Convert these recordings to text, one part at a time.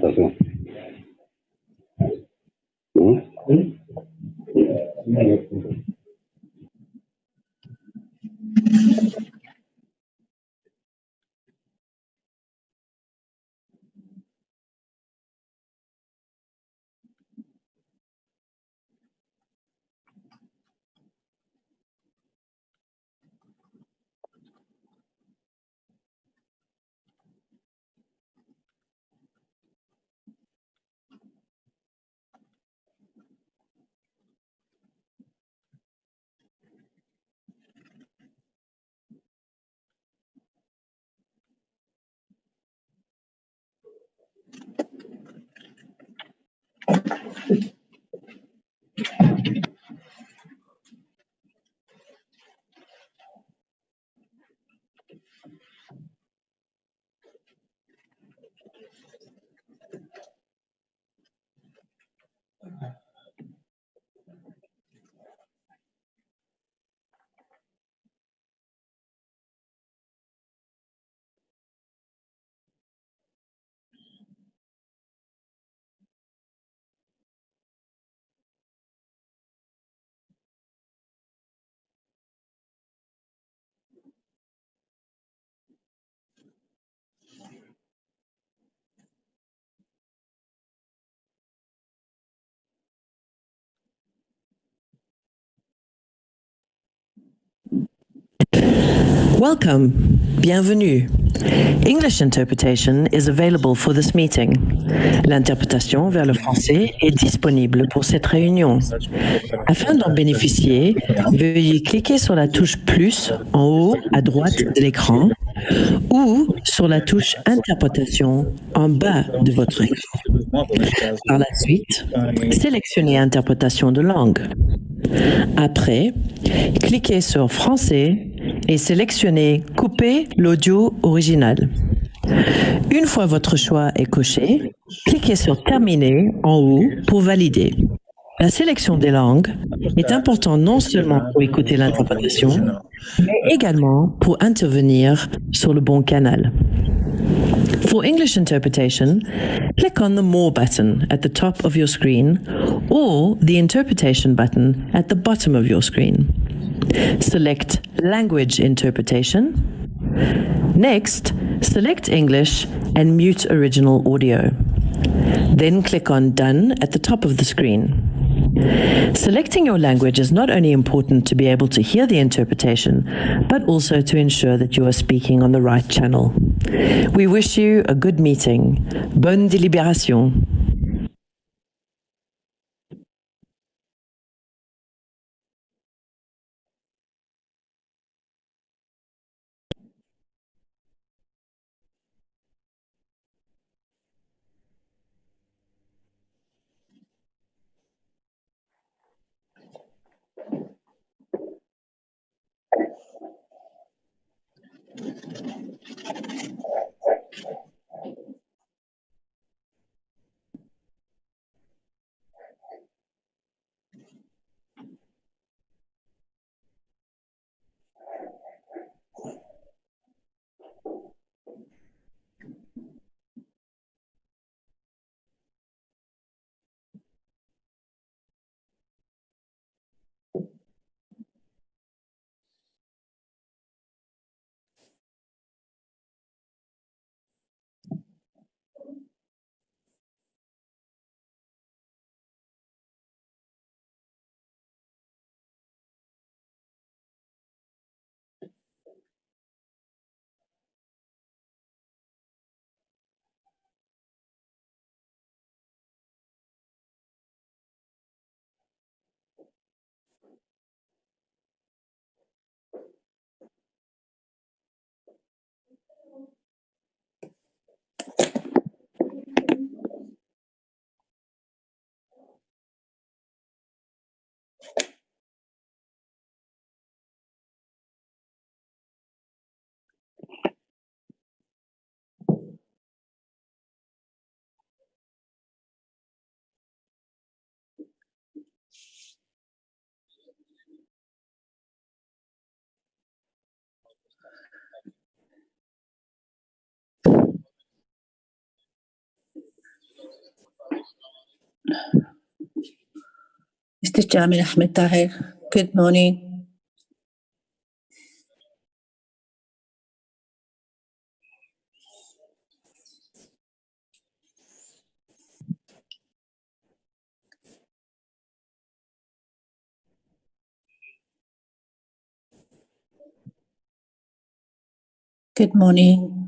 interprétation. Oui. Welcome. Bienvenue. English interpretation is available for this meeting. L'interprétation vers le français est disponible pour cette réunion. Afin d'en bénéficier, veuillez cliquer sur la touche plus en haut à droite de l'écran ou sur la touche interprétation en bas de votre écran. Par la suite, sélectionnez interprétation de langue. Après, cliquez sur français et sélectionnez couper l'audio original. Une fois votre choix est coché, cliquez sur terminer en haut pour valider. La sélection des langues est importante non seulement pour écouter l'interprétation, mais également pour intervenir sur le bon canal. For English interpretation, click on the More button at the top of your screen or the Interpretation button at the bottom of your screen. Select Language Interpretation. Next, select English and mute original audio. Then click on Done at the top of the screen. Selecting your language is not only important to be able to hear the interpretation, but also to ensure that you are speaking on the right channel. We wish you a good meeting. Bonne délibération. Mr. Chairman Ahmed Tahir, good morning. Good morning.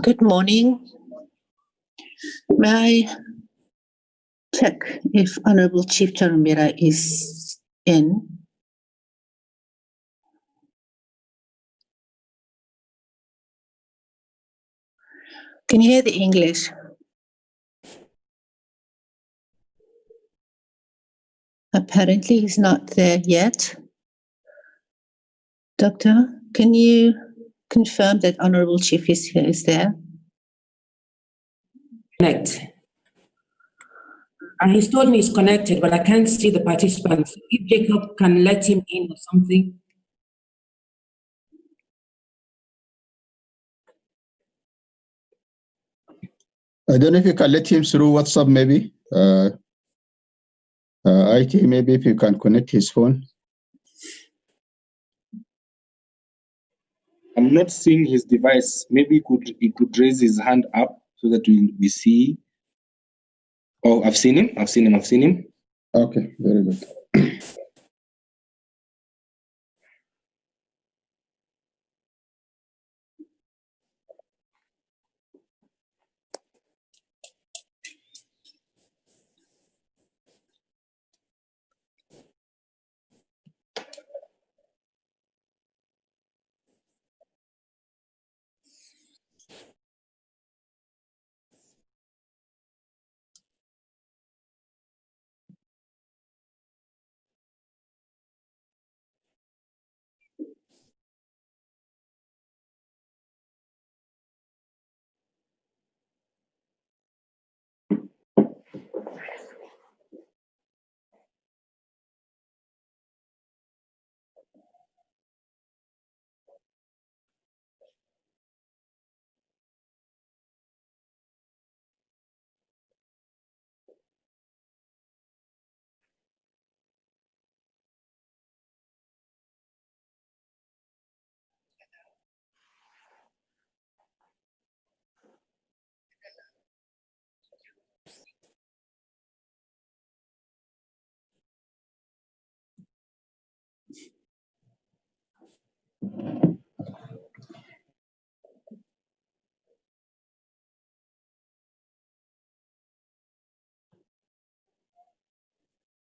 Good morning. May I check if Honorable Chief Charamira is in? Can you hear the English? Apparently he's not there yet. Doctor, can you confirm that Honorable Chief is there? Connect. And he's told me he's connected, but I can't see the participants. If Jacob can let him in or something. I don't know if you can let him through WhatsApp, maybe. IT, maybe if you can connect his phone. I'm not seeing his device. Maybe he could raise his hand up so that we see. Oh, I've seen him. Okay, very good.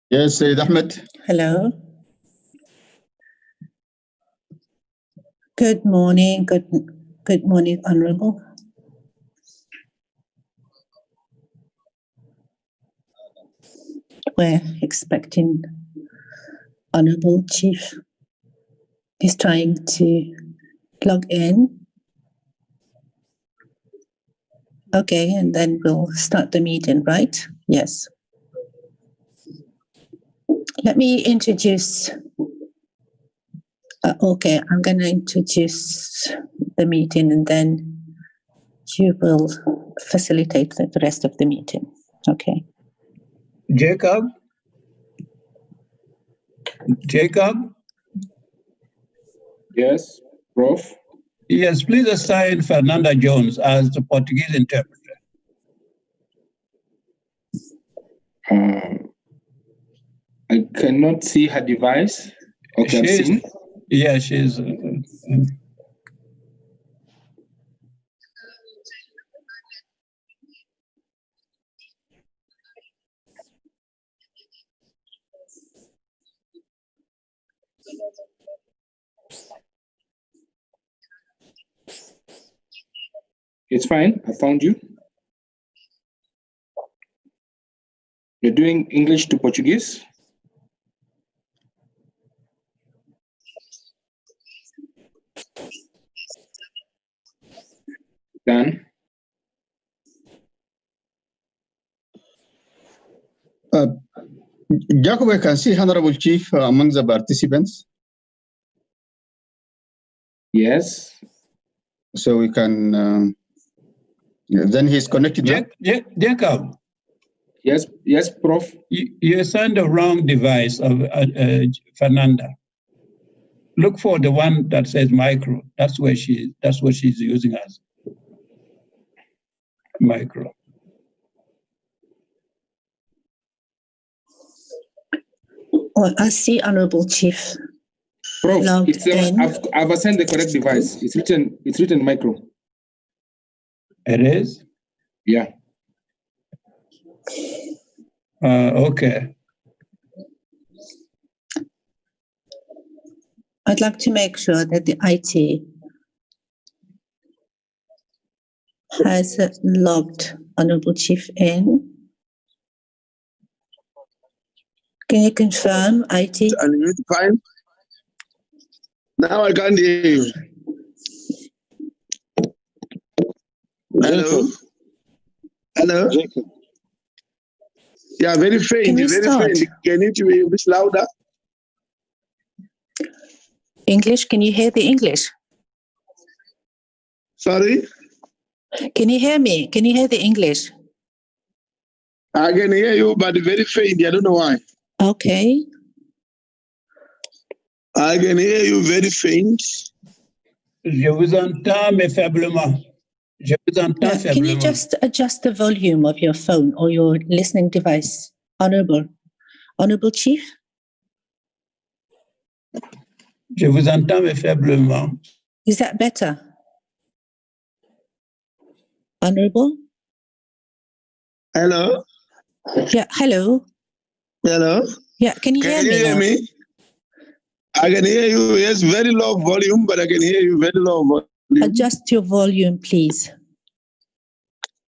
Yes, Sayyid Ahmed. Hello. Good morning. Good morning, Honorable. We're expecting Honorable Chief is trying to log in. Okay, and then we'll start the meeting, right? Yes. Let me introduce. Okay, I'm going to introduce the meeting and then you will facilitate the rest of the meeting. Okay. Jacob? Yes, Prof. Yes, please assign Fernanda Jones as the Portuguese interpreter. I cannot see her device. Okay, I've seen. Yeah, she's. It's fine. I found you. You're doing English to Portuguese? Done. Jacob, I can see Honorable Chief among the participants. Yes. So we can, then he's connected. Jacob. Yes, Prof. You assigned the wrong device of Fernanda. Look for the one that says micro. That's what she's using as micro. Well, I see Honorable Chief. Prof, I've assigned the correct device. It's written micro. It is? Yeah. Okay. I'd like to make sure that the IT has logged Honorable Chief in. Can you confirm, IT? Fine. Now I can't hear you. Hello? Hello? Jacob. Yeah, very faint. Can you start? Faint. Can you be a bit louder? English, can you hear the English? Sorry? Can you hear me? Can you hear the English? I can hear you, but very faint. I don't know why. Okay. I can hear you very faint. Je vous entends, mais faiblement. Je vous entends Yeah, can you faiblement. just adjust the volume of your phone or your listening device, Honorable Chief? Je vous entends, mais faiblement. Is that better? Honorable? Hello? Yeah, hello. Hello? Yeah, can you hear Can you me hear now? me? I can hear you. Yes, very low volume, but I can hear you very low volume. Adjust your volume, please.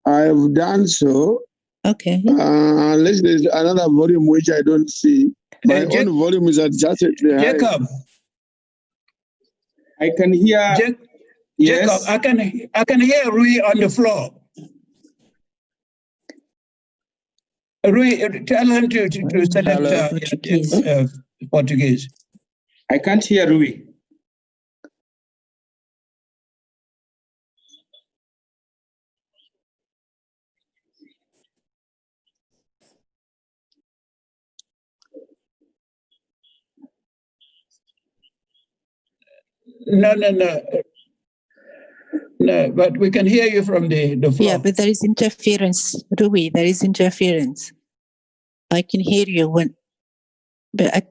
I have done so. Okay. Unless there's another volume which I don't see. My own volume is adjusted to high. Jacob. I can hear. Yes. Jacob, I can hear Rui on the floor. Rui, tell him to select Portuguese. I can't hear Rui. No, but we can hear you from the floor. Yeah, but there is interference, Rui. There is interference. I can hear you but I.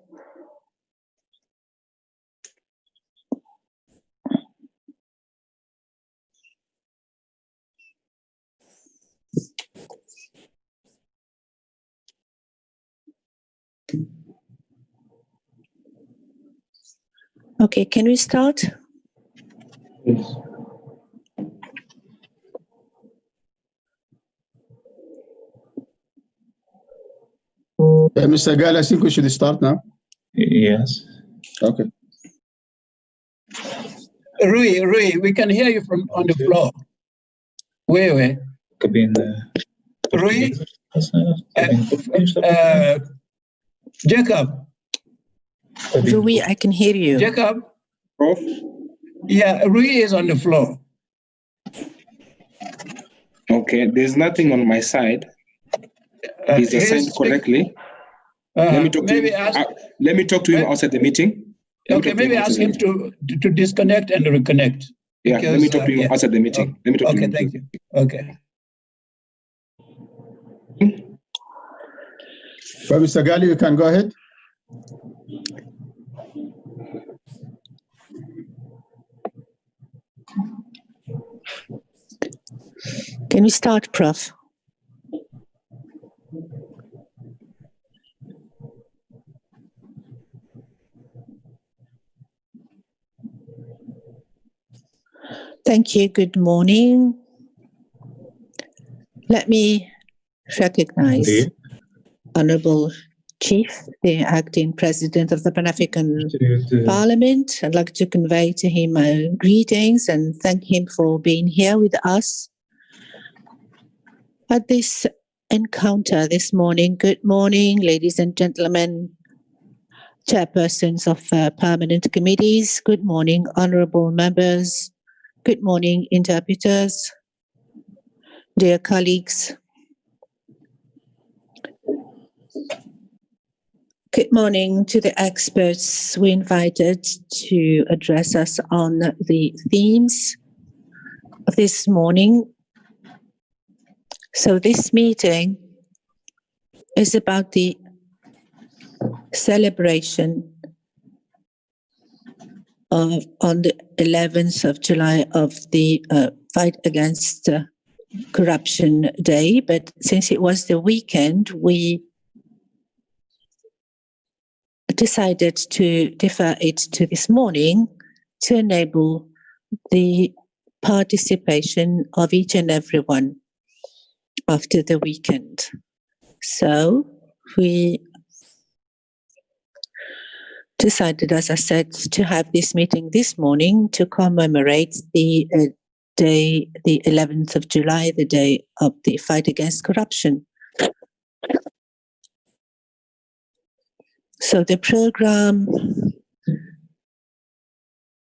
Okay, can we start? Yes. Mr. Gal, I think we should start now. Yes. Okay. Rui, we can hear you from on the floor. Where? Rui? Jacob. Rui, I can hear you. Jacob? Prof? Yeah, Rui is on the floor. Okay, there's nothing on my side. He's assigned correctly. Let me talk to him. Let me talk to him outside the meeting. Okay, maybe ask him to disconnect and reconnect. Yeah, let me talk to him outside the meeting. Let me talk to him. Okay, thank you. Okay. Well, Mr. Gali, you can go ahead. Can we start, Prof? Thank you. Good morning. Let me recognize Honorable Chief, the acting President of the Pan-African Parliament. I'd like to convey to him my greetings and thank him for being here with us at this encounter this morning. Good morning, ladies and gentlemen, chairpersons of permanent committees. Good morning, honorable members. Good morning, interpreters, dear colleagues. Good morning to the experts we invited to address us on the themes of this morning. So this meeting is about the celebration of, on the 11th of July, of the Fight Against Corruption Day. But since it was the weekend, we decided to defer it to this morning to enable the participation of each and everyone after the weekend. So we decided, as I said, to have this meeting this morning to commemorate the day, the 11th of July, the day of the fight against corruption. So the program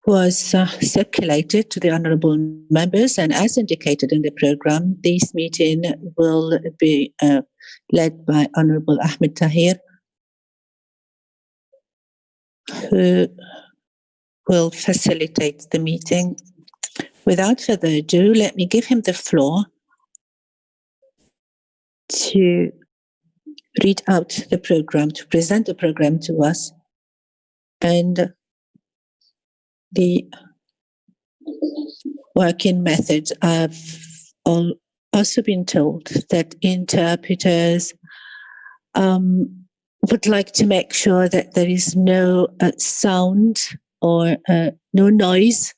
was circulated to the honorable members, and as indicated in the program, this meeting will be led by Honorable Ahmed Tahir, who will facilitate the meeting. Without further ado, let me give him the floor to read out the program, to present the program to us, and the working methods. I've also been told that interpreters would like to make sure that there is no sound or no noise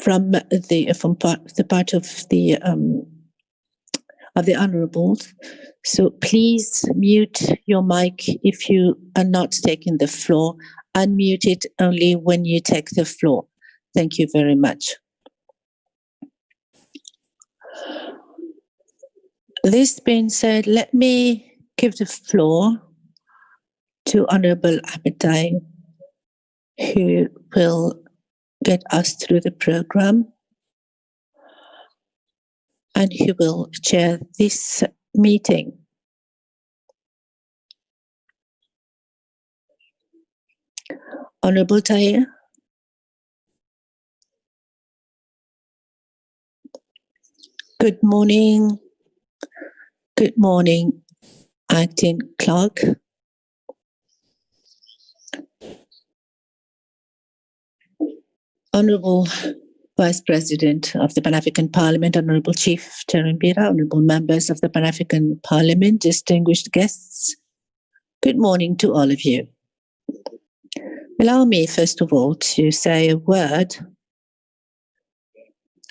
from the part of the honorables. So please mute your mic if you are not taking the floor. Unmute it only when you take the floor. Thank you very much. This being said, let me give the floor to Honorable Ahmed Tahir, who will get us through the program, and he will chair this meeting. Honorable Tahir. Good morning. Good morning, Acting Clerk. Honorable Vice President of the Pan-African Parliament, Honorable Chief Terumbira, honorable members of the Pan-African Parliament, distinguished guests, good morning to all of you. Allow me, first of all, to say a word to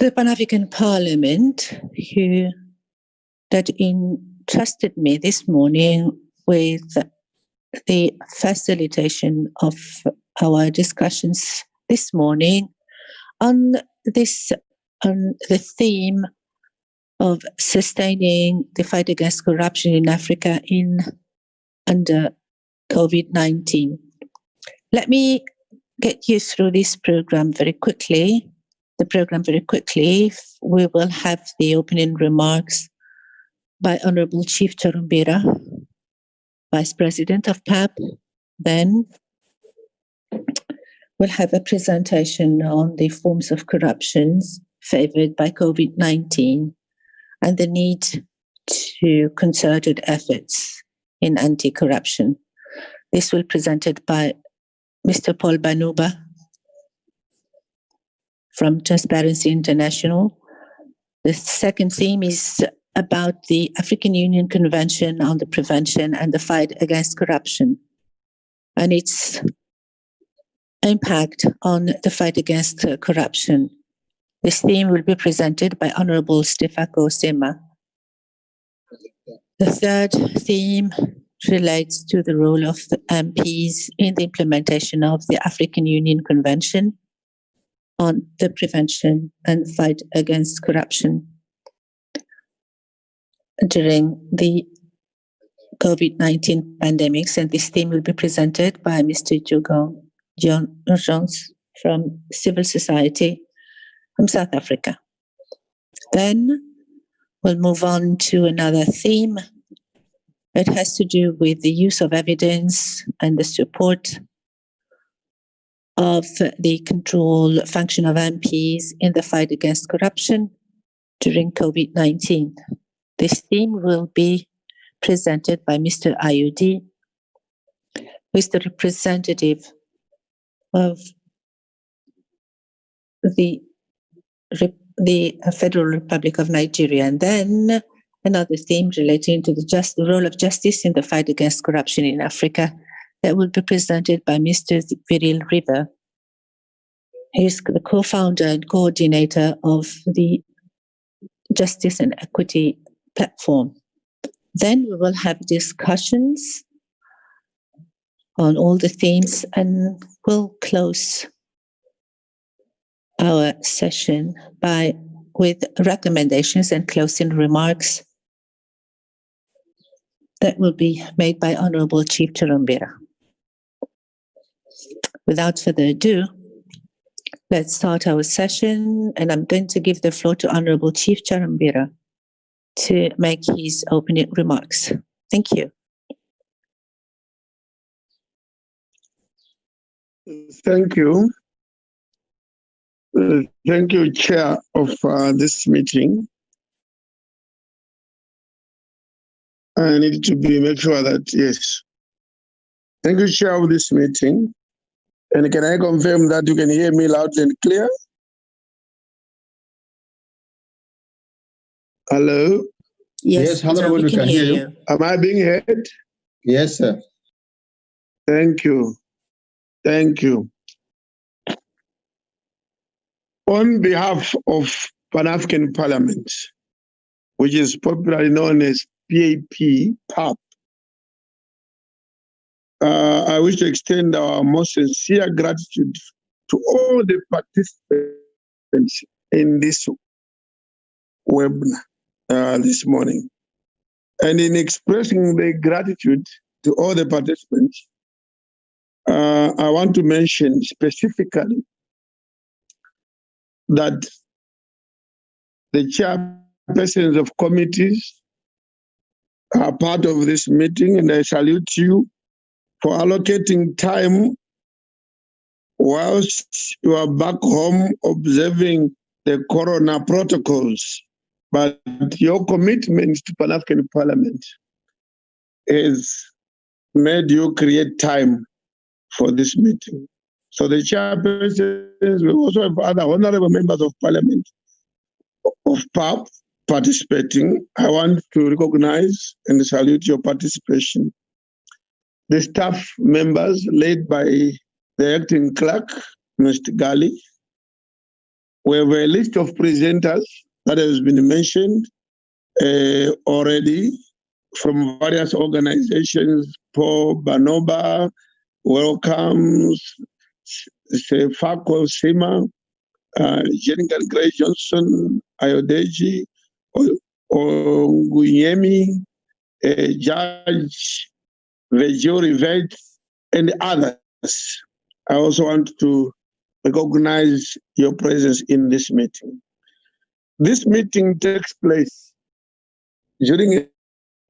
the Pan-African Parliament that entrusted me this morning with the facilitation of our discussions this morning on the theme of sustaining the fight against corruption in Africa under COVID-19. Let me get you through this program very quickly. We will have the opening remarks by Honorable Chief Terumbira, Vice President of PAP. Then we'll have a presentation on the forms of corruptions favored by COVID-19 and the need to concerted efforts in anti-corruption. This will be presented by Mr. Paul Banuba from Transparency International. The second theme is about the African Union Convention on the Prevention and the Fight Against Corruption and its impact on the fight against corruption. This theme will be presented by Honorable Stefako Sema. The third theme relates to the role of the MPs in the implementation of the African Union Convention on the Prevention and Fight Against Corruption during the COVID-19 pandemics, and this theme will be presented by Mr. John Jones from civil society from South Africa. Then we'll move on to another theme. It has to do with the use of evidence and the support of the control function of MPs in the fight against corruption during COVID-19. This theme will be presented by Mr. Ayudi, who is the representative of the Federal Republic of Nigeria. And then another theme relating to the role of justice in the fight against corruption in Africa that will be presented by Mr. Viril River. He is the co-founder and coordinator of the Justice and Equity platform. Then we will have discussions on all the themes, and we'll close our session with recommendations and closing remarks That will be made by Honorable Chief Charumbira. Without further ado, let's start our session, and I'm going to give the floor to Honorable Chief Charumbira to make his opening remarks. Thank you. Thank you. Thank you, Chair of this meeting. I need to make sure that, yes. Thank you, Chair of this meeting. And can I confirm that you can hear me loud and clear? Hello? Yes, Honorable, we can hear you. Am I being heard? Yes, sir. Thank you. Thank you. On behalf of Pan-African Parliament, which is popularly known as PAP, I wish to extend our most sincere gratitude to all the participants in this webinar this morning. And in expressing the gratitude to all the participants, I want to mention specifically that the chairpersons of committees are part of this meeting, and I salute you for allocating time whilst you are back home observing the corona protocols. But your commitment to Pan-African Parliament has made you create time for this meeting. So the chairpersons, we also have other honorable members of Parliament of PAP participating. I want to recognize and salute your participation. The staff members led by the acting clerk, Mr. Gali. We have a list of presenters that has been mentioned already from various organizations. Paul Banoba, welcomes, Fako Sima, Jenigan Gray Johnson, Ayodeji, Ngunyemi, Judge Vejori Vet, and others. I also want to recognize your presence in this meeting. This meeting takes place during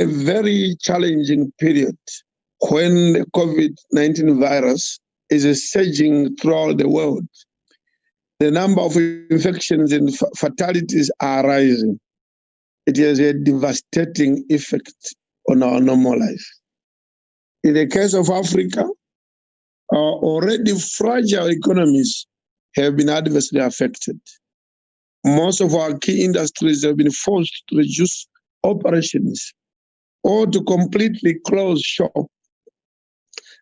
a very challenging period when the COVID-19 virus is surging throughout the world. The number of infections and fatalities are rising. It has a devastating effect on our normal life. In the case of Africa, our already fragile economies have been adversely affected. Most of our key industries have been forced to reduce operations or to completely close shop.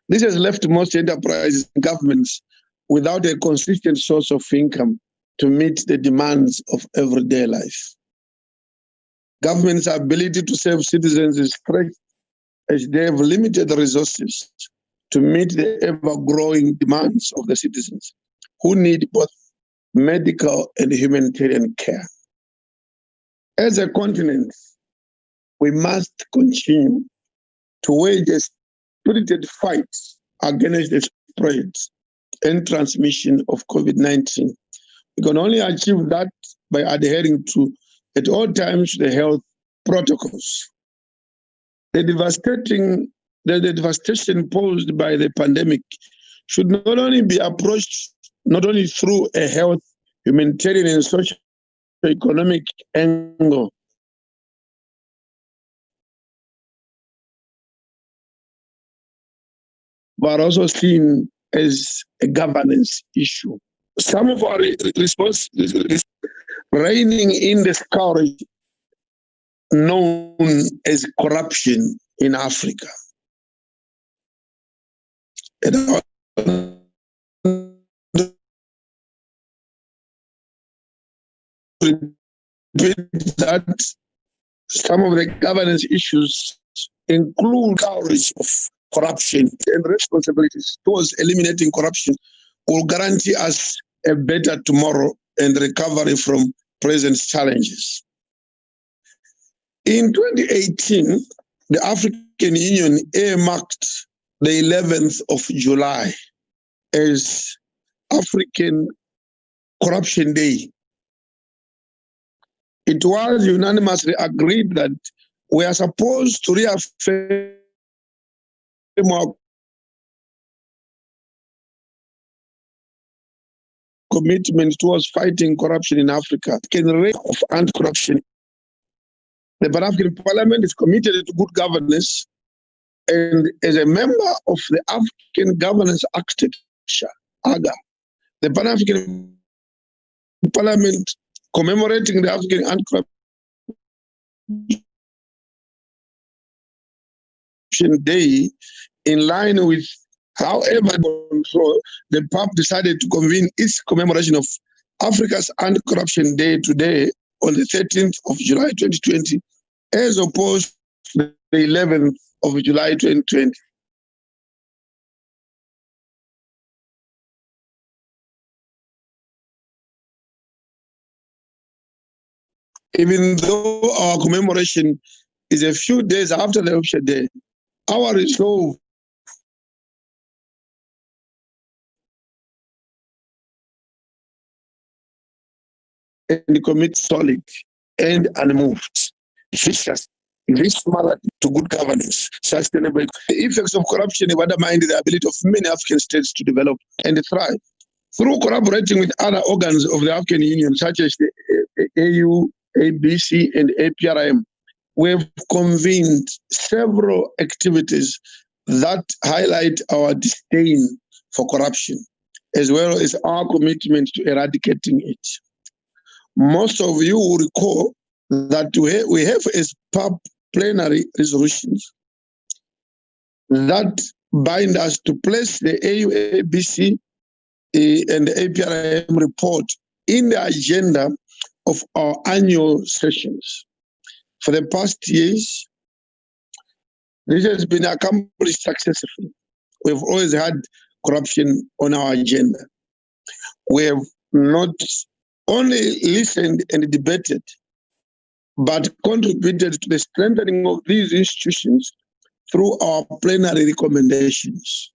This has left most enterprises and governments without a consistent source of income to meet the demands of everyday life. Government's ability to serve citizens is stretched as they have limited resources to meet the ever-growing demands of the citizens who need both medical and humanitarian care. As a continent, we must continue to wage a spirited fight against the spread and transmission of COVID-19. We can only achieve that by adhering to, at all times, the health protocols. The devastation posed by the pandemic should not only be approached not only through a health, humanitarian, and socio-economic angle, but also seen as a governance issue. Some of our responses reigning in the scourge known as corruption in Africa. And that some of the governance issues include coverage of corruption, and responsibilities towards eliminating corruption will guarantee us a better tomorrow and recovery from present challenges. In 2018, the African African Union earmarked the 11th of July as African Corruption Day. It was unanimously agreed that we are supposed to reaffirm our commitment towards fighting corruption in Africa. Of anti-corruption. The Pan-African Parliament is committed to good governance, and as a member of the African Governance Architecture, AGA, the Pan-African Parliament commemorating the African Anti-Corruption Day in line with however the PAP decided to convene its commemoration of Africa's Anti-Corruption Day today on the 13th of July 2020 as opposed to the 11th of July 2020. Even though our commemoration is a few days after the Oversight Day, our resolve and commit solid and unmoved, vicious, this matter to good governance, sustainable. The effects of corruption have undermined the ability of many African states to develop and thrive. Through collaborating with other organs of the African Union, such as the AU, ABC, and APRM, we have convened several activities that highlight our disdain for corruption, as well as our commitment to eradicating it. Most of you will recall that we have as PAP plenary resolutions that bind us to place the AUABC and the APRM report in the agenda of our annual sessions. For the past years, this has been accomplished successfully. We've always had corruption on our agenda. We have not only listened and debated, but contributed to the strengthening of these institutions through our plenary recommendations.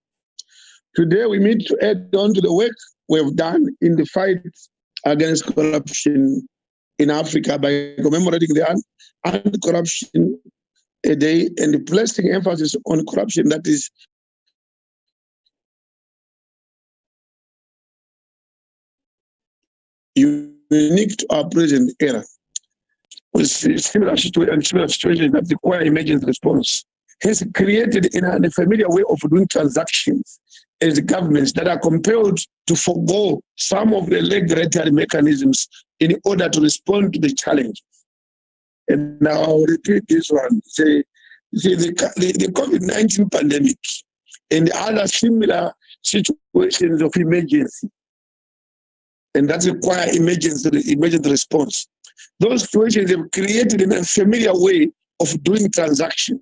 Today, we meet to add on to the work we have done in the fight against corruption in Africa by commemorating the Anti-Corruption Day and placing emphasis on corruption that is unique to our present era. With similar situations that require emergency response, has created in a familiar way of doing transactions as governments that are compelled to forego some of the regulatory mechanisms in order to respond to the challenge. And now I'll repeat this one. The COVID-19 pandemic and other similar situations of emergency, and that require emergency response. Those situations have created in a familiar way of doing transactions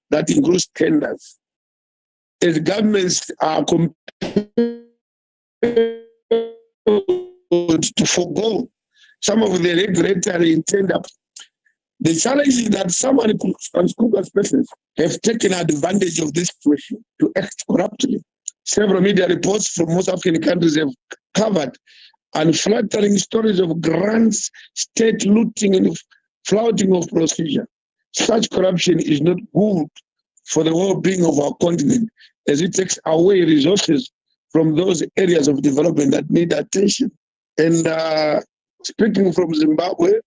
that includes tenders. As governments are compelled to forego some of the regulatory tender, the challenge is that some unscrupulous persons have taken advantage of this situation to act corruptly. Several media reports from most African countries have covered unflattering stories of grants, state looting, and flouting of procedure. Such corruption is not good for the well-being of our continent, as it takes away resources from those areas of development that need attention. And speaking from Zimbabwe,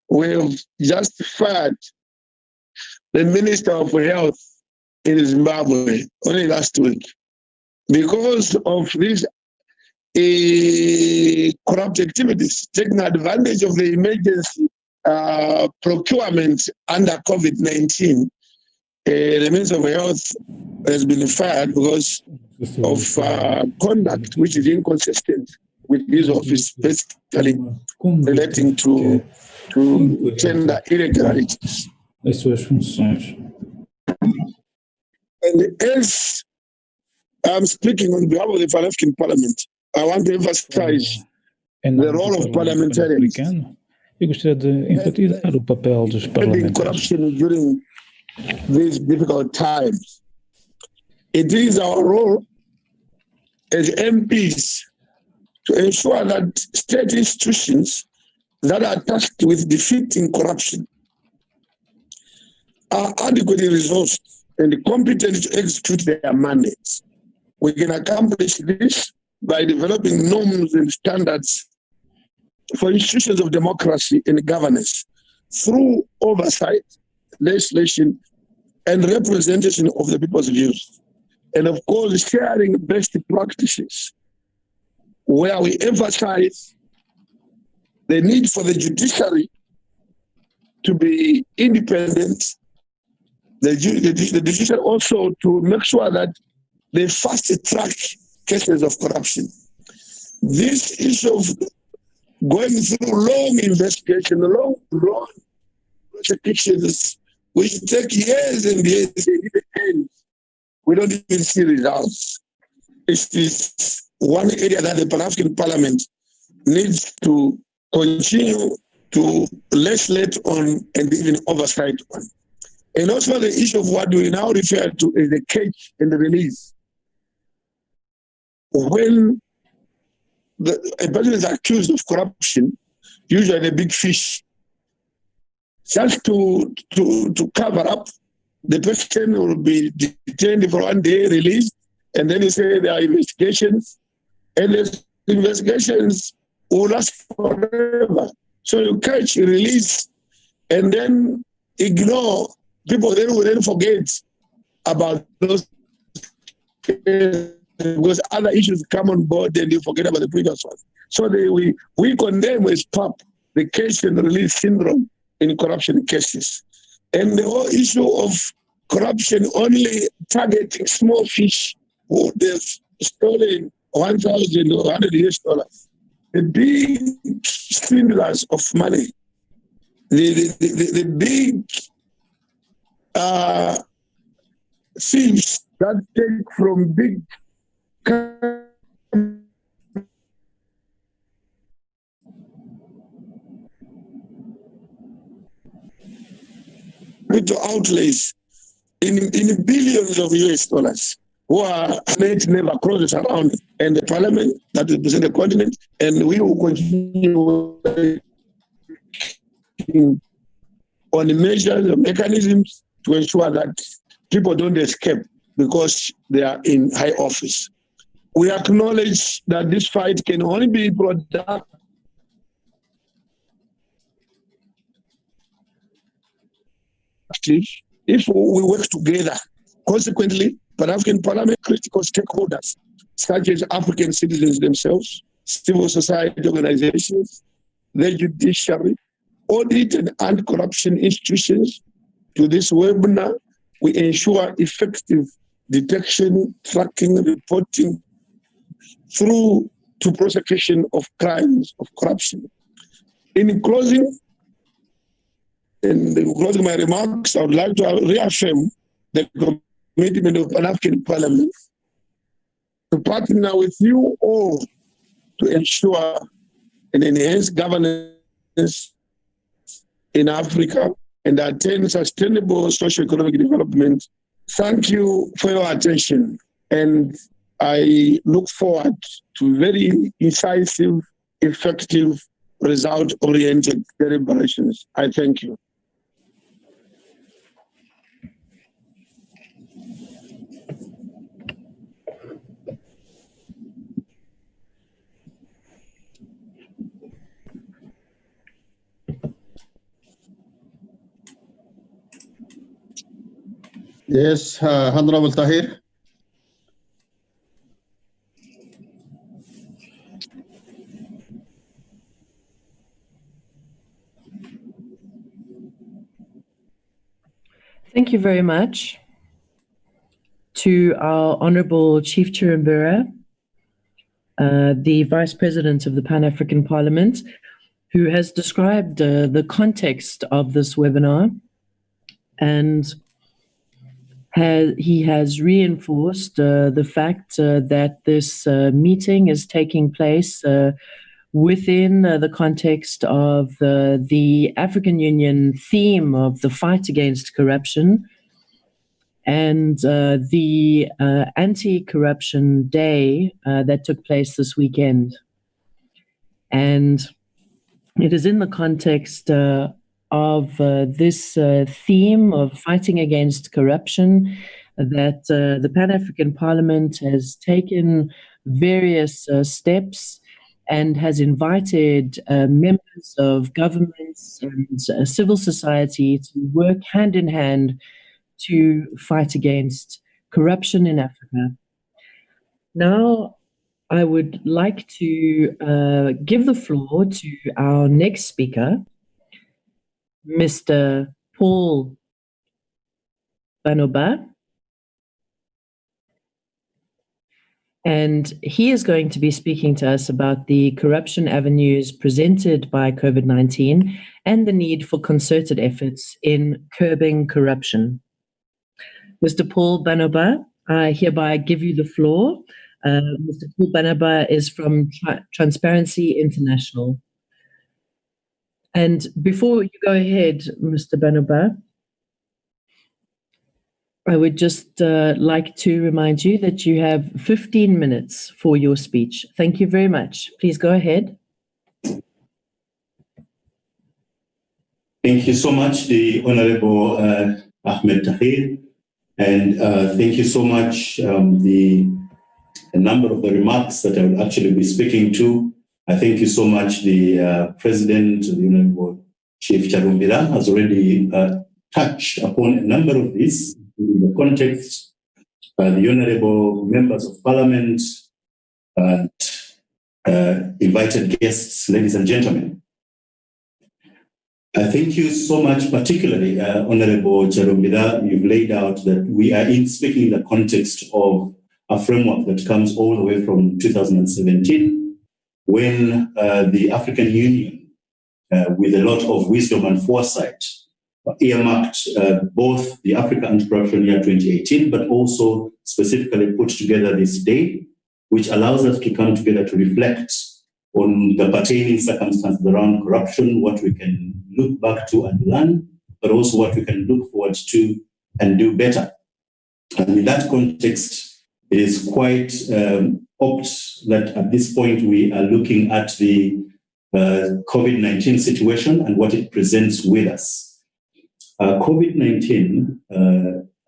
we have just fired the Minister of Health in Zimbabwe only last week because of these corrupt activities, taking advantage of the emergency procurement under COVID-19. The Minister of Health has been fired because of conduct which is inconsistent with his office, basically relating to gender irregularities. And as I'm speaking on behalf of the Pan-African Parliament, I want to emphasize the role of parliamentarians Eu gostaria de enfatizar o papel dos parlamentares. Corruption during these difficult times. It is our role as MPs to ensure that state institutions that are tasked with defeating corruption are adequately resourced and competent to execute their mandates. We can accomplish this by developing norms and standards for institutions of democracy and governance through oversight, legislation, and representation of the people's views. And of course, sharing best practices, where we emphasize the need for the judiciary to be independent, the judiciary also to make sure that they fast track cases of corruption. This issue of going through long investigation, long prosecutions, which take years and years, and in the end, we don't even see results. It is one area that the Pan-African Parliament needs to continue to legislate on and even oversight on. And also the issue of what we now refer to as the catch and the release. When a person is accused of corruption, usually a big fish, just to cover up, the person will be detained for 1 day, released, and then you say there are investigations, and the investigations will last forever. So you catch, release, and then ignore. People then will then forget about those cases because other issues come on board and you forget about the previous one. So we condemn as PAP the catch and release syndrome in corruption cases. And the whole issue of corruption only targeting small fish who they've stolen $1,000 or $100. The big swindlers of money, the big thieves that take from big outlays in billions of US dollars, who are never crosses around, and the parliament that represents the continent, and we will continue on the measures and mechanisms to ensure that people don't escape because they are in high office. We acknowledge that this fight can only be productive if we work together. Consequently, Pan-African Parliament critical stakeholders, such as African citizens themselves, civil society organizations, the judiciary, audit and anti-corruption institutions. To this webinar, we ensure effective detection, tracking, reporting, through to prosecution of crimes of corruption. In closing my remarks, I would like to reaffirm the commitment of Pan-African Parliament to partner with you all to ensure an enhanced governance in Africa and attain sustainable socio-economic development. Thank you for your attention, and I look forward to very incisive, effective, result-oriented deliberations. I thank you. Yes, Honorable Tahir. Thank you very much to our Honorable Chief Chirimbura, the Vice President of the Pan-African Parliament, who has described the context of this webinar, and he has reinforced the fact that this meeting is taking place within the context of the African Union theme of the fight against corruption and the Anti-Corruption Day that took place this weekend. And it is in the context of this theme of fighting against corruption that the Pan-African Parliament has taken various steps and has invited members of governments and civil society to work hand in hand to fight against corruption in Africa. Now, I would like to give the floor to our next speaker, Mr. Paul Banoba. And he is going to be speaking to us about the corruption avenues presented by COVID-19 and the need for concerted efforts in curbing corruption. Mr. Paul Banoba, I hereby give you the floor. Mr. Paul Banoba is from Transparency International. And before you go ahead, Mr. Banoba, I would just like to remind you that you have 15 minutes for your speech. Thank you very much. Please go ahead. Thank you so much, the Honorable Ahmed Tahir. And thank you so much, a number of the remarks that I will actually be speaking to. I thank you so much. The President, the Honorable Chief Charumbira, has already touched upon a number of these in the context, the Honorable Members of Parliament, and invited guests, ladies and gentlemen. Thank you so much, particularly, Honorable Charumbira. You've laid out that we are speaking in the context of a framework that comes all the way from 2017, when the African Union, with a lot of wisdom and foresight, earmarked both the Africa Anti-Corruption Year 2018, but also specifically put together this day, which allows us to come together to reflect on the pertaining circumstances around corruption, what we can look back to and learn, but also what we can look forward to and do better. And in that context, it is quite opt that at this point we are looking at the COVID-19 situation and what it presents with us. COVID-19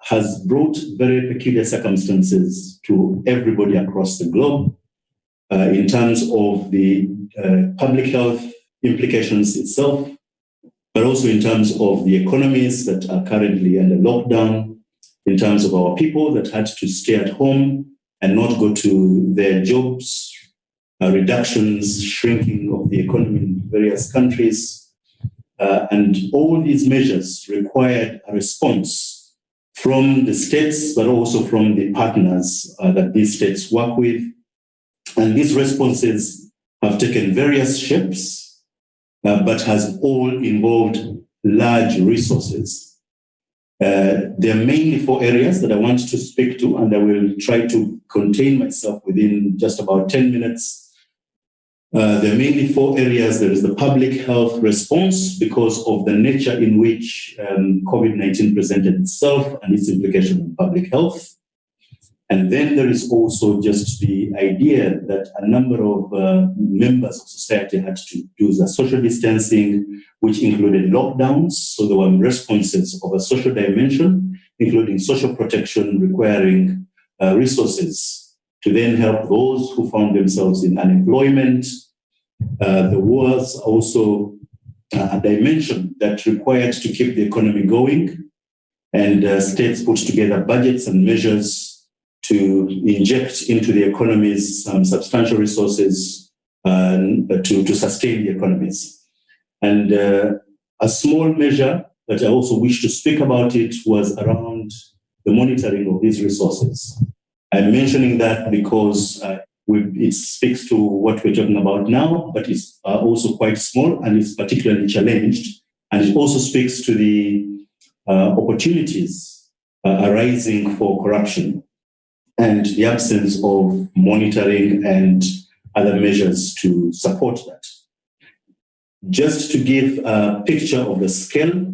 has brought very peculiar circumstances to everybody across the globe in terms of the public health implications itself, but also in terms of the economies that are currently under lockdown, in terms of our people that had to stay at home and not go to their jobs, reductions, shrinking of the economy in various countries. And all these measures required a response from the states, but also from the partners that these states work with. And these responses have taken various shapes, but has all involved large resources. There are mainly 4 areas that I want to speak to, and I will try to contain myself within just about 10 minutes. There are mainly 4 areas. There is the public health response because of the nature in which COVID-19 presented itself and its implication on public health. And then there is also just the idea that a number of members of society had to do the social distancing, which included lockdowns. So there were responses of a social dimension, including social protection requiring resources to then help those who found themselves in unemployment. There was also a dimension that required to keep the economy going, and states put together budgets and measures to inject into the economies some substantial resources to sustain the economies. And a small measure that I also wish to speak about it was around the monitoring of these resources. I'm mentioning that because it speaks to what we're talking about now, but it's also quite small and it's particularly challenged. And it also speaks to the opportunities arising for corruption and the absence of monitoring and other measures to support that. Just to give a picture of the scale,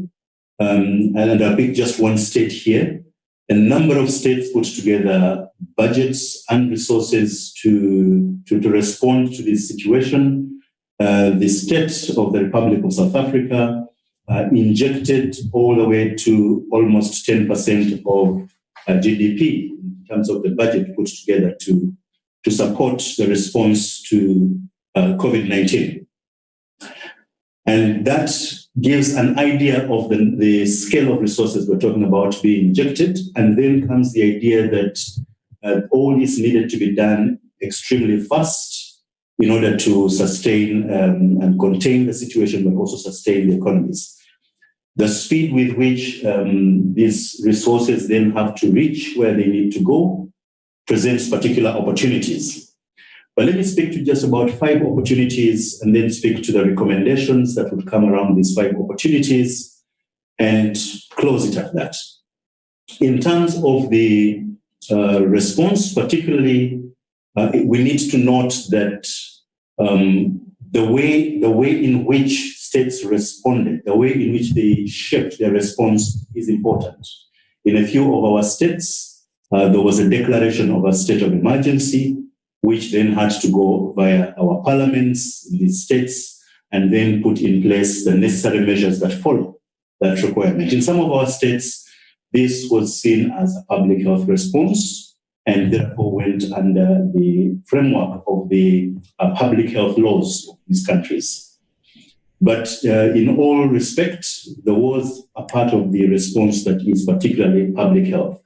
and I'll pick just one state here. A number of states put together budgets and resources to respond to this situation. The state of the Republic of South Africa injected all the way to almost 10% of GDP in terms of the budget put together to support the response to COVID-19. And that gives an idea of the scale of resources we're talking about being injected. And then comes the idea that all this needed to be done extremely fast in order to sustain and contain the situation, but also sustain the economies. The speed with which these resources then have to reach where they need to go presents particular opportunities. But let me speak to just about 5 opportunities and then speak to the recommendations that would come around these 5 opportunities and close it at that. In terms of the response, particularly, we need to note that the way in which states responded, the way in which they shaped their response is important. In a few of our states, there was a declaration of a state of emergency, which then had to go via our parliaments in these states and then put in place the necessary measures that follow that requirement. In some of our states, this was seen as a public health response and therefore went under the framework of the public health laws of these countries. But in all respects, there was a part of the response that is particularly public health.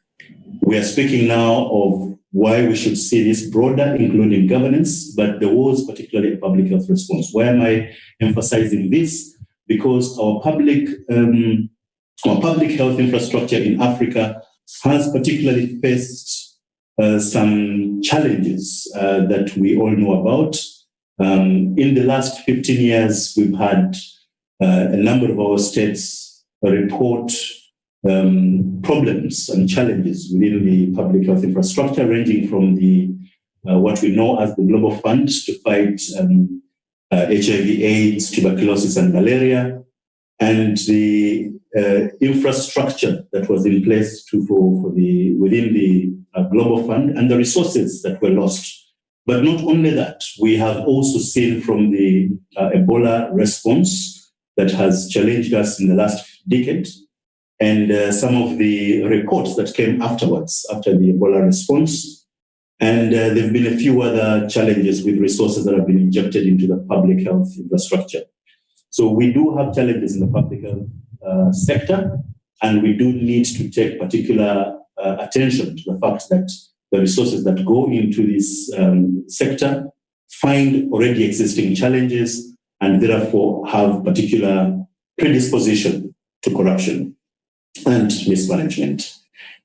We are speaking now of why we should see this broader, including governance, but there was particularly a public health response. Why am I emphasizing this? Because our public health infrastructure in Africa has particularly faced some challenges that we all know about. In the last 15 years, we've had a number of our states report problems and challenges within the public health infrastructure, ranging from the what we know as the Global Fund to fight HIV/AIDS, tuberculosis, and malaria, and the infrastructure that was in place within the Global Fund and the resources that were lost. But not only that, we have also seen from the Ebola response that has challenged us in the last decade, and some of the reports that came afterwards, after the Ebola response. And there have been a few other challenges with resources that have been injected into the public health infrastructure. So we do have challenges in the public health sector, and we do need to take particular attention to the fact that the resources that go into this sector find already existing challenges and therefore have particular predisposition to corruption and mismanagement.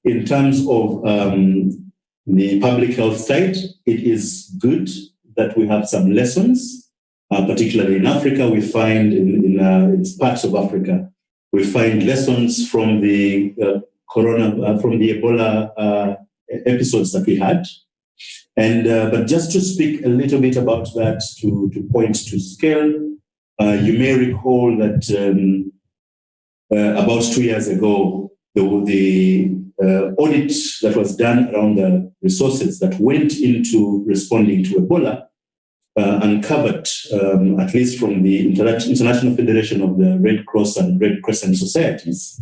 In terms of the public health side, it is good that we have some lessons, particularly in Africa. We find in parts of Africa, we find lessons from the from the Ebola episodes that we had. And but just to speak a little bit about that, to point to scale, you may recall that about 2 years ago, the audit that was done around the resources that went into responding to Ebola uncovered, at least from the International Federation of the Red Cross and Red Crescent Societies,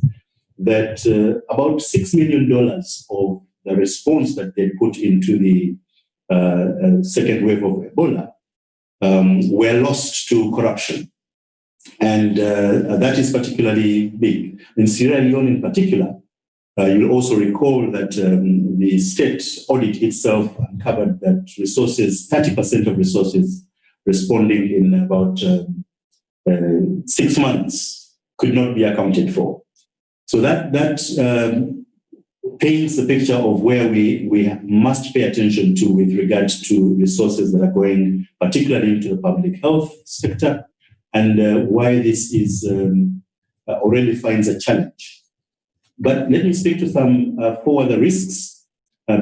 that about $6 million of the response that they put into the second wave of Ebola were lost to corruption. And that is particularly big. In Sierra Leone in particular, you'll also recall that the state audit itself uncovered that resources, 30% of resources responding in about 6 months could not be accounted for. So that paints the picture of where we must pay attention to with regards to resources that are going particularly into the public health sector, and why this is already finds a challenge. But let me speak to some 4 other risks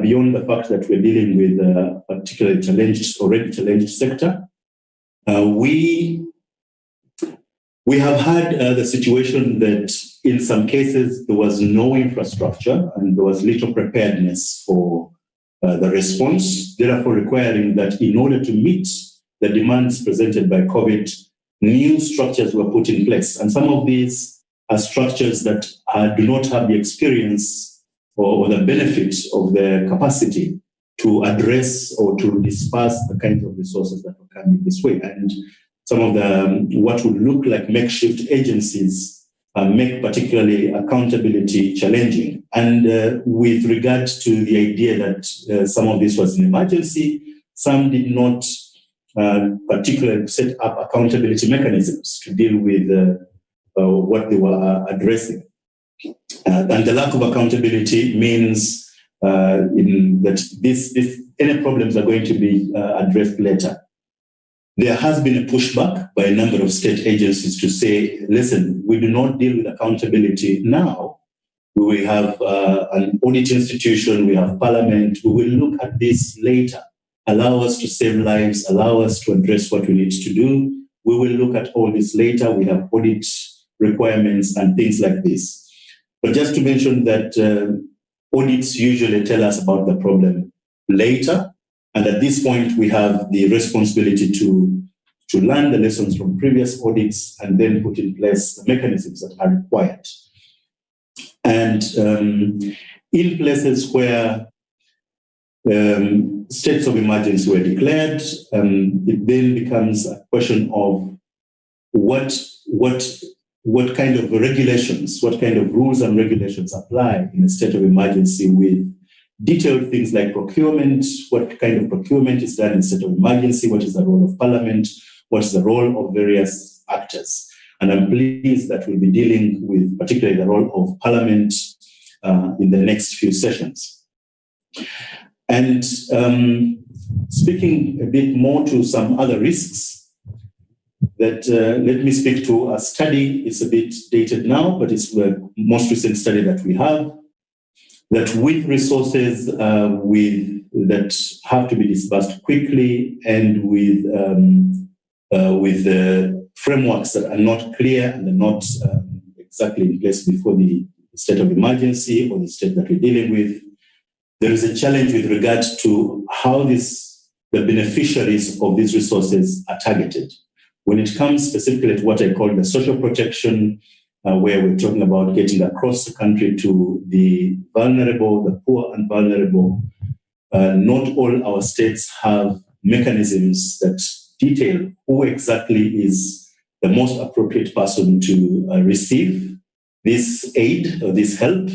beyond the fact that we're dealing with a particularly already challenged sector. We have had the situation that in some cases there was no infrastructure and there was little preparedness for the response, therefore requiring that in order to meet the demands presented by COVID, new structures were put in place. And some of these are structures that do not have the experience or the benefit of the capacity to address or to disperse the kinds of resources that are coming this way. And some of the what would look like makeshift agencies make particularly accountability challenging. And with regard to the idea that some of this was an emergency, some did not particularly set up accountability mechanisms to deal with what they were addressing. And the lack of accountability means that any problems are going to be addressed later. There has been a pushback by a number of state agencies to say, listen, we do not deal with accountability now. We have an audit institution, we have parliament, we will look at this later. Allow us to save lives, allow us to address what we need to do. We will look at all this later. We have audit requirements and things like this. But just to mention that audits usually tell us about the problem later. And at this point, we have the responsibility to learn the lessons from previous audits and then put in place the mechanisms that are required. And in places where states of emergency were declared, it then becomes a question of what kind of regulations, what kind of rules and regulations apply in a state of emergency, with detailed things like procurement, what kind of procurement is done in state of emergency, what is the role of parliament, what is the role of various actors. And I'm pleased that we'll be dealing with particularly the role of parliament in the next few sessions. And speaking a bit more to some other risks, that let me speak to a study. It's a bit dated now, but it's the most recent study that we have, that with resources that have to be disbursed quickly and with frameworks that are not clear and are not exactly in place before the state of emergency or the state that we're dealing with, there is a challenge with regard to how the beneficiaries of these resources are targeted. When it comes specifically to what I call the social protection, where we're talking about getting across the country to the vulnerable, the poor and vulnerable, not all our states have mechanisms that detail who exactly is the most appropriate person to receive this aid or this help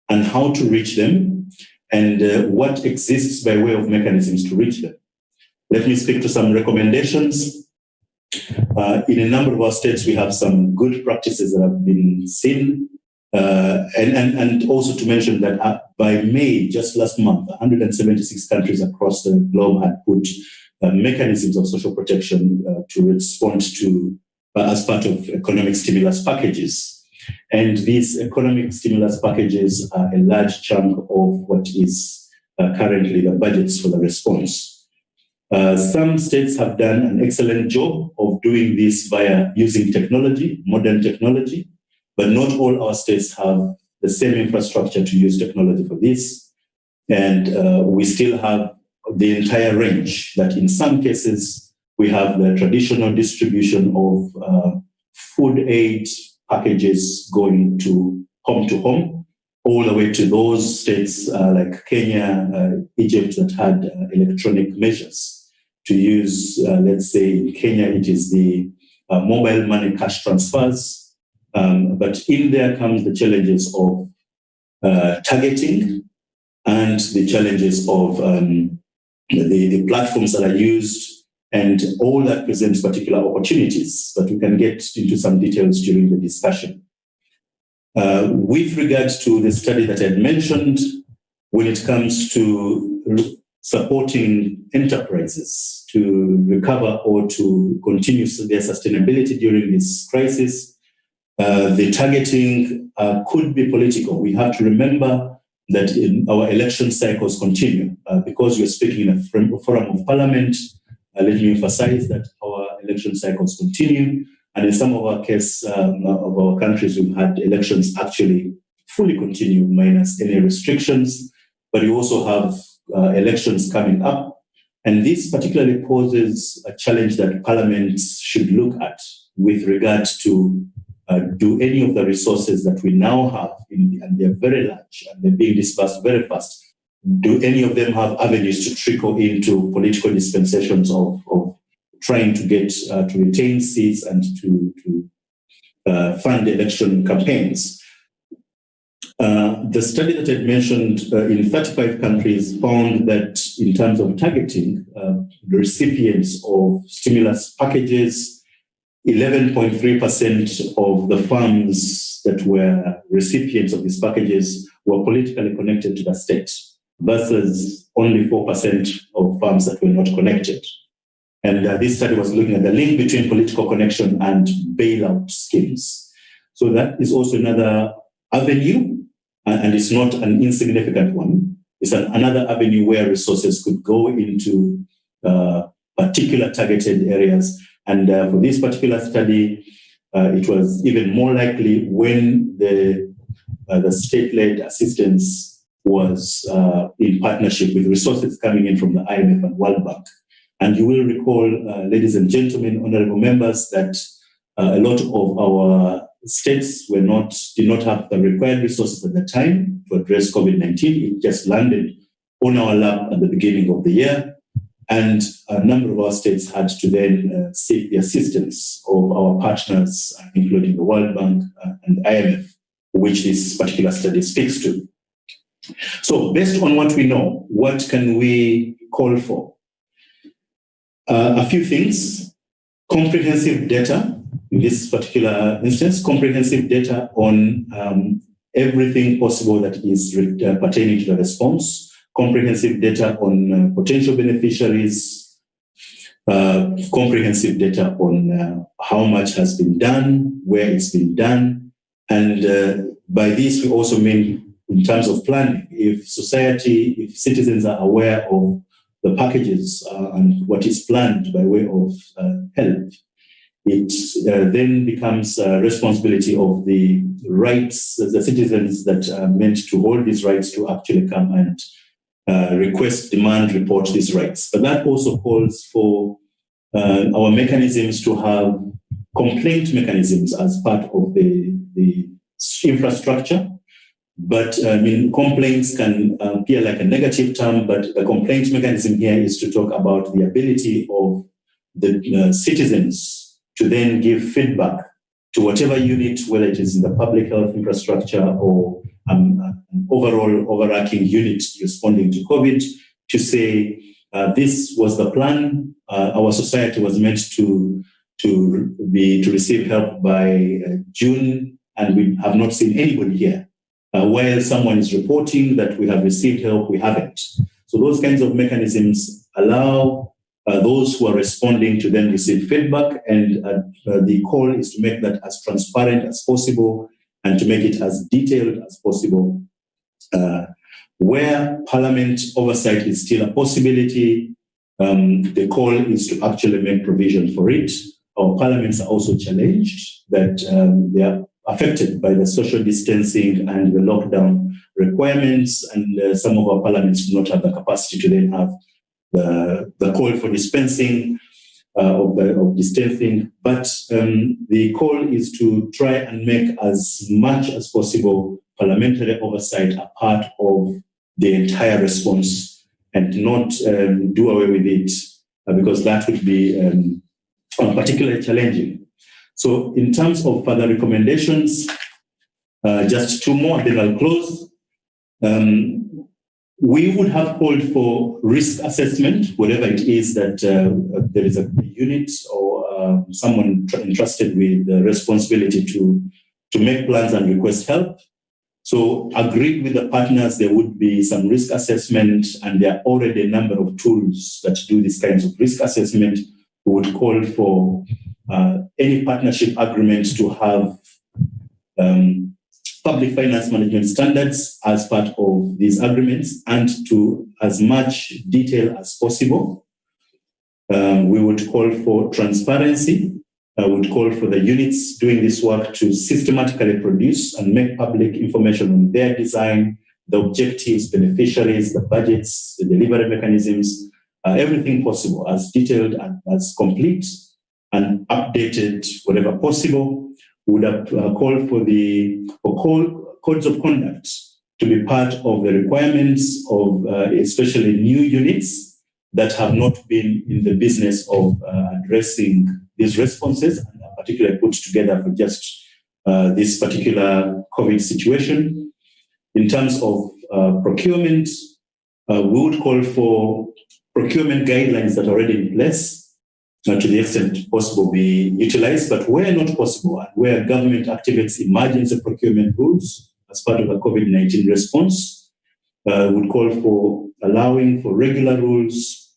and how to reach them and what exists by way of mechanisms to reach them. Let me speak to some recommendations. In a number of our states, we have some good practices that have been seen. And also to mention that by May, just last month, 176 countries across the globe had put mechanisms of social protection to respond to as part of economic stimulus packages. And these economic stimulus packages are a large chunk of what is currently the budgets for the response. Some states have done an excellent job of doing this via using technology, modern technology, but not all our states have the same infrastructure to use technology for this. And we still have the entire range that in some cases we have the traditional distribution of food aid packages going to home, all the way to those states like Kenya, Egypt that had electronic measures to use. Let's say in Kenya, it is the mobile money cash transfers. But in there comes the challenges of targeting and the challenges of the platforms that are used, and all that presents particular opportunities, but we can get into some details during the discussion. With regards to the study that I had mentioned, when it comes to supporting enterprises to recover or to continue their sustainability during this crisis, the targeting could be political. We have to remember that our election cycles continue. Because we're speaking in a forum of parliament, let me emphasize that our election cycles continue. And in some of our of our countries, we've had elections actually fully continue minus any restrictions. But we also have elections coming up. And this particularly poses a challenge that parliaments should look at with regard to do any of the resources that we now have, and they're very large and they're being dispersed very fast, do any of them have avenues to trickle into political dispensations of trying to get to retain seats and to fund election campaigns? The study that I mentioned in 35 countries found that in terms of targeting the recipients of stimulus packages, 11.3% of the firms that were recipients of these packages were politically connected to the state, versus only 4% of firms that were not connected. And this study was looking at the link between political connection and bailout schemes. So that is also another avenue, and it's not an insignificant one. It's another avenue where resources could go into particular targeted areas. And for this particular study, it was even more likely when the state-led assistance was in partnership with resources coming in from the IMF and World Bank. And you will recall, ladies and gentlemen, honorable members, that a lot of our states did not have the required resources at the time to address COVID-19. It just landed on our lap at the beginning of the year. And a number of our states had to then seek the assistance of our partners, including the World Bank and IMF, which this particular study speaks to. So based on what we know, what can we call for? A few things. Comprehensive data, in this particular instance, comprehensive data on everything possible that is pertaining to the response, comprehensive data on potential beneficiaries, comprehensive data on how much has been done, where it's been done. And by this, we also mean in terms of planning, if citizens are aware of the packages and what is planned by way of help, it then becomes a responsibility of the rights, the citizens that are meant to hold these rights to actually come and request, demand, report these rights. But that also calls for our mechanisms to have complaint mechanisms as part of the infrastructure. But complaints can appear like a negative term, but the complaint mechanism here is to talk about the ability of the citizens to then give feedback to whatever unit, whether it is in the public health infrastructure or an overall overarching unit responding to COVID, to say this was the plan. Our society was meant to receive help by June, and we have not seen anybody here. Where someone is reporting that we have received help, we haven't. So those kinds of mechanisms allow those who are responding to then receive feedback, and the call is to make that as transparent as possible and to make it as detailed as possible. Where parliament oversight is still a possibility, the call is to actually make provision for it. Our parliaments are also challenged that they are affected by the social distancing and the lockdown requirements, and some of our parliaments do not have the capacity to then have the call for dispensing of distancing. But the call is to try and make as much as possible parliamentary oversight a part of the entire response and not do away with it, because that would be particularly challenging. So in terms of further recommendations, just two more, then I'll close. We would have called for risk assessment, whatever it is that there is a unit or someone entrusted with the responsibility to make plans and request help. So agreed with the partners, there would be some risk assessment, and there are already a number of tools that do these kinds of risk assessment. We would call for any partnership agreement to have public finance management standards as part of these agreements and to as much detail as possible. We would call for transparency. I would call for the units doing this work to systematically produce and make public information on their design, the objectives, beneficiaries, the budgets, the delivery mechanisms, everything possible, as detailed and as complete and updated wherever possible. We would call for the codes of conduct to be part of the requirements of especially new units that have not been in the business of addressing these responses and are particularly put together for just this particular COVID situation. In terms of procurement, we would call for procurement guidelines that are already in place to the extent possible be utilized, but where not possible and where government activates emergency procurement rules as part of the COVID-19 response, would call for allowing for regular rules,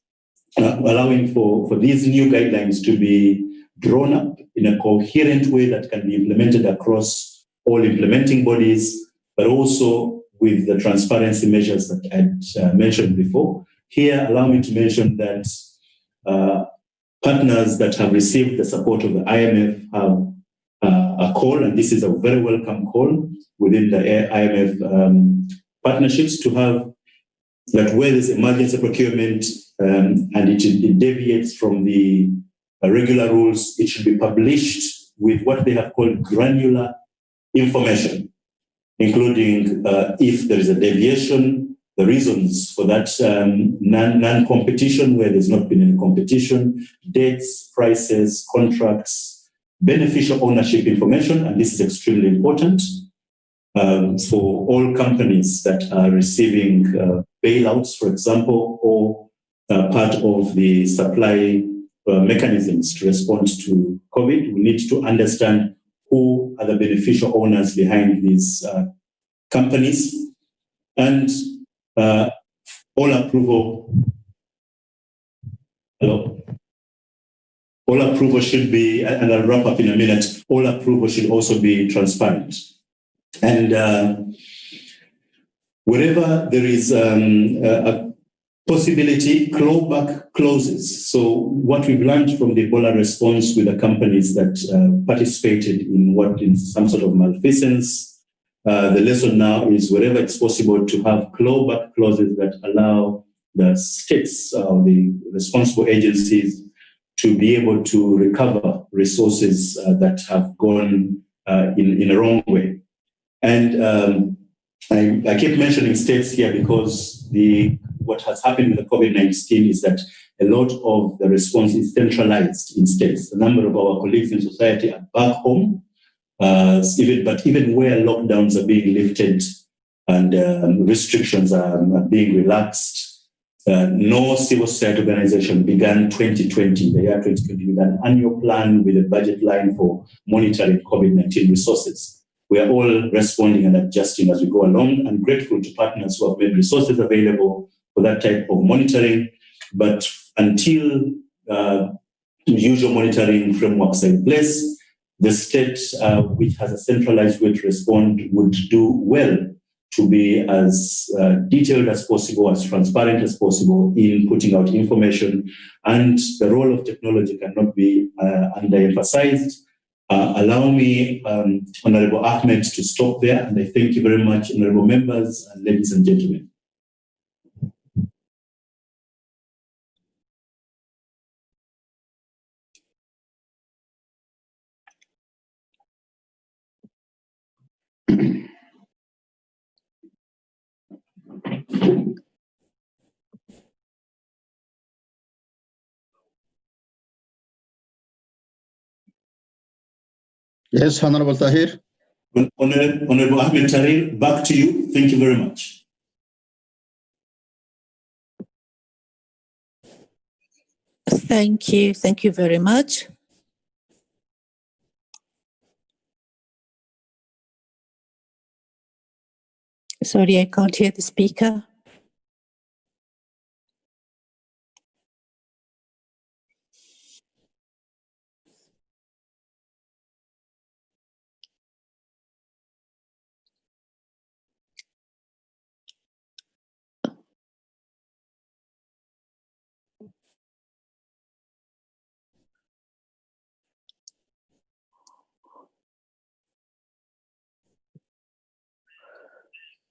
allowing for these new guidelines to be drawn up in a coherent way that can be implemented across all implementing bodies, but also with the transparency measures that I mentioned before. Here, allow me to mention that partners that have received the support of the IMF have a call, and this is a very welcome call within the IMF partnerships to have that where there's emergency procurement and it deviates from the regular rules, it should be published with what they have called granular information, including if there is a deviation, the reasons for that non-competition where there's not been any competition, dates, prices, contracts, beneficial ownership information, and this is extremely important for all companies that are receiving bailouts, for example, or part of the supply mechanisms to respond to COVID. We need to understand who are the beneficial owners behind these companies, and all approval. Hello. All approval should be, and I'll wrap up in a minute. All approval should also be transparent, and wherever there is a possibility, clawback clauses. So what we've learned from the Ebola response with the companies that participated in some sort of malfeasance, the lesson now is wherever it's possible to have clawback clauses that allow the states, the responsible agencies, to be able to recover resources that have gone in a wrong way. And I keep mentioning states here because what has happened with the COVID-19 is that a lot of the response is centralized in states. A number of our colleagues in society are back home, but even where lockdowns are being lifted and restrictions are being relaxed, no civil society organization began 2020, the year 2020, with an annual plan with a budget line for monitoring COVID-19 resources. We are all responding and adjusting as we go along, and grateful to partners who have made resources available for that type of monitoring. But until usual monitoring frameworks are in place, the state, which has a centralized way to respond, would do well to be as detailed as possible, as transparent as possible in putting out information. And the role of technology cannot be underemphasized. Allow me, Honorable Ahmed, to stop there. And I thank you very much, honorable members and ladies and gentlemen. Yes, Honorable Tahir. Honorable Ahmed Tahir, back to you. Thank you very much. Thank you. Thank you very much. Sorry, I can't hear the speaker.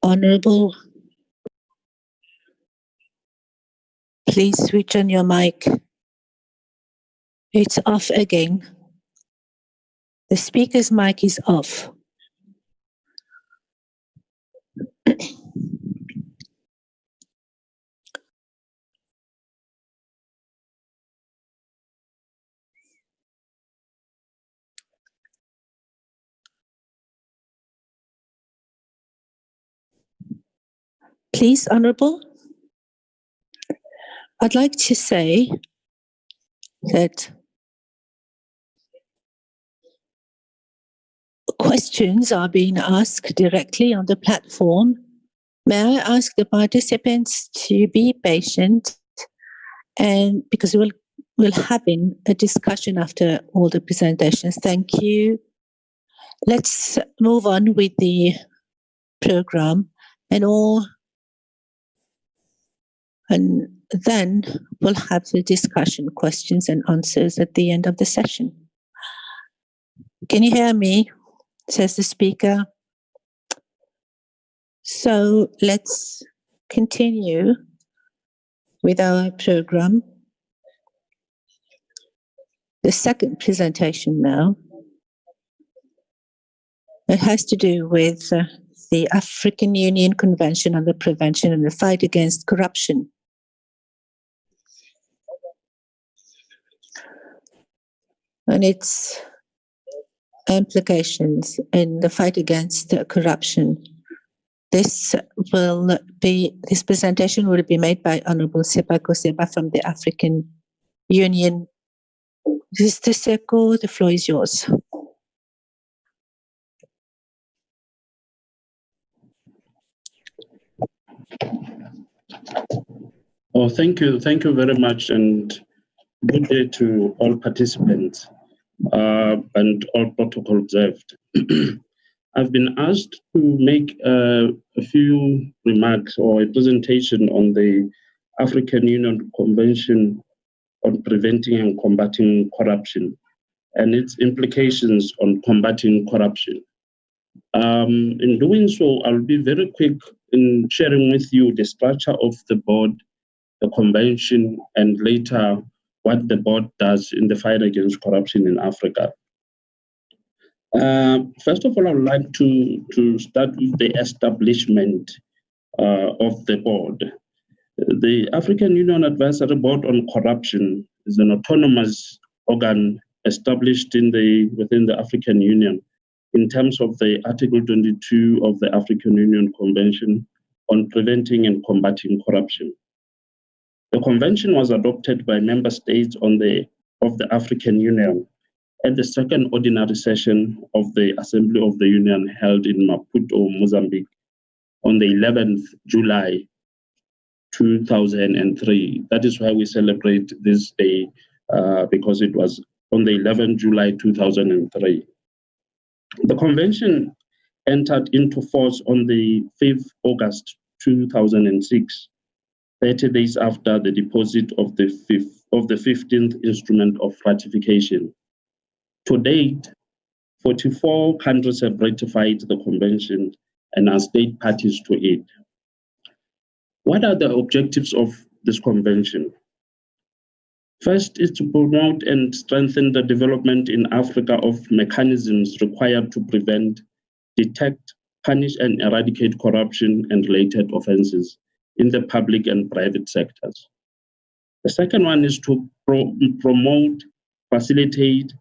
Honorable, please switch on your mic. It's off again. The speaker's mic is off. Please, Honorable, I'd like to say that questions are being asked directly on the platform. May I ask the participants to be patient, and because we'll having a discussion after all the presentations. Thank you. Let's move on with the program and then we'll have the discussion, questions and answers at the end of the session. Can you hear me? Says the speaker. So let's continue with our program. The second presentation now. It has to do with the African Union Convention on the Prevention and the Fight Against Corruption. And its implications in the fight against corruption. This presentation will be made by Honorable Sepako Seba from the African Union. Mr. Seko, the floor is yours. Oh, thank you very much, and good day to all participants and all protocol observed. I've been asked to make a few remarks or a presentation on the African Union Convention on Preventing and Combating Corruption and its implications on combating corruption. In doing so, I'll be very quick in sharing with you the structure of the board, the convention, and later what the board does in the fight against corruption in Africa. First of all, I would like to start with the establishment of the board. The African Union Advisory Board on Corruption is an autonomous organ established within the African Union in terms of the Article 22 of the African Union Convention on Preventing and Combating Corruption. The convention was adopted by member states of the African Union at the second ordinary session of the Assembly of the Union held in Maputo, Mozambique on the 11th July 2003. That is why we celebrate this day because it was on the 11th July 2003. The convention entered into force on the 5th August 2006, 30 days after the deposit of the 15th instrument of ratification. To date, 44 countries have ratified the convention and are state parties to it. What are the objectives of this convention? First is to promote and strengthen the development in Africa of mechanisms required to prevent, detect, punish, and eradicate corruption and related offenses in the public and private sectors. The second one is to promote, facilitate,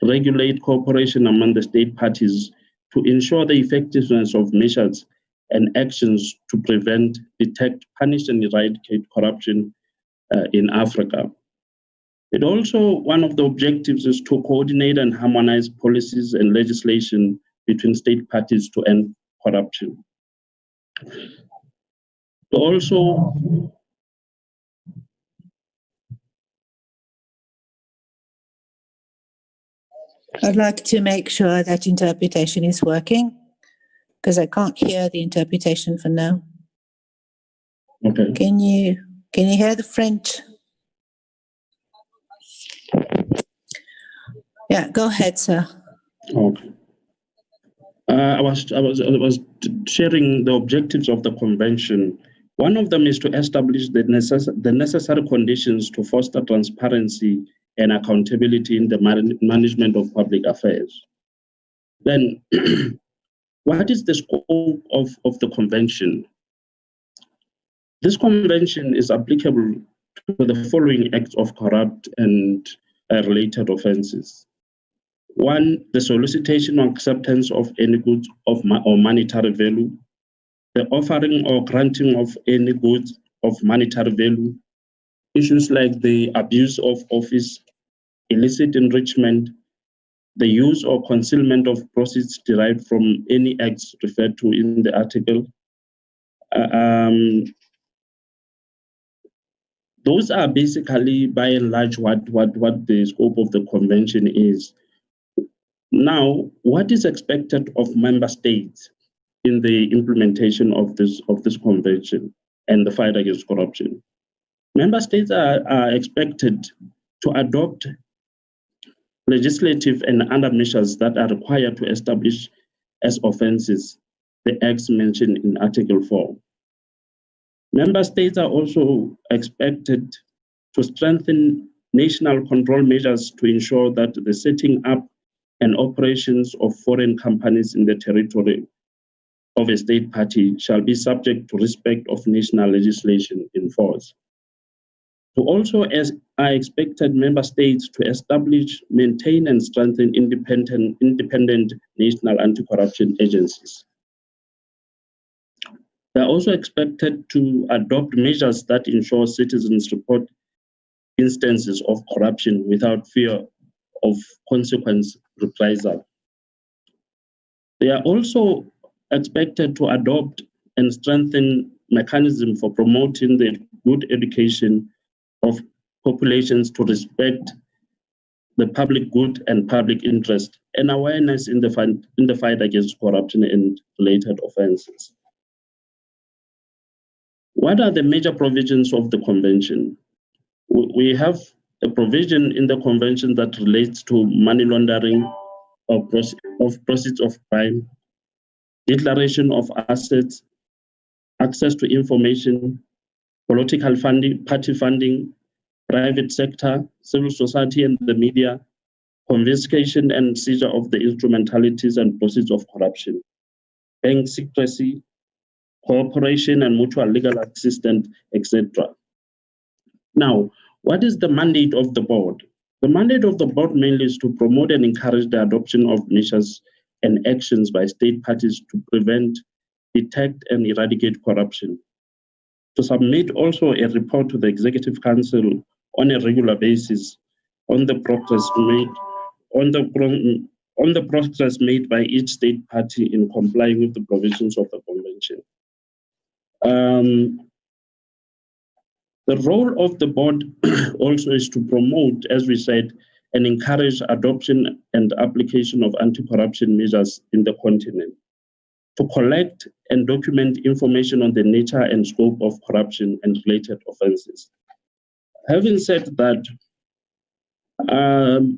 regulate cooperation among the state parties to ensure the effectiveness of measures and actions to prevent, detect, punish, and eradicate corruption in Africa. It also, one of the objectives is to coordinate and harmonize policies and legislation between state parties to end corruption. I'd like to make sure that interpretation is working because I can't hear the interpretation for now. Okay. Can you hear the French? Yeah, go ahead, sir. Okay. I was sharing the objectives of the convention. One of them is to establish the necessary conditions to foster transparency and accountability in the management of public affairs. Then, what is the scope of the convention? This convention is applicable to the following acts of corrupt and related offenses. 1, the solicitation or acceptance of any goods or monetary value, the offering or granting of any goods of monetary value, issues like the abuse of office, illicit enrichment, the use or concealment of proceeds derived from any acts referred to in the article. Those are basically, by and large, what the scope of the convention is. Now, what is expected of member states in the implementation of this convention and the fight against corruption? Member states are expected to adopt legislative and other measures that are required to establish as offenses the acts mentioned in Article 4. Member states are also expected to strengthen national control measures to ensure that the setting up and operations of foreign companies in the territory of a state party shall be subject to respect of national legislation in force. To also, as are expected member states to establish, maintain, and strengthen independent national anti-corruption agencies. They are also expected to adopt measures that ensure citizens report instances of corruption without fear of consequence reprisal. They are also expected to adopt and strengthen mechanisms for promoting the good education of populations to respect the public good and public interest and awareness in the fight against corruption and related offenses. What are the major provisions of the convention? We have a provision in the convention that relates to money laundering of proceeds of crime, declaration of assets, access to information, political funding, party funding, private sector, civil society and the media, confiscation and seizure of the instrumentalities and proceeds of corruption, bank secrecy, cooperation and mutual legal assistance, etc. Now, what is the mandate of the board? The mandate of the board mainly is to promote and encourage the adoption of measures and actions by state parties to prevent, detect, and eradicate corruption. To submit also a report to the Executive Council on a regular basis on the progress made by each state party in complying with the provisions of the convention. The role of the board also is to promote, as we said, and encourage adoption and application of anti-corruption measures in the continent, to collect and document information on the nature and scope of corruption and related offenses. Having said that,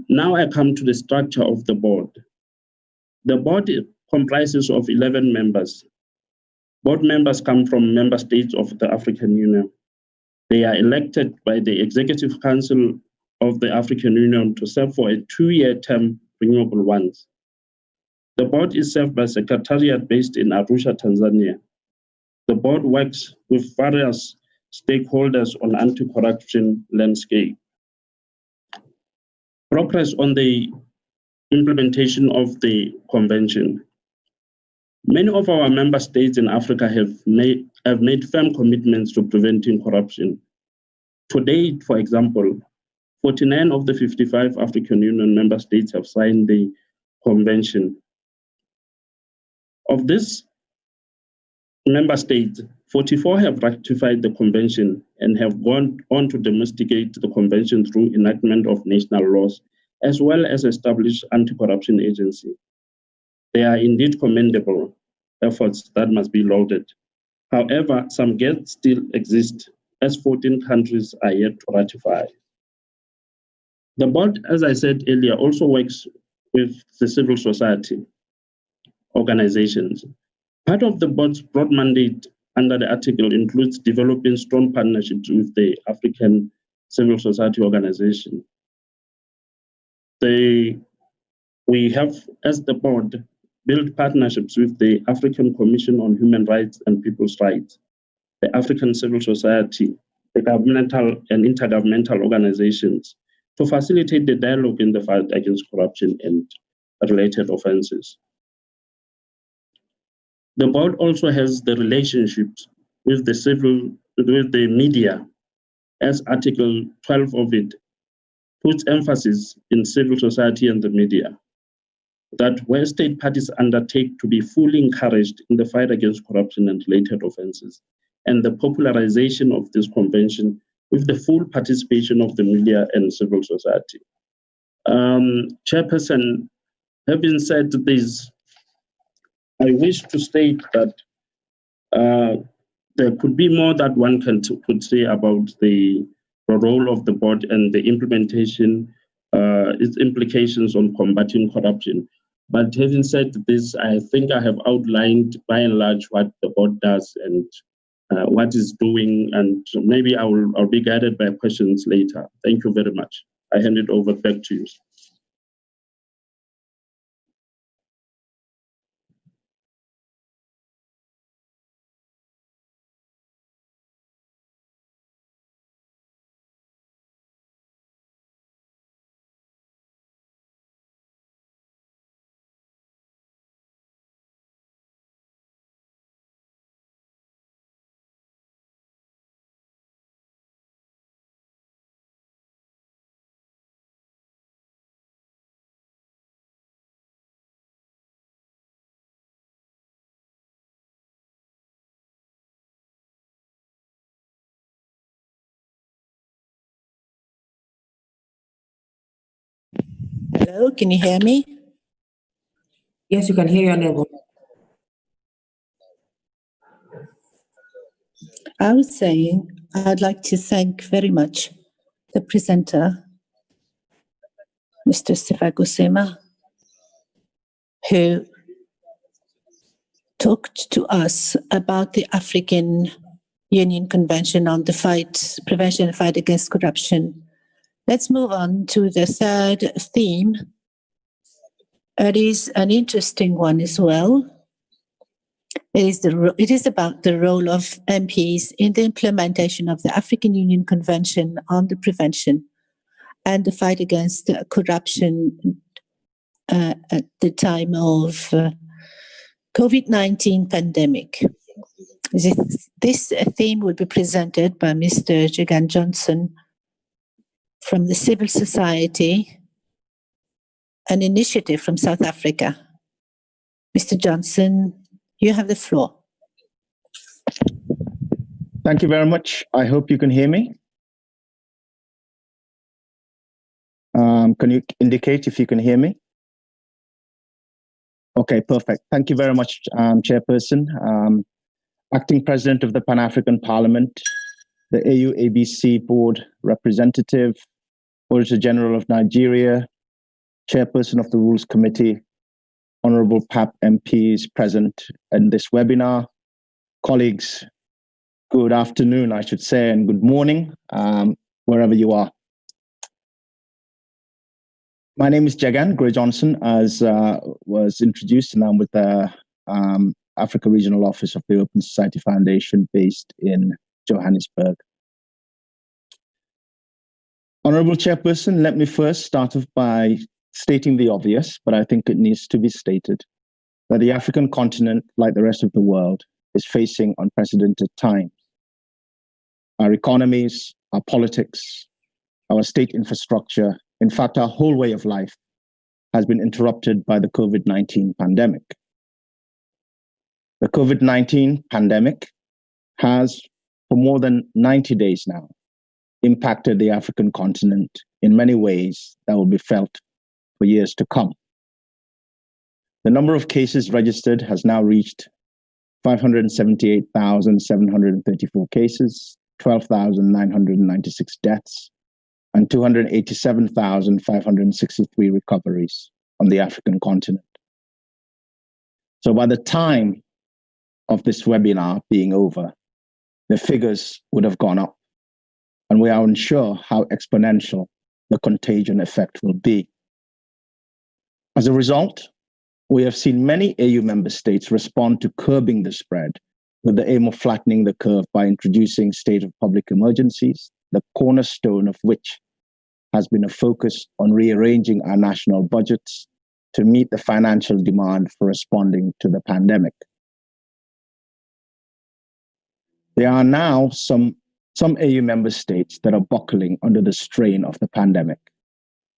now I come to the structure of the board. The board comprises of 11 members. Board members come from member states of the African Union. They are elected by the Executive Council of the African Union to serve for a 2-year term, renewable once. The board is served by a secretariat based in Arusha, Tanzania. The board works with various stakeholders on anti-corruption landscape. Progress on the implementation of the convention. Many of our member states in Africa have made firm commitments to preventing corruption. To date, for example, 49 of the 55 African Union member states have signed the convention. Of this member states, 44 have ratified the convention and have gone on to domesticate the convention through enactment of national laws, as well as establish anti-corruption agency. They are indeed commendable efforts that must be lauded. However, some gaps still exist, as 14 countries are yet to ratify. The board, as I said earlier, also works with the civil society. organizations. Part of the board's broad mandate under the article includes developing strong partnerships with the African civil society organization. We have, as the board, built partnerships with the African Commission on Human Rights and People's Rights, the African Civil Society, the governmental and intergovernmental organizations to facilitate the dialogue in the fight against corruption and related offenses. The board also has the relationships with the media, as Article 12 of it puts emphasis in civil society and the media, that where state parties undertake to be fully encouraged in the fight against corruption and related offenses, and the popularization of this convention with the full participation of the media and civil society. Chairperson, having said this, I wish to state that there could be more that one could say about the role of the board and the implementation, its implications on combating corruption. But having said this, I think I have outlined by and large what the board does and what it's doing, and maybe I'll be guided by questions later. Thank you very much. I hand it over back to you. Hello, can you hear me? Yes, you can hear your neighbor. I was saying I'd like to thank very much the presenter, Mr. Sefagosema, who talked to us about the African Union Convention on the prevention and fight against corruption. Let's move on to the third theme. It is an interesting one as well. It is about the role of MPs in the implementation of the African Union Convention on the prevention and the fight against corruption at the time of COVID-19 pandemic. This theme will be presented by Mr. Jagan Johnson from the civil society, an initiative from South Africa. Mr. Johnson, you have the floor. Thank you very much. I hope you can hear me. Can you indicate if you can hear me? Okay, perfect. Thank you very much, Chairperson. Acting President of the Pan-African Parliament, the AU-ABC Board Representative, Auditor General of Nigeria, Chairperson of the Rules Committee, Honorable PAP MPs present in this webinar, colleagues, good afternoon, I should say, and good morning, wherever you are. My name is Jagan Gray Johnson, as was introduced, and I'm with the Africa Regional Office of the Open Society Foundation based in Johannesburg. Honorable Chairperson, let me first start off by stating the obvious, but I think it needs to be stated, that the African continent, like the rest of the world, is facing unprecedented times. Our economies, our politics, our state infrastructure, in fact, our whole way of life has been interrupted by the COVID-19 pandemic. The COVID-19 pandemic has, for more than 90 days now, impacted the African continent in many ways that will be felt for years to come. The number of cases registered has now reached 578,734 cases, 12,996 deaths, and 287,563 recoveries on the African continent. So by the time of this webinar being over, the figures would have gone up, and we are unsure how exponential the contagion effect will be. As a result, we have seen many AU member states respond to curbing the spread with the aim of flattening the curve by introducing state of public emergencies, the cornerstone of which has been a focus on rearranging our national budgets to meet the financial demand for responding to the pandemic. There are now some AU member states that are buckling under the strain of the pandemic,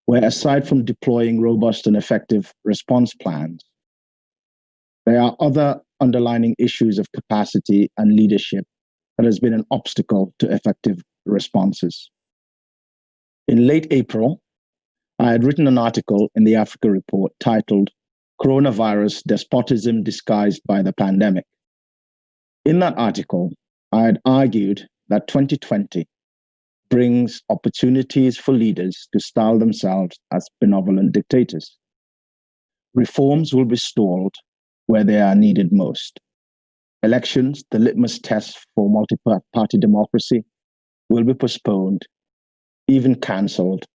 where aside from deploying robust and effective response plans, there are other underlying issues of capacity and leadership that has been an obstacle to effective responses. In late April, I had written an article in the Africa Report titled Coronavirus Despotism Disguised by the Pandemic. In that article, I had argued that 2020 brings opportunities for leaders to style themselves as benevolent dictators. Reforms will be stalled where they are needed most. Elections, the litmus test for multi-party democracy, will be postponed, even cancelled,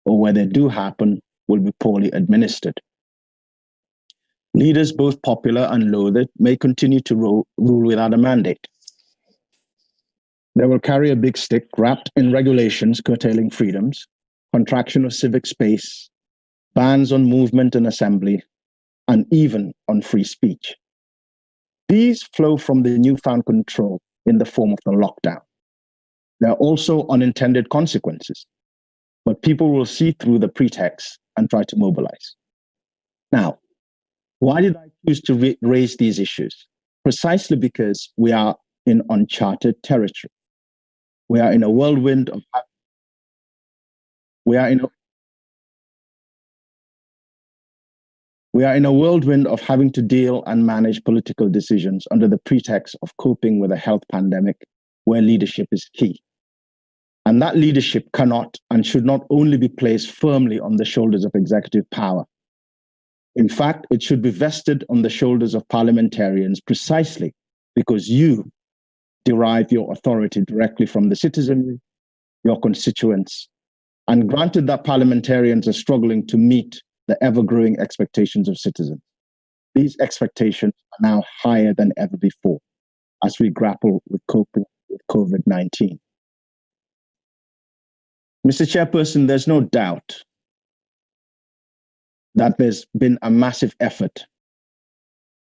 or where they do happen, will be poorly administered. Leaders, both popular and loathed, may continue to rule without a mandate. They will carry a big stick wrapped in regulations curtailing freedoms, contraction of civic space, bans on movement and assembly, and even on free speech. These flow from the newfound control in the form of the lockdown. There are also unintended consequences, but people will see through the pretext and try to mobilize. Now, why did I choose to raise these issues? Precisely because we are in uncharted territory. We are in a whirlwind of having to deal and manage political decisions under the pretext of coping with a health pandemic where leadership is key. And that leadership cannot and should not only be placed firmly on the shoulders of executive power. In fact, it should be vested on the shoulders of parliamentarians precisely because you derive your authority directly from the citizenry, your constituents, and granted that parliamentarians are struggling to meet the ever-growing expectations of citizens. These expectations are now higher than ever before as we grapple with coping with COVID-19. Mr. Chairperson, there's no doubt that there's been a massive effort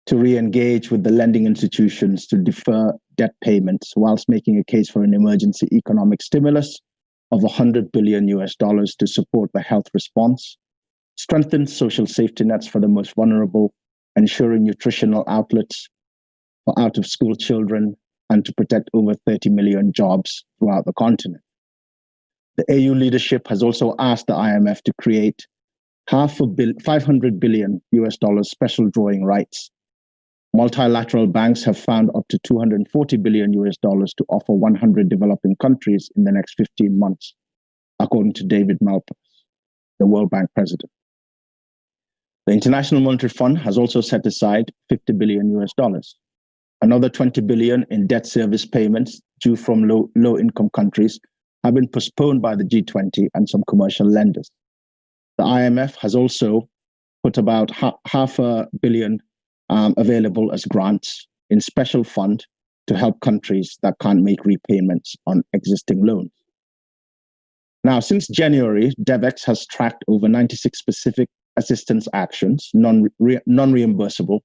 to re-engage with the lending institutions to defer debt payments whilst making a case for an emergency economic stimulus of $100 billion to support the health response, strengthen social safety nets for the most vulnerable, ensuring nutritional outlets for out-of-school children, and to protect over 30 million jobs throughout the continent. The AU leadership has also asked the IMF to create $500 billion special drawing rights. Multilateral banks have found up to $240 billion to offer 100 developing countries in the next 15 months, according to David Malpass, the World Bank president. The International Monetary Fund has also set aside $50 billion. Another $20 billion in debt service payments due from low-income countries have been postponed by the G20 and some commercial lenders. The IMF has also put about $500 million available as grants in special fund to help countries that can't make repayments on existing loans. Now, since January, DEVEX has tracked over 96 specific assistance actions, non-reimbursable,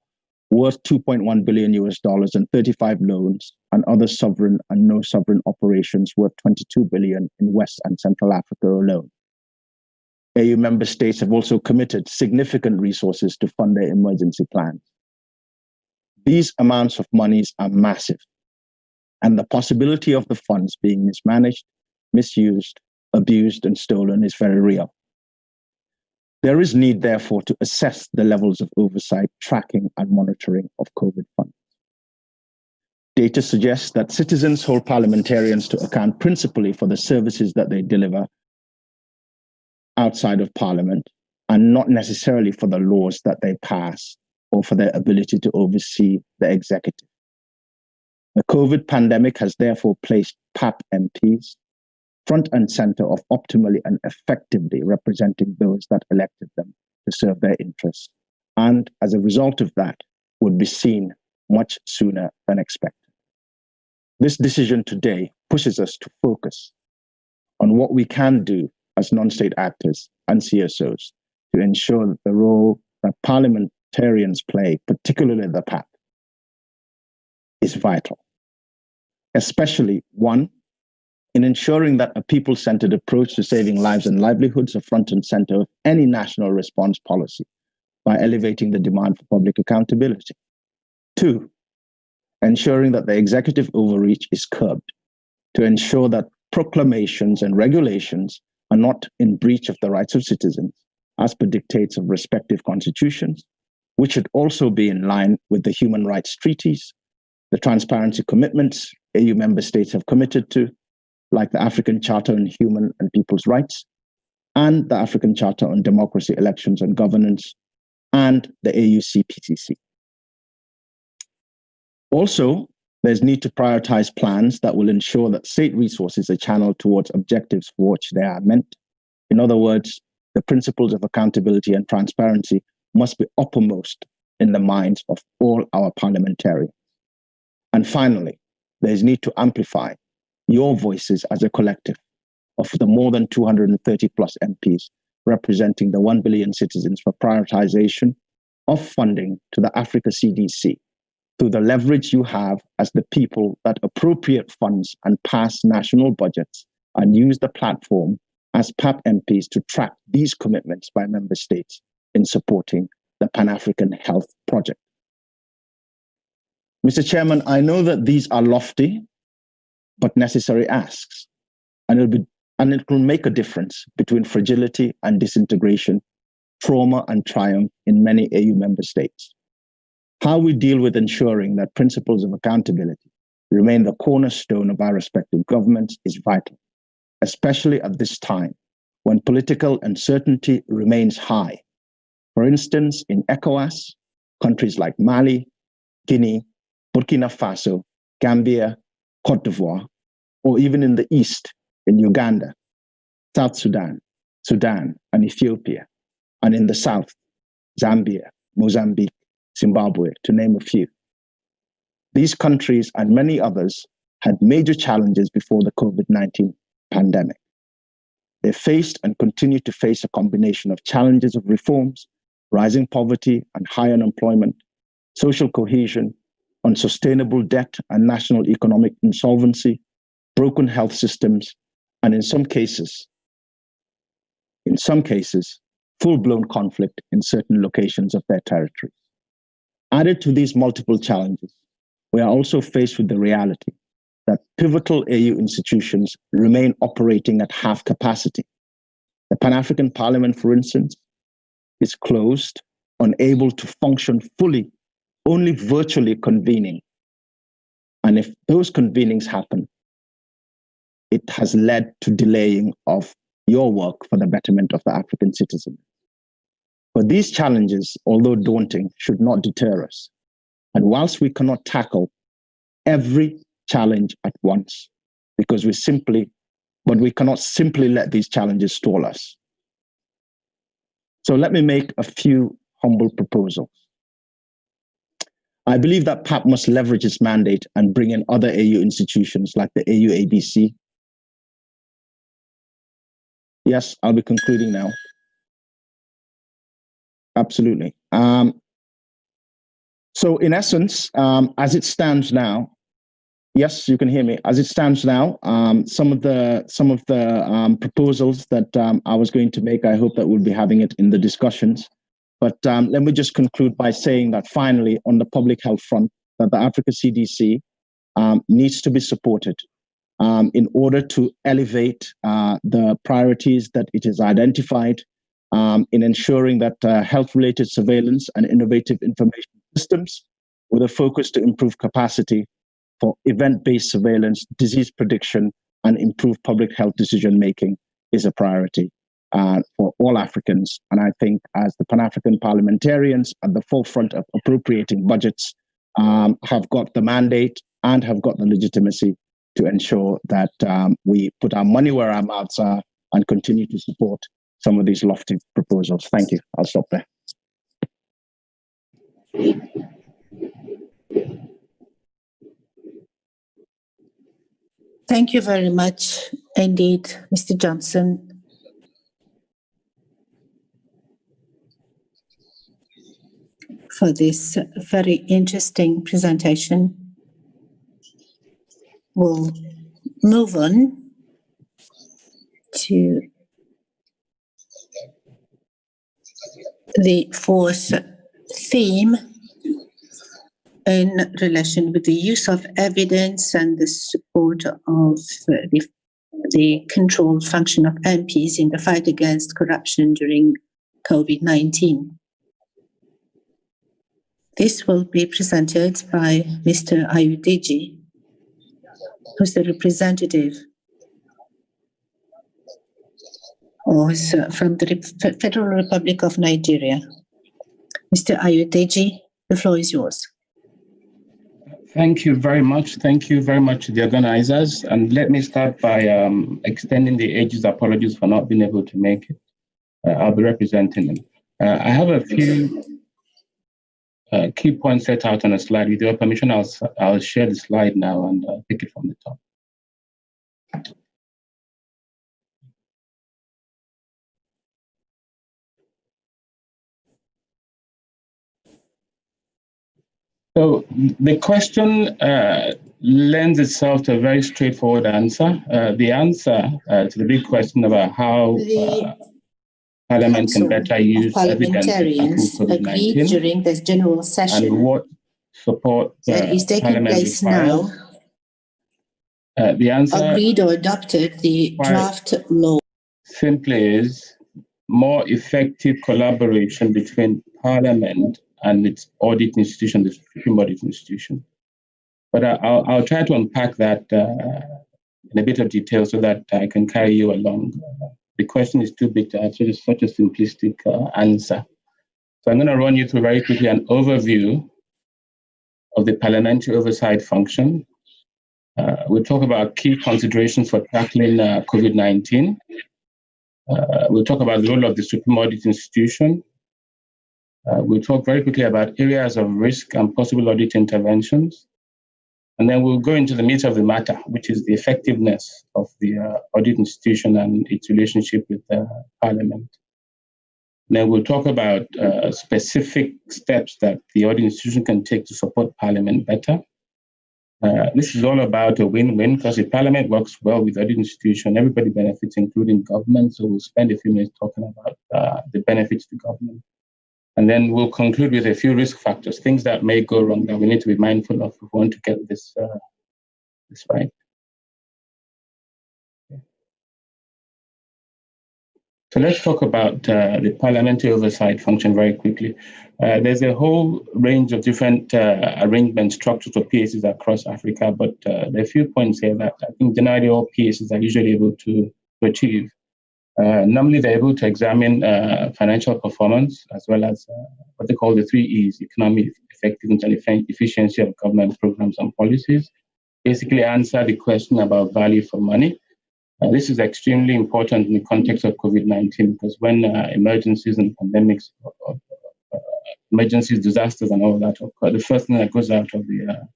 worth $2.1 billion and 35 loans and other sovereign and no sovereign operations worth $22 billion in West and Central Africa alone. AU member states have also committed significant resources to fund their emergency plans. These amounts of monies are massive, and the possibility of the funds being mismanaged, misused, abused, and stolen is very real. There is need, therefore, to assess the levels of oversight, tracking, and monitoring of COVID funds. Data suggests that citizens hold parliamentarians to account principally for the services that they deliver outside of Parliament, and not necessarily for the laws that they pass or for their ability to oversee the executive. The COVID pandemic has therefore placed PAP MPs front and center of optimally and effectively representing those that elected them to serve their interests, and as a result of that, would be seen much sooner than expected. This decision today pushes us to focus on what we can do as non-state actors and CSOs to ensure that the role that parliamentarians play, particularly the PAP, is vital. Especially, one, in ensuring that a people-centered approach to saving lives and livelihoods are front and center of any national response policy by elevating the demand for public accountability. Two, ensuring that the executive overreach is curbed to ensure that proclamations and regulations are not in breach of the rights of citizens as per dictates of respective constitutions, which should also be in line with the human rights treaties, the transparency commitments AU member states have committed to, like the African Charter on Human and People's Rights, and the African Charter on Democracy, Elections and Governance, and the AU-CPCC. Also, there's need to prioritize plans that will ensure that state resources are channeled towards objectives for which they are meant. In other words, the principles of accountability and transparency must be uppermost in the minds of all our parliamentarians. And finally, there's need to amplify your voices as a collective of the more than 230 plus MPs representing the 1 billion citizens for prioritization of funding to the Africa CDC through the leverage you have as the people that appropriate funds and pass national budgets and use the platform as PAP MPs to track these commitments by member states in supporting the Pan-African Health Project. Mr. Chairman, I know that these are lofty but necessary asks, and it will make a difference between fragility and disintegration, trauma and triumph in many AU member states. How we deal with ensuring that principles of accountability remain the cornerstone of our respective governments is vital, especially at this time when political uncertainty remains high. For instance, in ECOWAS, countries like Mali, Guinea, Burkina Faso, Gambia, Cote d'Ivoire, or even in the East, in Uganda, South Sudan, Sudan, and Ethiopia, and in the South, Zambia, Mozambique, Zimbabwe, to name a few. These countries and many others had major challenges before the COVID-19 pandemic. They faced and continue to face a combination of challenges of reforms, rising poverty and high unemployment, social cohesion, unsustainable debt and national economic insolvency, broken health systems, and in some cases, full-blown conflict in certain locations of their territories. Added to these multiple challenges, we are also faced with the reality that pivotal AU institutions remain operating at half capacity. The Pan-African Parliament, for instance, is closed, unable to function fully, only virtually convening. And if those convenings happen, it has led to delaying of your work for the betterment of the African citizen. But these challenges, although daunting, should not deter us. And whilst we cannot tackle every challenge at once, because we cannot simply let these challenges stall us. So let me make a few humble proposals. I believe that PAP must leverage its mandate and bring in other AU institutions like the AU-ABC. Yes, I'll be concluding now. Absolutely. So in essence, as it stands now, yes, you can hear me. As it stands now, some of the proposals that I was going to make, I hope that we'll be having it in the discussions. But let me just conclude by saying that finally, on the public health front, that the Africa CDC needs to be supported in order to elevate the priorities that it has identified in ensuring that health-related surveillance and innovative information systems with a focus to improve capacity for event-based surveillance, disease prediction, and improve public health decision-making is a priority. for all Africans. And I think as the Pan-African parliamentarians at the forefront of appropriating budgets have got the mandate and have got the legitimacy to ensure that we put our money where our mouths are and continue to support some of these lofty proposals. Thank you. I'll stop there. Thank you very much indeed, Mr. Johnson. For this very interesting presentation. We'll move on to the fourth theme in relation with the use of evidence and the support of the control function of MPs in the fight against corruption during COVID-19. This will be presented by Mr. Ayudeji, who's the representative from the Federal Republic of Nigeria. Mr. Ayudeji, the floor is yours. Thank you very much. Thank you very much to the organizers. And let me start by extending the ages' apologies for not being able to make it. I'll be representing them. I have a few key points set out on a slide. With your permission, I'll share the slide now and pick it from the top. So the question lends itself to a very straightforward answer. The answer to the big question about how Parliament can better use evidence agreed during this general session and what support that is taking place now. The answer agreed or adopted the draft law. Simply is more effective collaboration between Parliament and its audit institution, the Supreme Audit Institution. But I'll try to unpack that in a bit of detail so that I can carry you along. The question is too big to answer, just such a simplistic answer. So I'm going to run you through very quickly an overview of the parliamentary oversight function. We'll talk about key considerations for tackling COVID-19. We'll talk about the role of the Supreme Audit Institution. We'll talk very quickly about areas of risk and possible audit interventions. And then we'll go into the meat of the matter, which is the effectiveness of the audit institution and its relationship with Parliament. And then we'll talk about specific steps that the audit institution can take to support Parliament better. This is all about a win-win, because if Parliament works well with the audit institution, everybody benefits, including government. So we'll spend a few minutes talking about the benefits to government. And then we'll conclude with a few risk factors, things that may go wrong that we need to be mindful of if we want to get this right. So let's talk about the parliamentary oversight function very quickly. There's a whole range of different arrangement structures of PACs across Africa, but there are a few points here that I think generally all PACs are usually able to achieve. Normally, they're able to examine financial performance as well as what they call the 3 E's: economic effectiveness and efficiency of government programs and policies. Basically, answer the question about value for money. This is extremely important in the context of COVID-19, because when emergencies and pandemics, emergencies, disasters, and all that occur, the first thing that goes out of the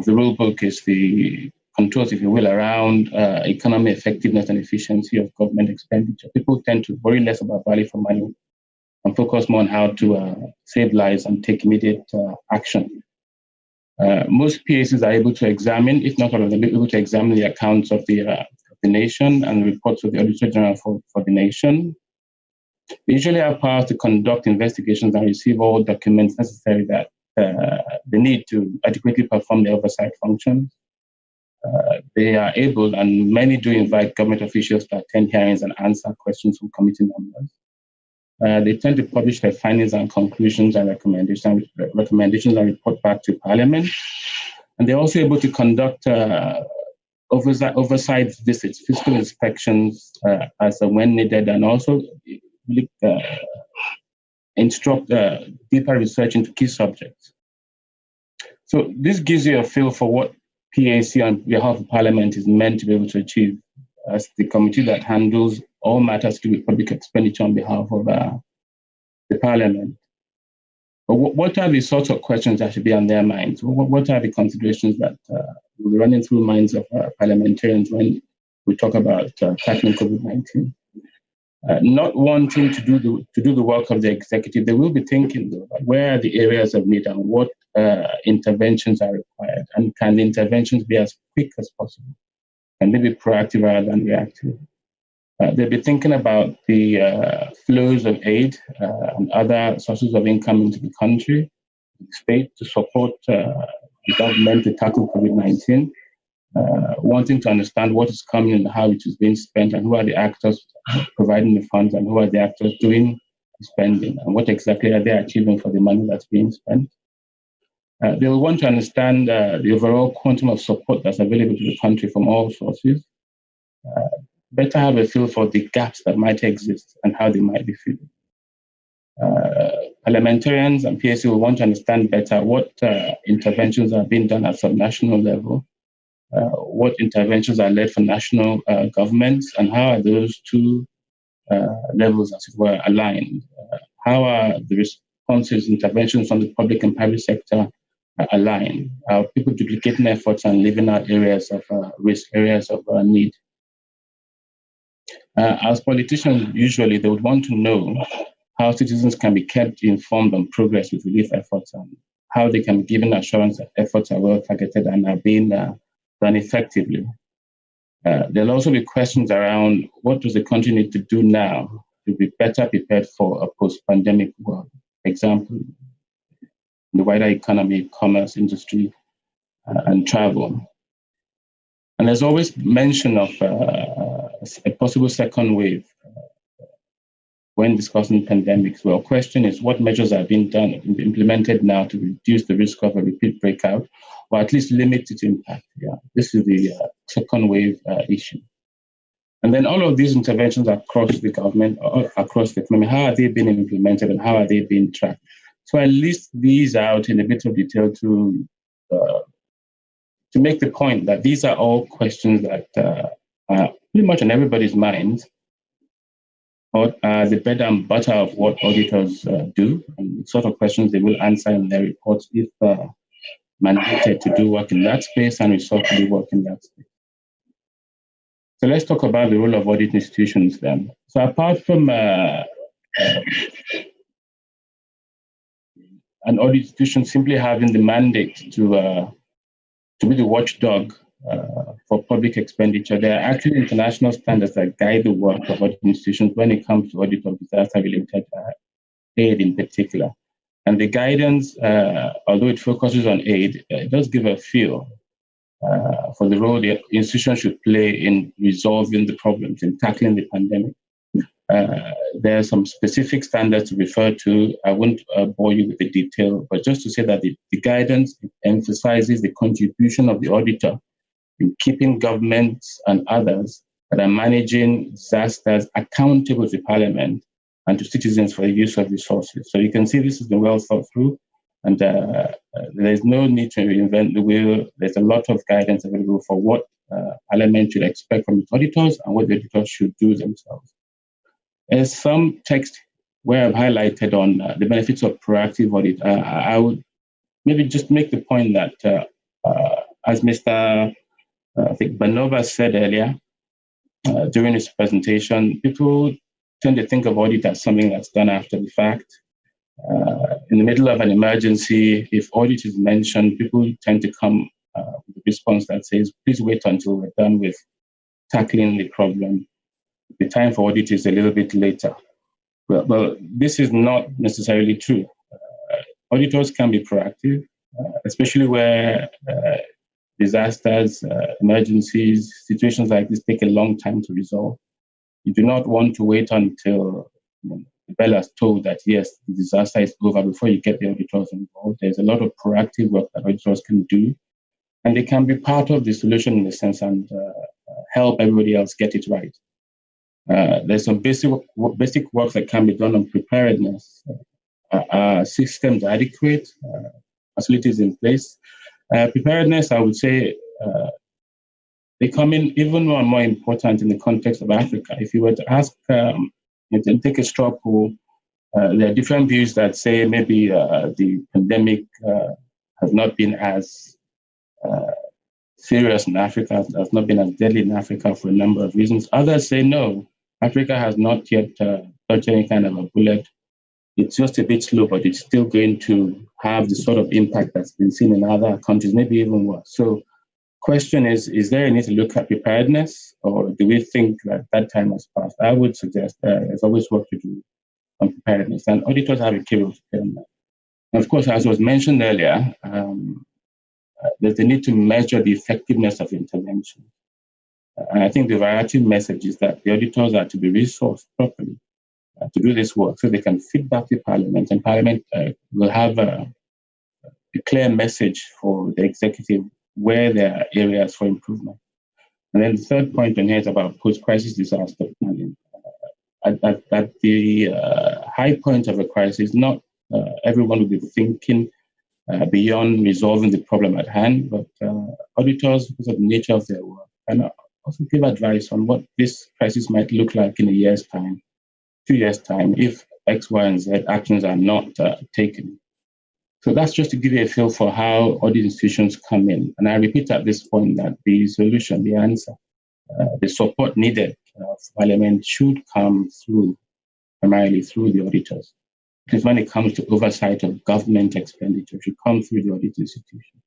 rule book is the controls, if you will, around economic effectiveness and efficiency of government expenditure. People tend to worry less about value for money and focus more on how to save lives and take immediate action. Most PACs are able to examine, if not all of them, able to examine the accounts of the nation and reports of the Auditor General for the nation. They usually have power to conduct investigations and receive all documents necessary that they need to adequately perform their oversight functions. They are able, and many do invite government officials to attend hearings and answer questions from committee members. They tend to publish their findings and conclusions and recommendations and report back to Parliament. And they're also able to conduct oversight visits, physical inspections as and when needed, and also instruct deeper research into key subjects. So this gives you a feel for what PAC on behalf of Parliament is meant to be able to achieve as the committee that handles all matters to do with public expenditure on behalf of the Parliament. But what are the sorts of questions that should be on their minds? What are the considerations that will be running through minds of parliamentarians when we talk about tackling COVID-19? Not wanting to do the work of the executive, they will be thinking though, where are the areas of need and what interventions are required, and can the interventions be as quick as possible? Can they be proactive rather than reactive? They'll be thinking about the flows of aid and other sources of income into the country, the state, to support the government to tackle COVID-19, wanting to understand what is coming and how it is being spent, and who are the actors providing the funds, and who are the actors doing the spending, and what exactly are they achieving for the money that's being spent. They will want to understand the overall quantum of support that's available to the country from all sources. Better have a feel for the gaps that might exist and how they might be filled. Parliamentarians and PAC will want to understand better what interventions are being done at subnational level, what interventions are led for national governments, and how are those two levels, as it were, aligned? How are the responses, interventions from the public and private sector aligned? Are people duplicating efforts and leaving out areas of risk, areas of need? As politicians, usually they would want to know how citizens can be kept informed on progress with relief efforts and how they can be given assurance that efforts are well targeted and are being done effectively. There'll also be questions around what does the country need to do now to be better prepared for a post-pandemic world. For example, the wider economy, commerce, industry, and travel. And there's always mention of a possible second wave when discussing pandemics. Well, question is what measures are being done and implemented now to reduce the risk of a repeat breakout, or at least limit its impact. Yeah, this is the second wave issue. And then all of these interventions across the government, across the economy, how are they being implemented and how are they being tracked? So I list these out in a bit of detail to make the point that these are all questions that are pretty much on everybody's minds, or the bread and butter of what auditors do, and the sort of questions they will answer in their reports if mandated to do work in that space and resort to do work in that space. So let's talk about the role of audit institutions then. So apart from an audit institution simply having the mandate to be the watchdog for public expenditure, there are actually international standards that guide the work of audit institutions when it comes to audit of disaster-related aid in particular. And the guidance, although it focuses on aid, it does give a feel for the role the institution should play in resolving the problems, in tackling the pandemic. There are some specific standards to refer to. I won't bore you with the detail, but just to say that the guidance emphasizes the contribution of the auditor in keeping governments and others that are managing disasters accountable to Parliament and to citizens for the use of resources. So you can see this has been well thought through, and there's no need to reinvent the wheel. There's a lot of guidance available for what Parliament should expect from its auditors and what the auditors should do themselves. There's some text where I've highlighted on the benefits of proactive audit. I would maybe just make the point that, as Mr. I think Banova said earlier during his presentation, people tend to think of audit as something that's done after the fact. In the middle of an emergency, if audit is mentioned, people tend to come with a response that says, please wait until we're done with tackling the problem. The time for audit is a little bit later. Well, this is not necessarily true. Auditors can be proactive, especially where disasters, emergencies, situations like this take a long time to resolve. You do not want to wait until the bell has told that, yes, the disaster is over before you get the auditors involved. There's a lot of proactive work that auditors can do and they can be part of the solution in a sense and help everybody else get it right. There's some basic work that can be done on preparedness. Systems adequate, facilities in place. Preparedness, I would say, becoming even more and more important in the context of Africa. If you were to ask, take a straw poll, there are different views that say maybe the pandemic has not been as serious in Africa, has not been as deadly in Africa for a number of reasons. Others say no, Africa has not yet touched any kind of a bullet. It's just a bit slow, but it's still going to have the sort of impact that's been seen in other countries, maybe even worse. So question is there a need to look at preparedness, or do we think that time has passed? I would suggest there's always work to do on preparedness, and auditors have a key role to play on that. And of course, as was mentioned earlier, there's the need to measure the effectiveness of intervention. And I think the variety message is that the auditors are to be resourced properly to do this work, so they can feed back to Parliament, and Parliament will have a clear message for the executive where there are areas for improvement. And then the third point on here is about post-crisis disaster planning. At the high point of a crisis, not everyone will be thinking beyond resolving the problem at hand, but auditors, because of the nature of their work, can also give advice on what this crisis might look like in a year's time, 2 years' time, if X, Y, and Z actions are not taken. So that's just to give you a feel for how audit institutions come in. And I repeat at this point that the solution, the answer, the support needed for Parliament should come through, primarily through the auditors. Because when it comes to oversight of government expenditure, it should come through the audit institution.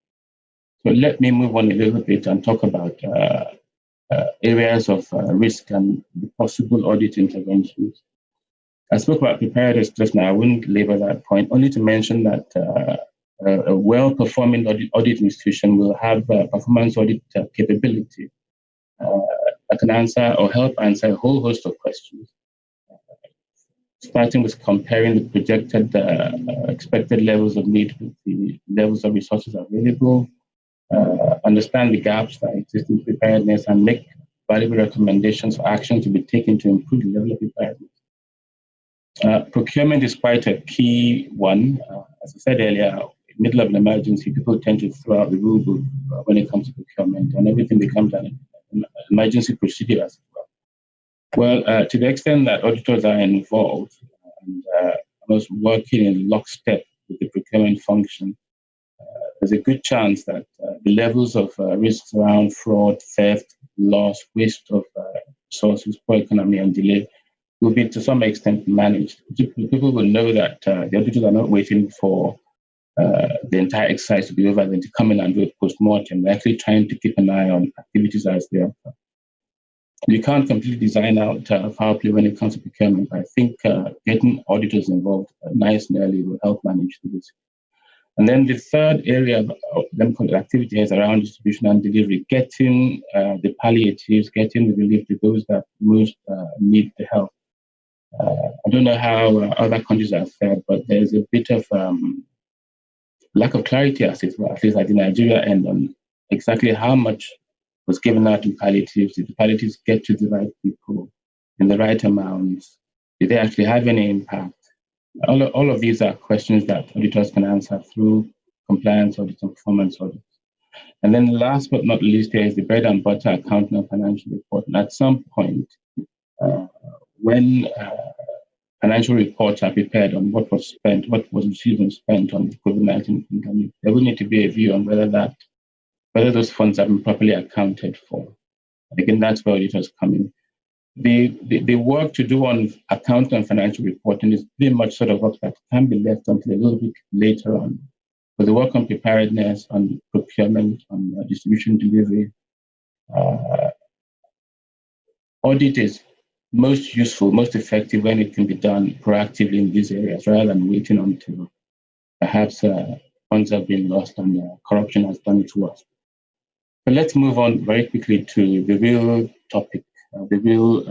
So let me move on a little bit and talk about areas of risk and the possible audit interventions. I spoke about preparedness just now. I wouldn't labor that point, only to mention that a well-performing audit institution will have performance audit capability that can answer or help answer a whole host of questions, starting with comparing the projected expected levels of need with the levels of resources available, understand the gaps that exist in preparedness, and make valuable recommendations for action to be taken to improve the level of preparedness. Procurement is quite a key one. As I said earlier, in the middle of an emergency, people tend to throw out the rule book when it comes to procurement, and everything becomes an emergency procedure as well. Well, to the extent that auditors are involved and was working in lockstep with the procurement function, there's a good chance that the levels of risks around fraud, theft, loss, waste of resources, poor economy, and delay will be to some extent managed. People will know that the auditors are not waiting for the entire exercise to be over, then to come in and do a post-mortem. They're actually trying to keep an eye on activities as they occur. You can't completely design out foul play when it comes to procurement. I think getting auditors involved nice and early will help manage the risk. And then the third area of activity is around distribution and delivery, getting the palliatives, getting the relief to those that most need the help. I don't know how other countries are fared, but there's a bit of lack of clarity, at least at the Nigeria end, on exactly how much was given out in palliatives. Did the palliatives get to the right people in the right amounts? Did they actually have any impact? All of these are questions that auditors can answer through compliance audits and performance audits. And then last but not least, here is the bread and butter accounting and financial reporting. At some point, when financial reports are prepared on what was spent, what was received and spent on the COVID-19 pandemic, there will need to be a view on whether those funds have been properly accounted for. And again, that's where auditors come in. The work to do on accounting and financial reporting is pretty much sort of work that can be left until a little bit later on. But the work on preparedness, on procurement, on distribution delivery, audit is most useful, most effective when it can be done proactively in these areas rather than waiting until perhaps funds have been lost and corruption has done its worst. But let's move on very quickly to the real topic, the real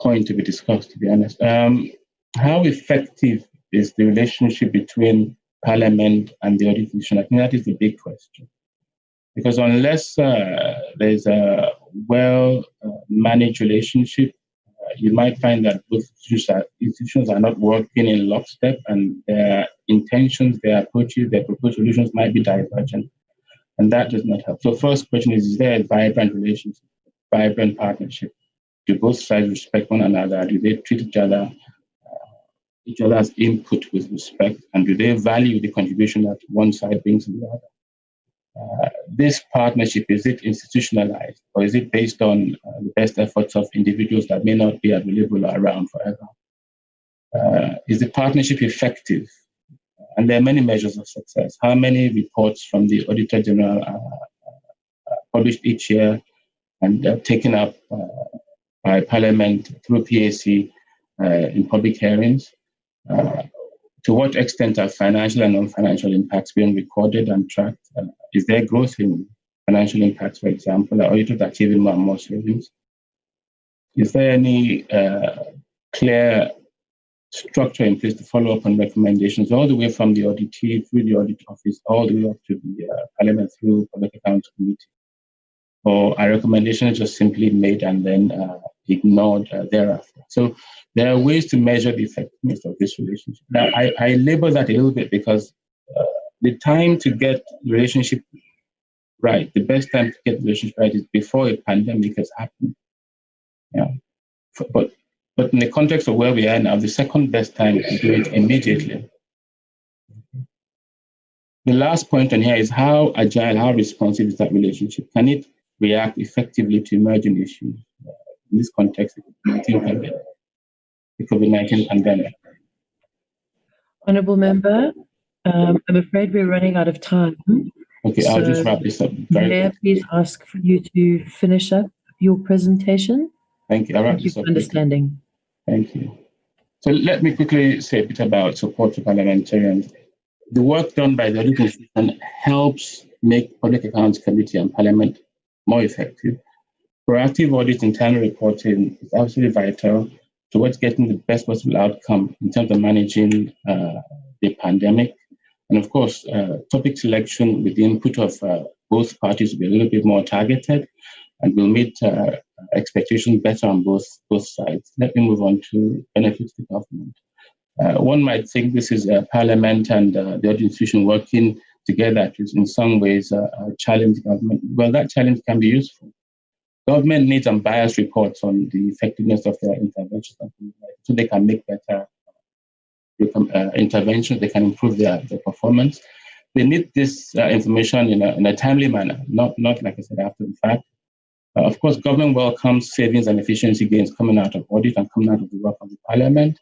point to be discussed, to be honest. How effective is the relationship between Parliament and the audit institution? I think that is the big question. Because unless there's a well-managed relationship, you might find that both institutions are not working in lockstep, and their intentions, their approaches, their proposed solutions might be divergent, and that does not help. So first question is there a vibrant relationship, vibrant partnership? Do both sides respect one another? Do they treat each other's input with respect? And do they value the contribution that one side brings to the other? This partnership, is it institutionalized, or is it based on the best efforts of individuals that may not be available or around forever? Is the partnership effective? And there are many measures of success. How many reports from the Auditor General are published each year and taken up by Parliament through PAC in public hearings? To what extent are financial and non-financial impacts being recorded and tracked? Is there growth in financial impacts, for example? Are auditors achieving more and more savings? Is there any clear structure in place to follow up on recommendations all the way from the auditee through the audit office, all the way up to the Parliament through Public Accounts Committee? Or are recommendations just simply made and then ignored thereafter? So there are ways to measure the effectiveness of this relationship. Now, I label that a little bit because the time to get the relationship right, the best time to get the relationship right is before a pandemic has happened. Yeah. But in the context of where we are now, the second best time is to do it immediately. The last point on here is how agile, how responsive is that relationship? Can it react effectively to emerging issues? In this context, the COVID-19 pandemic. Honourable Member, I'm afraid we're running out of time. Okay, so I'll just wrap this up. May I please ask for you to finish up your presentation? Thank you. I'll wrap this up. Understanding. Thank you. So let me quickly say a bit about support to parliamentarians. The work done by the Audit Institution helps make Public Accounts Committee and Parliament more effective. Proactive audit internal reporting is absolutely vital towards getting the best possible outcome in terms of managing the pandemic. And of course, topic selection with the input of both parties will be a little bit more targeted and will meet expectations better on both sides. Let me move on to benefits to government. One might think this is Parliament and the Audit Institution working together to, in some ways, challenge government. Well, that challenge can be useful. Government needs unbiased reports on the effectiveness of their interventions so they can make better interventions, they can improve their performance. They need this information in a timely manner, not like I said, after the fact. Of course, government welcomes savings and efficiency gains coming out of audit and coming out of the work of the Parliament.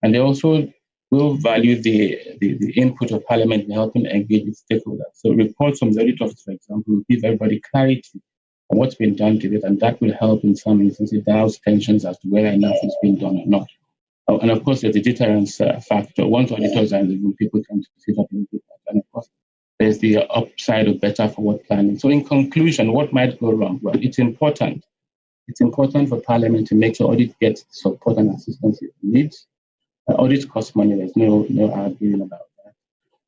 And they also will value the input of Parliament in helping engage with stakeholders. So reports from the audit office, for example, will give everybody clarity on what's been done to it, and that will help in some instances douse tensions as to whether enough is being done or not. And of course, there's the deterrence factor. Once auditors are in the room, people tend to sit up and do that. And of course, there's the upside of better forward planning. So in conclusion, what might go wrong? Well, it's important. It's important for Parliament to make sure audit gets support and assistance it needs. Audits cost money. There's no arguing about that.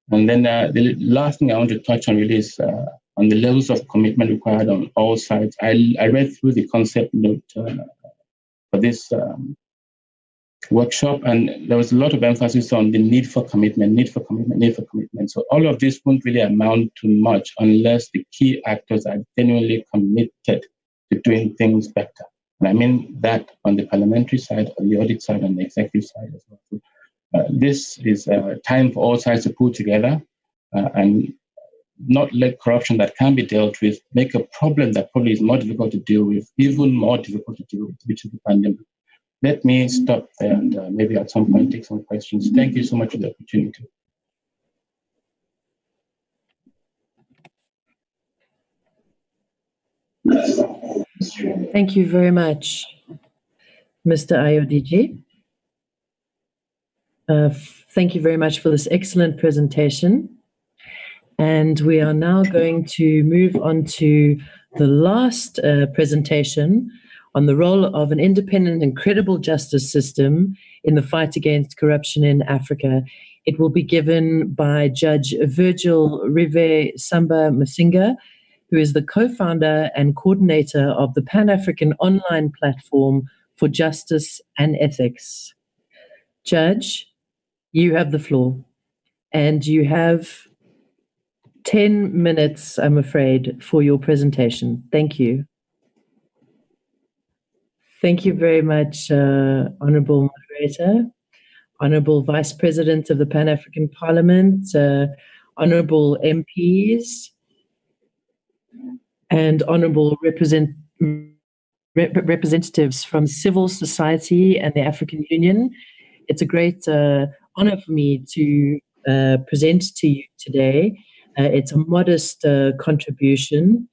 And then the last thing I want to touch on really is on the levels of commitment required on all sides. I read through the concept note for this workshop, and there was a lot of emphasis on the need for commitment, need for commitment, need for commitment. So all of this won't really amount to much unless the key actors are genuinely committed to doing things better. And I mean that on the parliamentary side, on the audit side, on the executive side as well. So, this is time for all sides to pull together and not let corruption that can be dealt with make a problem that probably is more difficult to deal with, even more difficult to deal with, which is the pandemic. Let me stop there and maybe at some point take some questions. Thank you so much for the opportunity. Thank you very much, Mr. Ayodiji. Thank you very much for this excellent presentation. And we are now going to move on to the last presentation on the role of an independent and credible justice system in the fight against corruption in Africa. It will be given by Judge Virgil Rive Samba Masinga, who is the co-founder and coordinator of the Pan-African online platform for justice and ethics. Judge, you have the floor, and you have 10 minutes, I'm afraid, for your presentation. Thank you. Thank you very much, Honorable Moderator, Honorable Vice President of the Pan-African Parliament, Honorable MPs, and Honorable representatives from civil society and the African Union. It's a great honor for me to present to you today. It's a modest contribution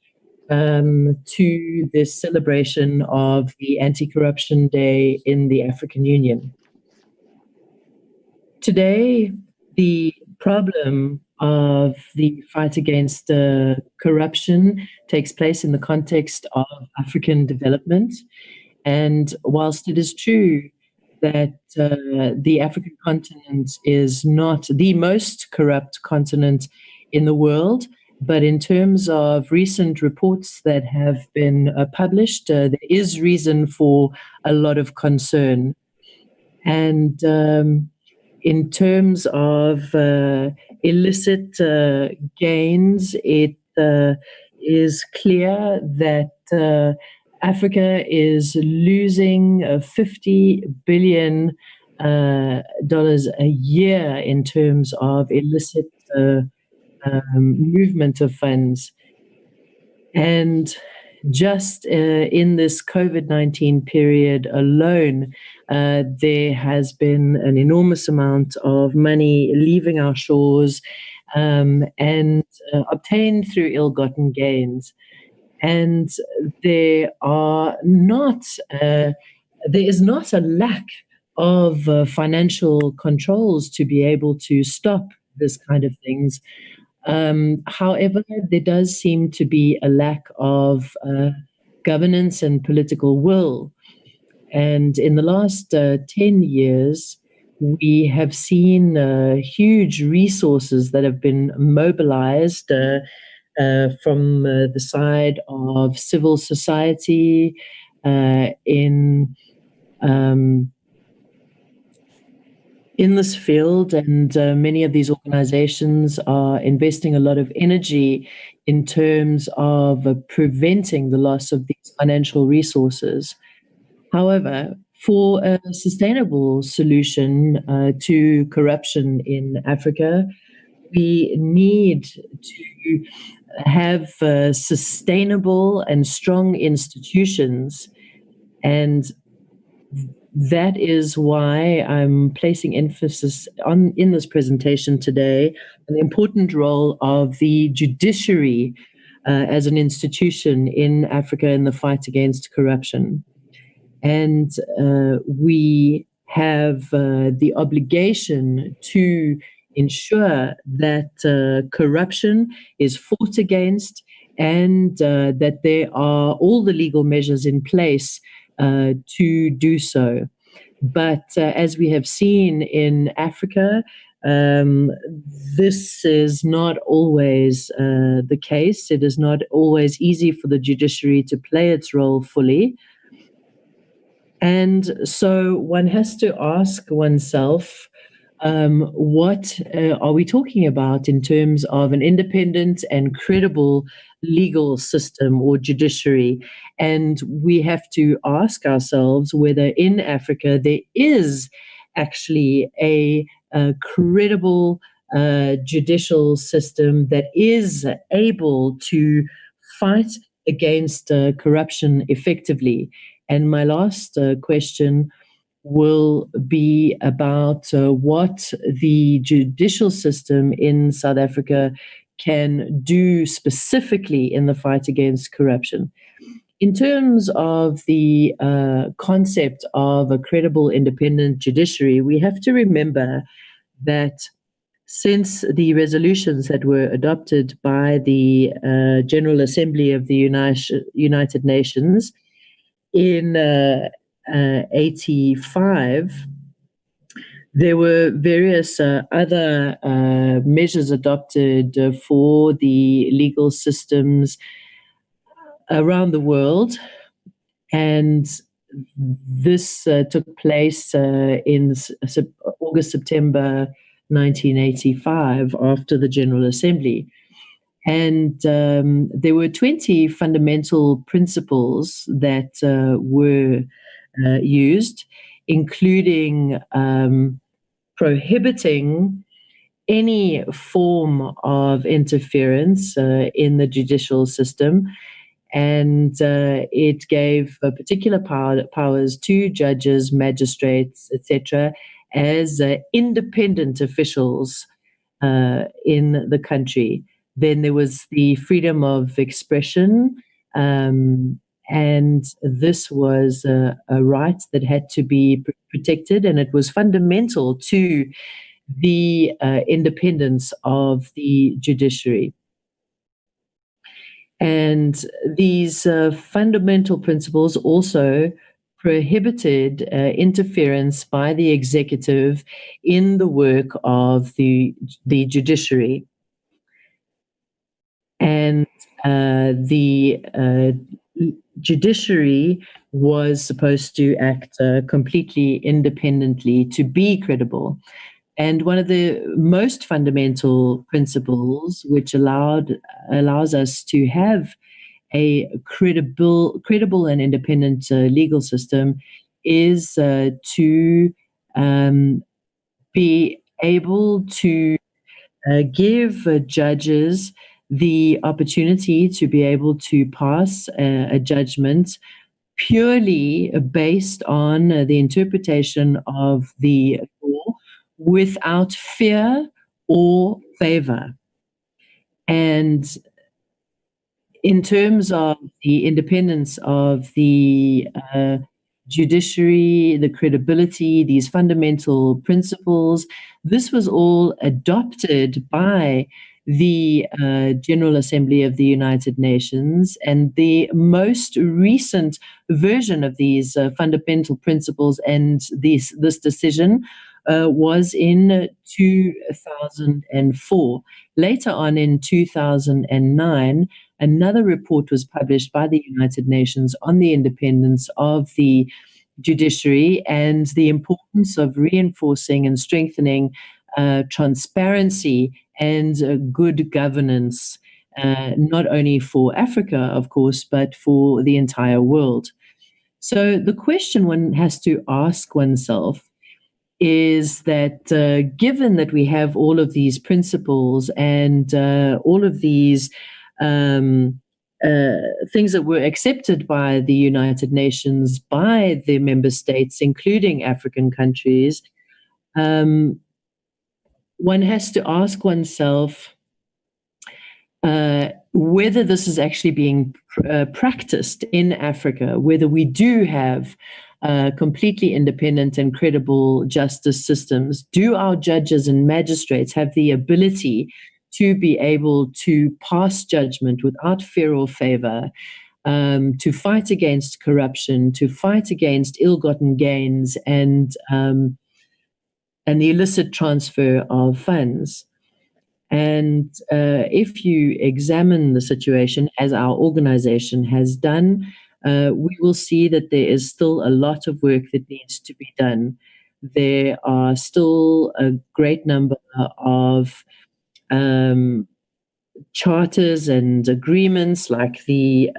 to this celebration of the Anti-Corruption Day in the African Union. Today, the problem of the fight against corruption takes place in the context of African development. And whilst it is true that the African continent is not the most corrupt continent in the world, but in terms of recent reports that have been published, there is reason for a lot of concern. And in terms of illicit gains, it is clear that Africa is losing $50 billion a year in terms of illicit movement of funds. And just in this COVID-19 period alone, there has been an enormous amount of money leaving our shores and obtained through ill-gotten gains. And there is not a lack of financial controls to be able to stop this kind of things. However, there does seem to be a lack of governance and political will. And in the last 10 years, we have seen huge resources that have been mobilized from the side of civil society in this field, and many of these organizations are investing a lot of energy in terms of preventing the loss of these financial resources. However, for a sustainable solution to corruption in Africa, we need to have sustainable and strong institutions, and that is why I'm placing emphasis in this presentation today on the important role of the judiciary as an institution in Africa in the fight against corruption. And we have the obligation to ensure that corruption is fought against and that there are all the legal measures in place to do so. But as we have seen in Africa, this is not always the case. It is not always easy for the judiciary to play its role fully. And so one has to ask oneself, what are we talking about in terms of an independent and credible legal system or judiciary? And we have to ask ourselves whether in Africa there is actually a credible judicial system that is able to fight against corruption effectively. And my last question will be about what the judicial system in South Africa can do specifically in the fight against corruption. In terms of the concept of a credible independent judiciary, we have to remember that since the resolutions that were adopted by the General Assembly of the United Nations in 85, there were various other measures adopted for the legal systems around the world, and this took place in August, September 1985 after the General Assembly. And there were 20 fundamental principles that were used, including prohibiting any form of interference in the judicial system. And it gave particular powers to judges, magistrates, etc., as independent officials in the country. Then there was the freedom of expression, and this was a right that had to be protected, and it was fundamental to the independence of the judiciary. And these fundamental principles also prohibited interference by the executive in the work of the judiciary. And the judiciary was supposed to act completely independently to be credible. And one of the most fundamental principles, which allows us to have a credible and independent legal system, is to be able to give judges the opportunity to be able to pass a judgment purely based on the interpretation of the law, without fear or favor. And in terms of the independence of the judiciary, the credibility, these fundamental principles, this was all adopted by the General Assembly of the United Nations, and the most recent version of these fundamental principles and this decision was in 2004. Later on in 2009, another report was published by the United Nations on the independence of the judiciary and the importance of reinforcing and strengthening transparency and good governance, not only for Africa, of course, but for the entire world. So the question one has to ask oneself is that given that we have all of these principles and all of these things that were accepted by the United Nations, by the member states, including African countries, one has to ask oneself whether this is actually being practiced in Africa, whether we do have completely independent and credible justice systems. Do our judges and magistrates have the ability to be able to pass judgment without fear or favor, to fight against corruption, to fight against ill-gotten gains and the illicit transfer of funds? And if you examine the situation, as our organization has done, we will see that there is still a lot of work that needs to be done. There are still a great number of charters and agreements, like the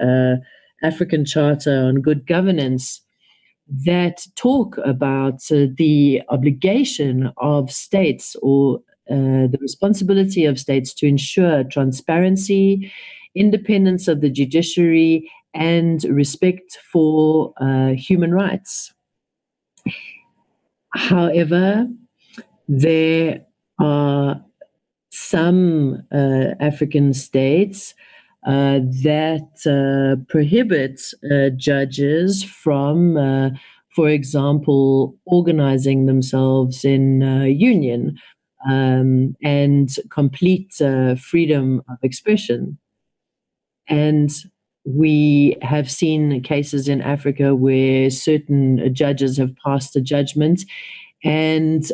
African Charter on Good Governance, that talk about the obligation of states, or the responsibility of states, to ensure transparency, independence of the judiciary, and respect for human rights. However, there are some African states that prohibit judges from, for example, organizing themselves in union and complete freedom of expression. And we have seen cases in Africa where certain judges have passed a judgment and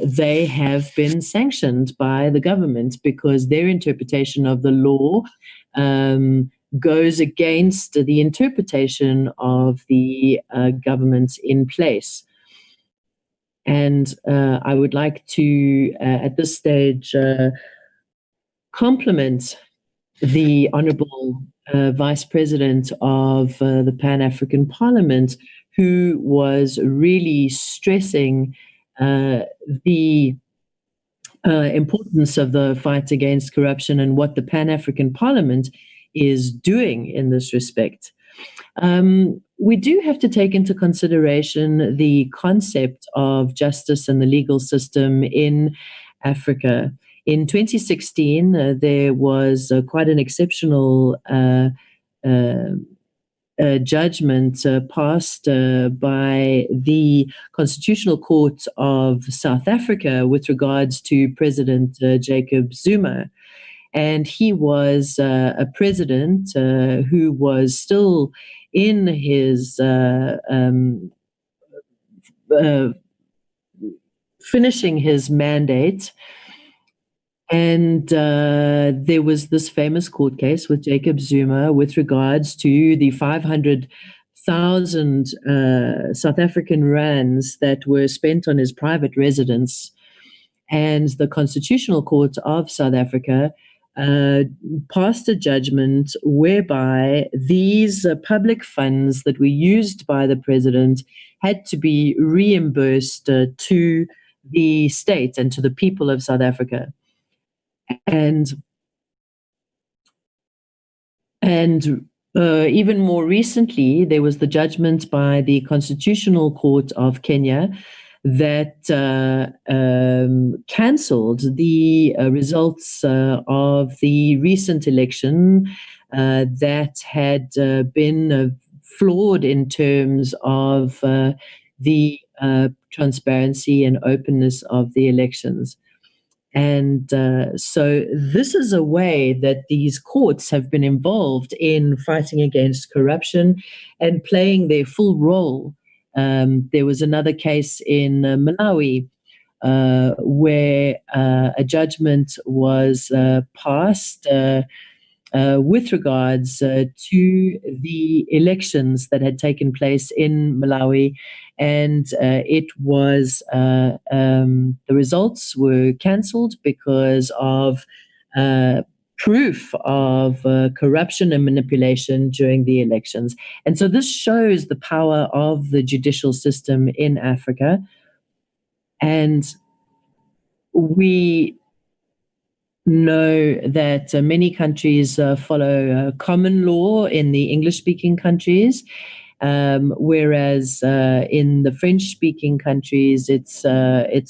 they have been sanctioned by the government because their interpretation of the law goes against the interpretation of the governments in place. And I would like to, at this stage, compliment the Honourable Vice President of the Pan-African Parliament, who was really stressing the importance of the fight against corruption and what the Pan-African Parliament is doing in this respect. We do have to take into consideration the concept of justice and the legal system in Africa. In 2016, there was quite an exceptional judgment passed by the Constitutional Court of South Africa with regards to President Jacob Zuma. And he was a president who was still in his finishing his mandate. And there was this famous court case with Jacob Zuma with regards to the 500,000 South African rands that were spent on his private residence. And the Constitutional Court of South Africa passed a judgment whereby these public funds that were used by the president had to be reimbursed to the state and to the people of South Africa. And even more recently, there was the judgment by the Constitutional Court of Kenya that cancelled the results of the recent election that had been flawed in terms of the transparency and openness of the elections. And so this is a way that these courts have been involved in fighting against corruption and playing their full role. There was another case in Malawi where a judgment was passed with regards to the elections that had taken place in Malawi, and it was the results were cancelled because of proof of corruption and manipulation during the elections. And so this shows the power of the judicial system in Africa. And we know that many countries follow common law in the English-speaking countries, whereas in the French-speaking countries, it's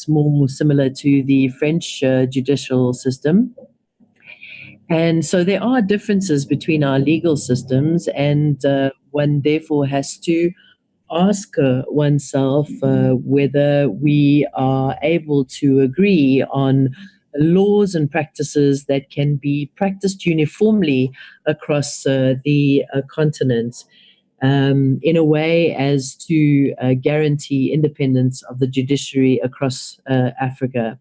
more similar to the French judicial system. And so there are differences between our legal systems, and one therefore has to ask oneself whether we are able to agree on laws and practices that can be practiced uniformly across the continent in a way as to guarantee independence of the judiciary across Africa.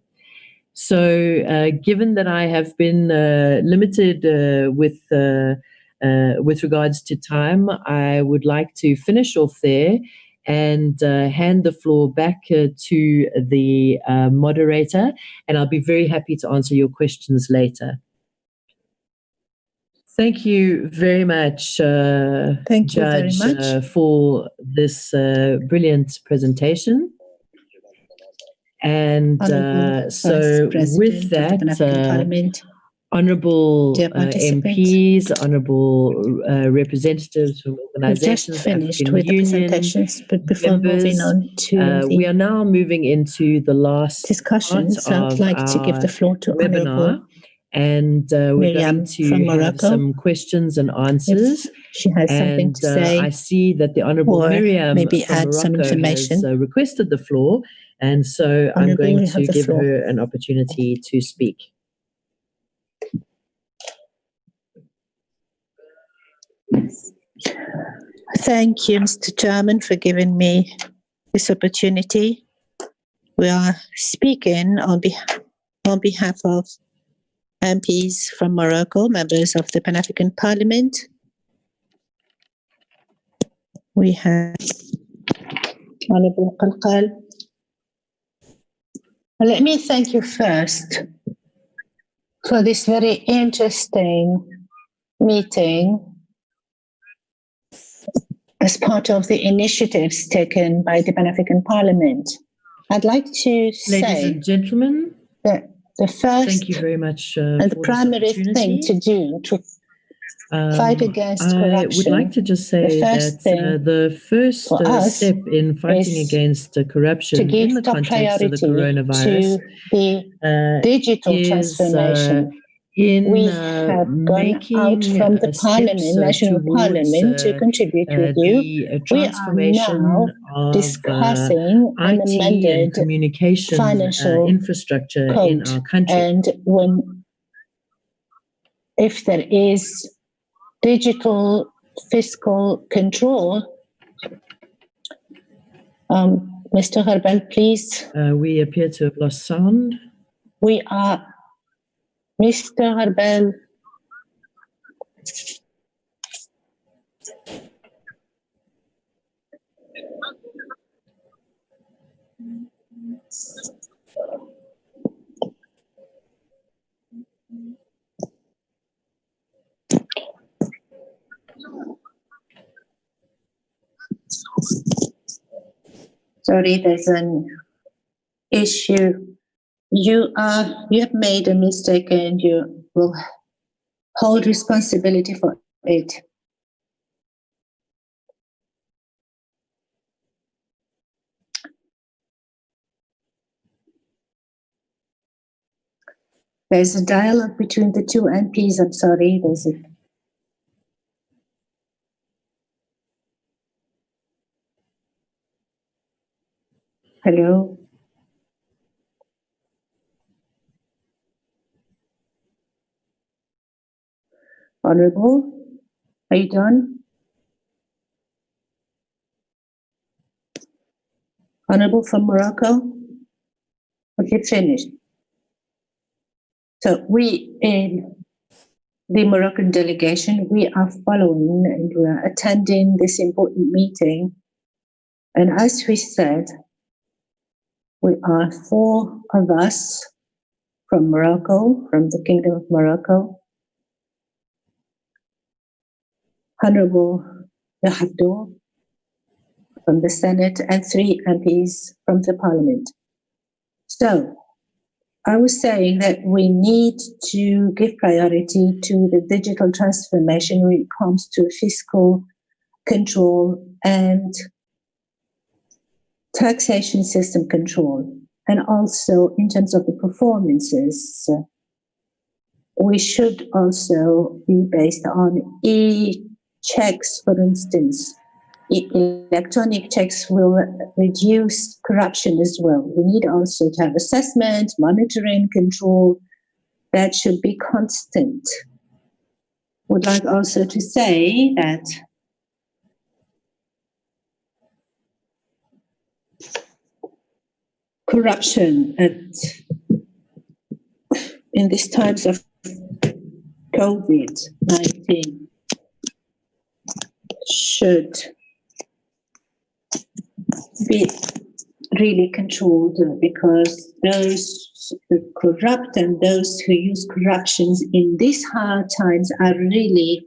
So given that I have been limited with regards to time, I would like to finish off there and hand the floor back to the moderator, and I'll be very happy to answer your questions later. Thank you very much, Judge, for this brilliant presentation. And so with that, honourable MPs, honourable representatives from organisations, finished with the presentations, but before moving on to we are now moving into the last discussions. I'd like to give the floor to webinar, and we're going to have some questions and answers. If she has something to say, I see that the Honourable Miriam maybe from add Morocco some information. has requested the floor, and so I'm going to give her an opportunity to speak. Thank you, Mr. Chairman, for giving me this opportunity. We are speaking on behalf of MPs from Morocco, members of the Pan-African Parliament, We have Honorable Qalqal. Let me thank you first for this very interesting meeting as part of the initiatives taken by the Pan-African Parliament. I'd like to say, ladies and gentlemen, that the first thank you very much and the primary thing to do to fight against corruption. I would like to just say that the first step in fighting against corruption in the context of the coronavirus to the digital transformation. We have gone out from the Parliament, National Parliament, to contribute with you. We are now discussing an amended communication financial infrastructure code. in our country. And if there is digital fiscal control, Mr. Harbel, please. We appear to have lost sound. We are, Mr. Harbel. Sorry, there's an issue. You have made a mistake and you will hold responsibility for it. There's a dialogue between the two MPs. I'm sorry. Hello. Honorable, are you done? Honorable from Morocco? Okay, finished. So we in the Moroccan delegation, we are following and we are attending this important meeting. And as we said, we are 4 of us from Morocco, from the Kingdom of Morocco. Honorable Yahabdour from the Senate and 3 MPs from the Parliament. So I was saying that we need to give priority to the digital transformation when it comes to fiscal control and taxation system control. And also in terms of the performances, we should also be based on e-checks, for instance. Electronic checks will reduce corruption as well. We need also to have assessment, monitoring, control that should be constant. Would like also to say that corruption in these times of COVID-19 should be really controlled, because those who corrupt and those who use corruptions in these hard times are really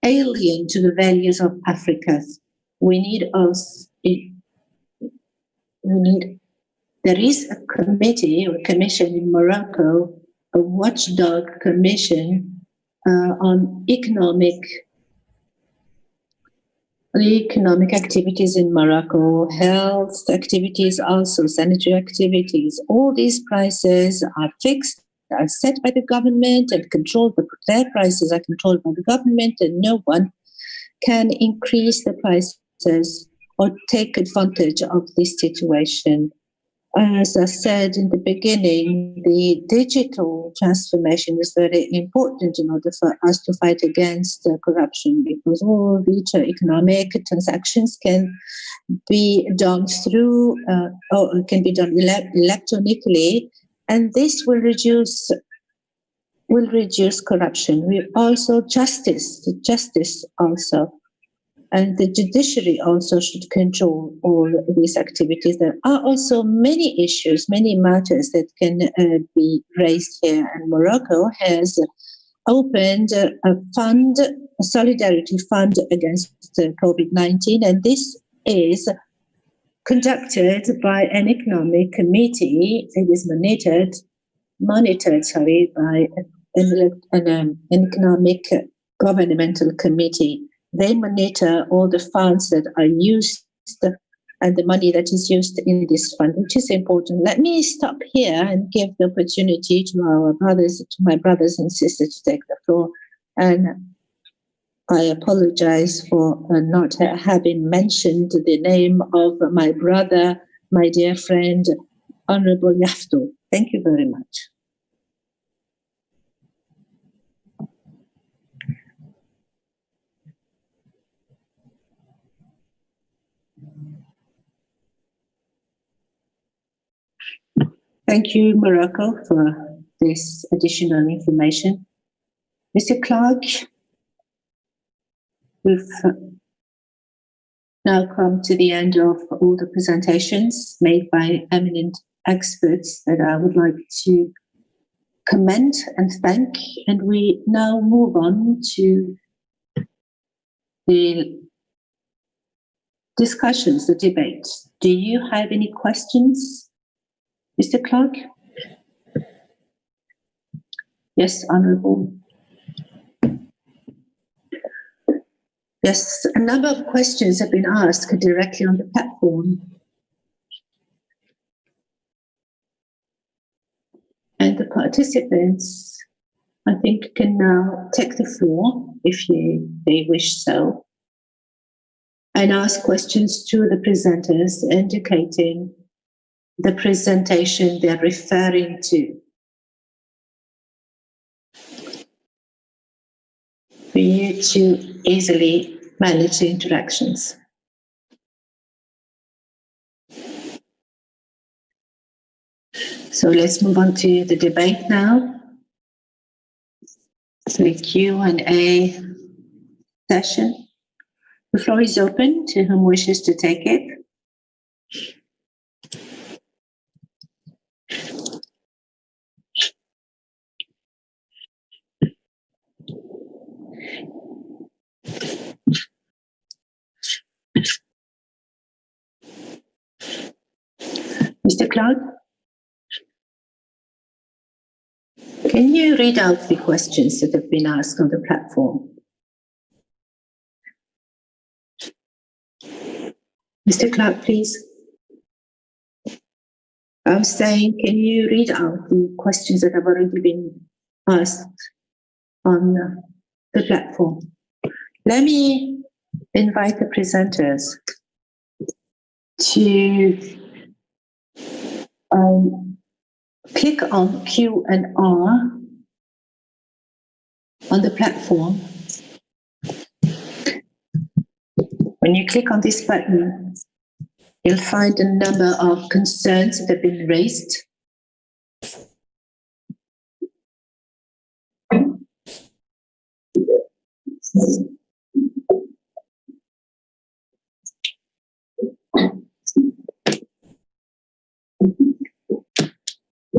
alien to the values of Africa. There is a committee or commission in Morocco, a watchdog commission on economic activities in Morocco, health activities, also sanitary activities. All these prices are fixed, are set by the government and controlled. Their prices are controlled by the government, and no one can increase the prices or take advantage of this situation. As I said in the beginning, the digital transformation is very important in order for us to fight against corruption, because all digital economic transactions can be done through or can be done electronically, and this will reduce corruption. We also justice also. And the judiciary also should control all these activities. There are also many issues, many matters that can be raised here. And Morocco has opened a fund, a solidarity fund against COVID-19. And this is conducted by an economic committee. It is monitored by an economic governmental committee. They monitor all the funds that are used and the money that is used in this fund, which is important. Let me stop here and give the opportunity to my brothers and sisters to take the floor. And I apologize for not having mentioned the name of my brother, my dear friend, Honorable Yafto. Thank you very much. Thank you, Morocco, for this additional information. Mr. Clark, we've now come to the end of all the presentations made by eminent experts that I would like to commend and thank. And we now move on to the discussions, the debates. Do you have any questions, Mr. Clark? Yes, Honourable. Yes, a number of questions have been asked directly on the platform. And the participants, I think, can now take the floor if they wish so, and ask questions to the presenters indicating the presentation they're referring to. For you to easily manage the interactions. So let's move on to the debate now. The Q&A session. The floor is open to whom wishes to take it. Mr. Cloud, can you read out the questions that have been asked on the platform? Mr. Clark, please. I'm saying, can you read out the questions that have already been asked on the platform? Let me invite the presenters to click on Q and R on the platform. When you click on this button, you'll find a number of concerns that have been raised.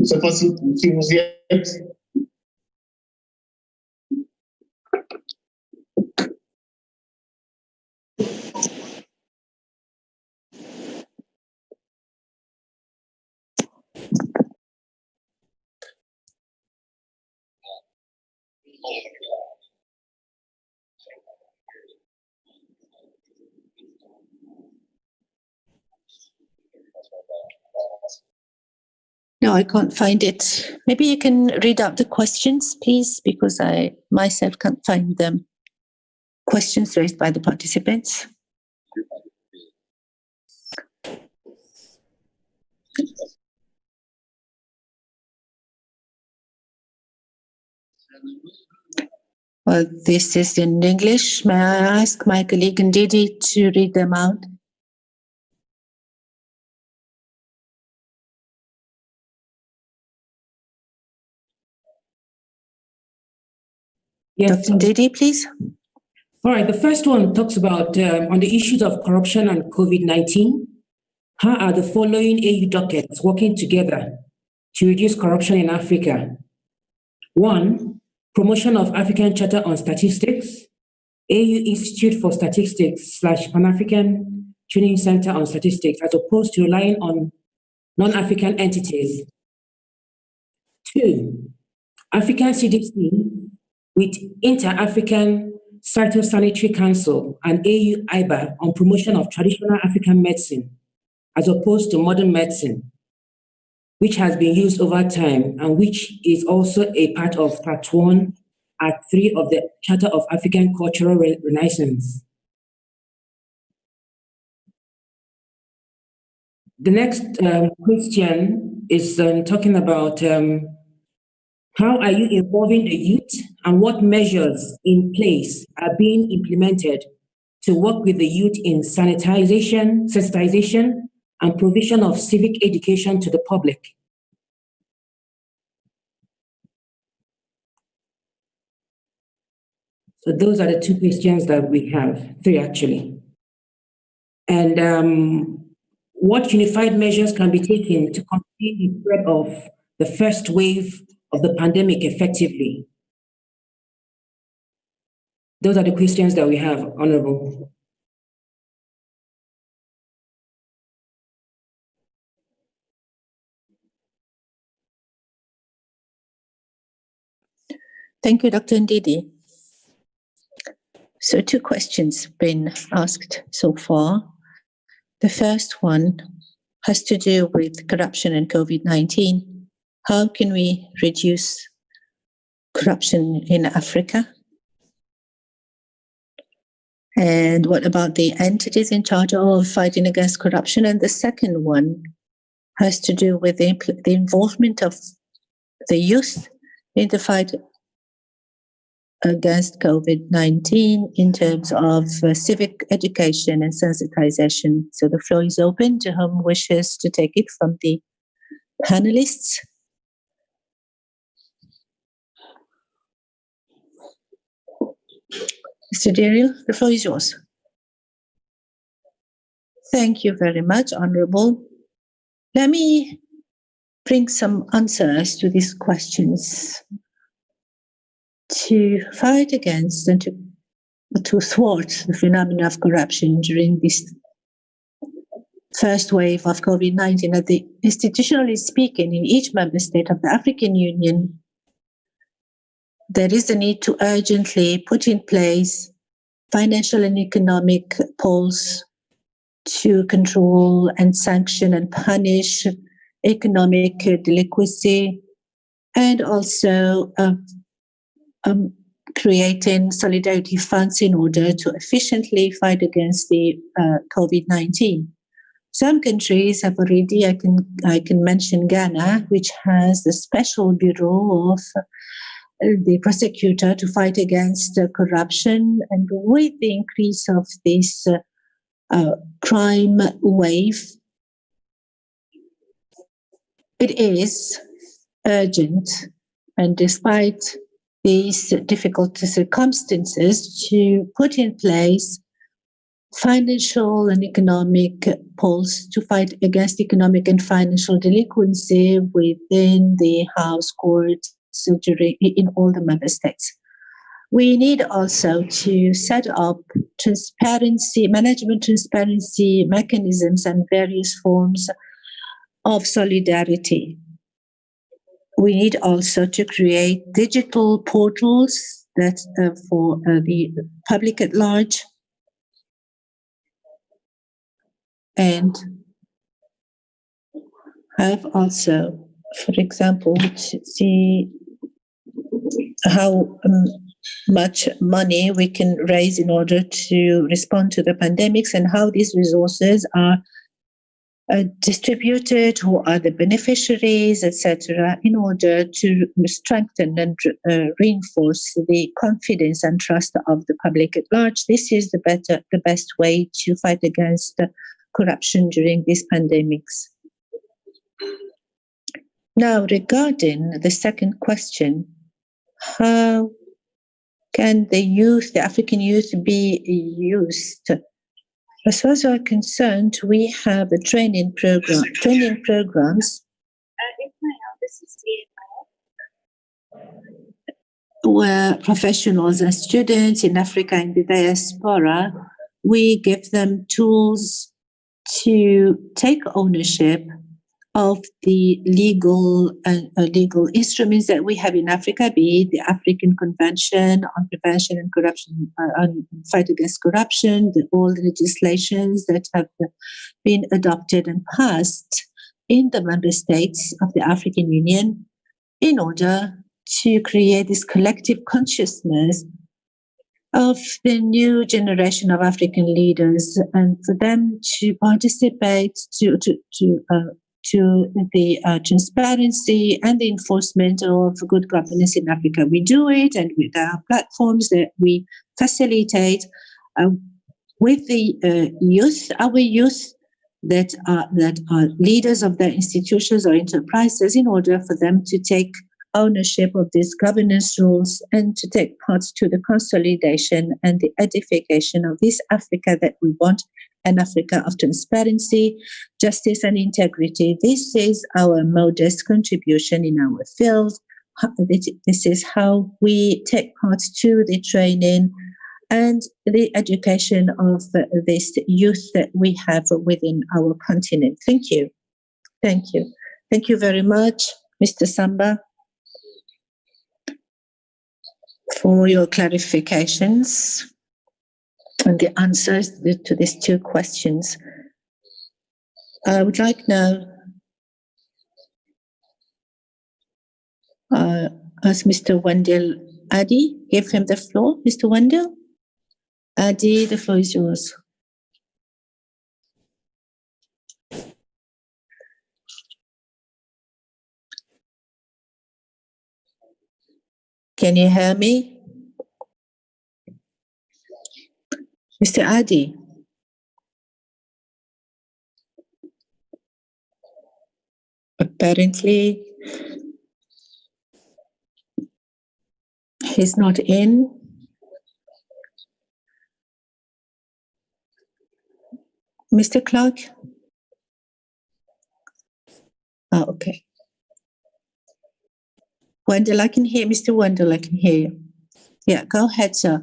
C'est possible si vous y êtes. No, I can't find it. Maybe you can read out the questions, please, because I myself can't find them. Questions raised by the participants. Well, this is in English. May I ask my colleague Ndidi to read them out? Yes, Dr. Ndidi, please. All right, the first one talks about on the issues of corruption and COVID-19. How are the following AU dockets working together to reduce corruption in Africa? 1, promotion of African Charter on Statistics, AU Institute for Statistics / Pan-African Training Center on Statistics, as opposed to relying on non-African entities. 2, African CDC with Inter-African Phytosanitary Council and AU IBA on promotion of traditional African medicine, as opposed to modern medicine, which has been used over time and which is also a part of Part 1, Act 3 of the Charter of African Cultural Renaissance. The next question is talking about how are you involving the youth and what measures in place are being implemented to work with the youth in sensitization, and provision of civic education to the public? So those are the 2 questions that we have, 3 actually. And what unified measures can be taken to contain the spread of the first wave of the pandemic effectively? Those are the questions that we have, Honorable. Thank you, Dr. Ndidi. So 2 questions been asked so far. The first one has to do with corruption and COVID-19. How can we reduce corruption in Africa? And what about the entities in charge of fighting against corruption? And the second one has to do with the involvement of the youth in the fight against COVID-19 in terms of civic education and sensitization. So the floor is open to whom wishes to take it from the panelists. Mr. Daryl, the floor is yours. Thank you very much, Honorable. Let me bring some answers to these questions. To fight against and to thwart the phenomenon of corruption during this first wave of COVID-19, institutionally speaking, in each member state of the African Union, there is a need to urgently put in place financial and economic poles to control and sanction and punish economic delinquency, and also creating solidarity funds in order to efficiently fight against the COVID-19. Some countries have already, I can mention Ghana, which has the special bureau of the prosecutor to fight against corruption. And with the increase of this crime wave, it is urgent, and despite these difficult circumstances, to put in place financial and economic poles to fight against economic and financial delinquency within the House courts in all the member states. We need also to set up management transparency mechanisms and various forms of solidarity. We need also to create digital portals that for the public at large, and have also, for example, to see how much money we can raise in order to respond to the pandemics and how these resources are distributed, who are the beneficiaries, etc., in order to strengthen and reinforce the confidence and trust of the public at large. This is the best way to fight against corruption during these pandemics. Now, regarding the second question, how can the youth, the African youth, be used? As far as we're concerned, we have a training programs where professionals and students in Africa and the diaspora, we give them tools to take ownership of the legal instruments that we have in Africa, be it the African Convention on Prevention and Corruption, on fight against corruption, all the legislations that have been adopted and passed in the member states of the African Union, in order to create this collective consciousness of the new generation of African leaders, and for them to participate to the transparency and the enforcement of good governance in Africa. We do it, and with our platforms that we facilitate with the youth, our youth that are leaders of their institutions or enterprises, in order for them to take ownership of these governance rules and to take part to the consolidation and the edification of this Africa that we want, an Africa of transparency, justice, and integrity. This is our modest contribution in our field. This is how we take part to the training and the education of this youth that we have within our continent. Thank you. Thank you. Thank you very much, Mr. Samba, for your clarifications and the answers to these two questions. I would like now ask Mr. Wendell Addy, give him the floor. Mr. Wendell Addy, the floor is yours. Can you hear me? Mr. Addy? Apparently, he's not in. Mr. Clark? Oh, okay. Wendell, I can hear. Mr. Wendell, I can hear you. Yeah, go ahead, sir.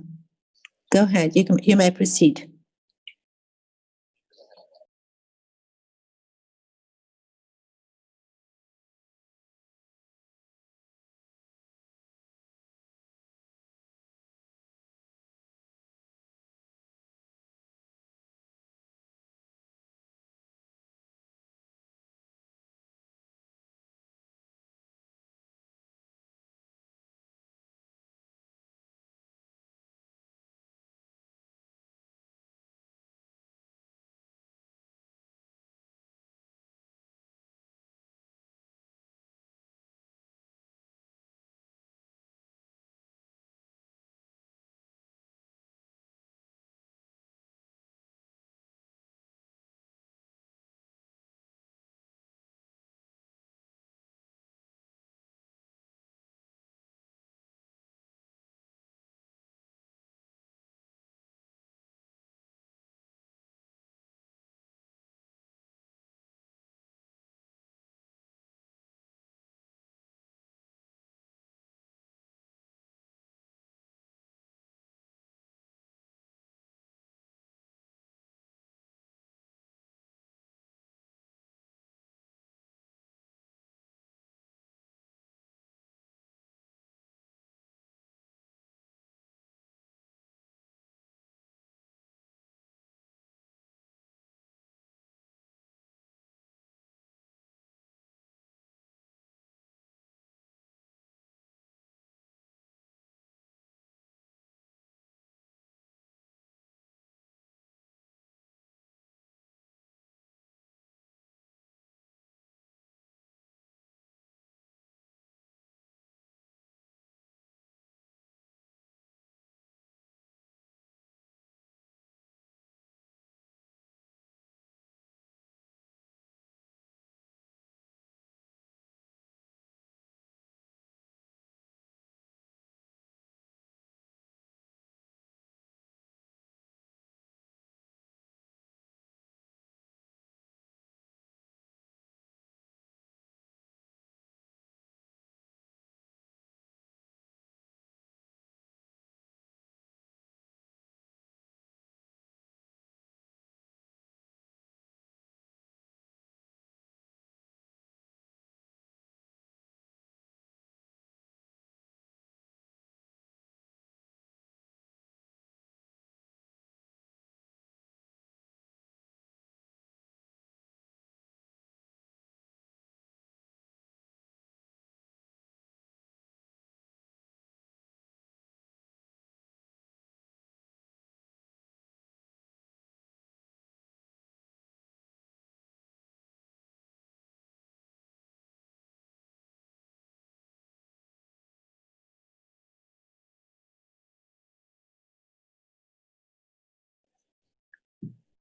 Go ahead. You may proceed.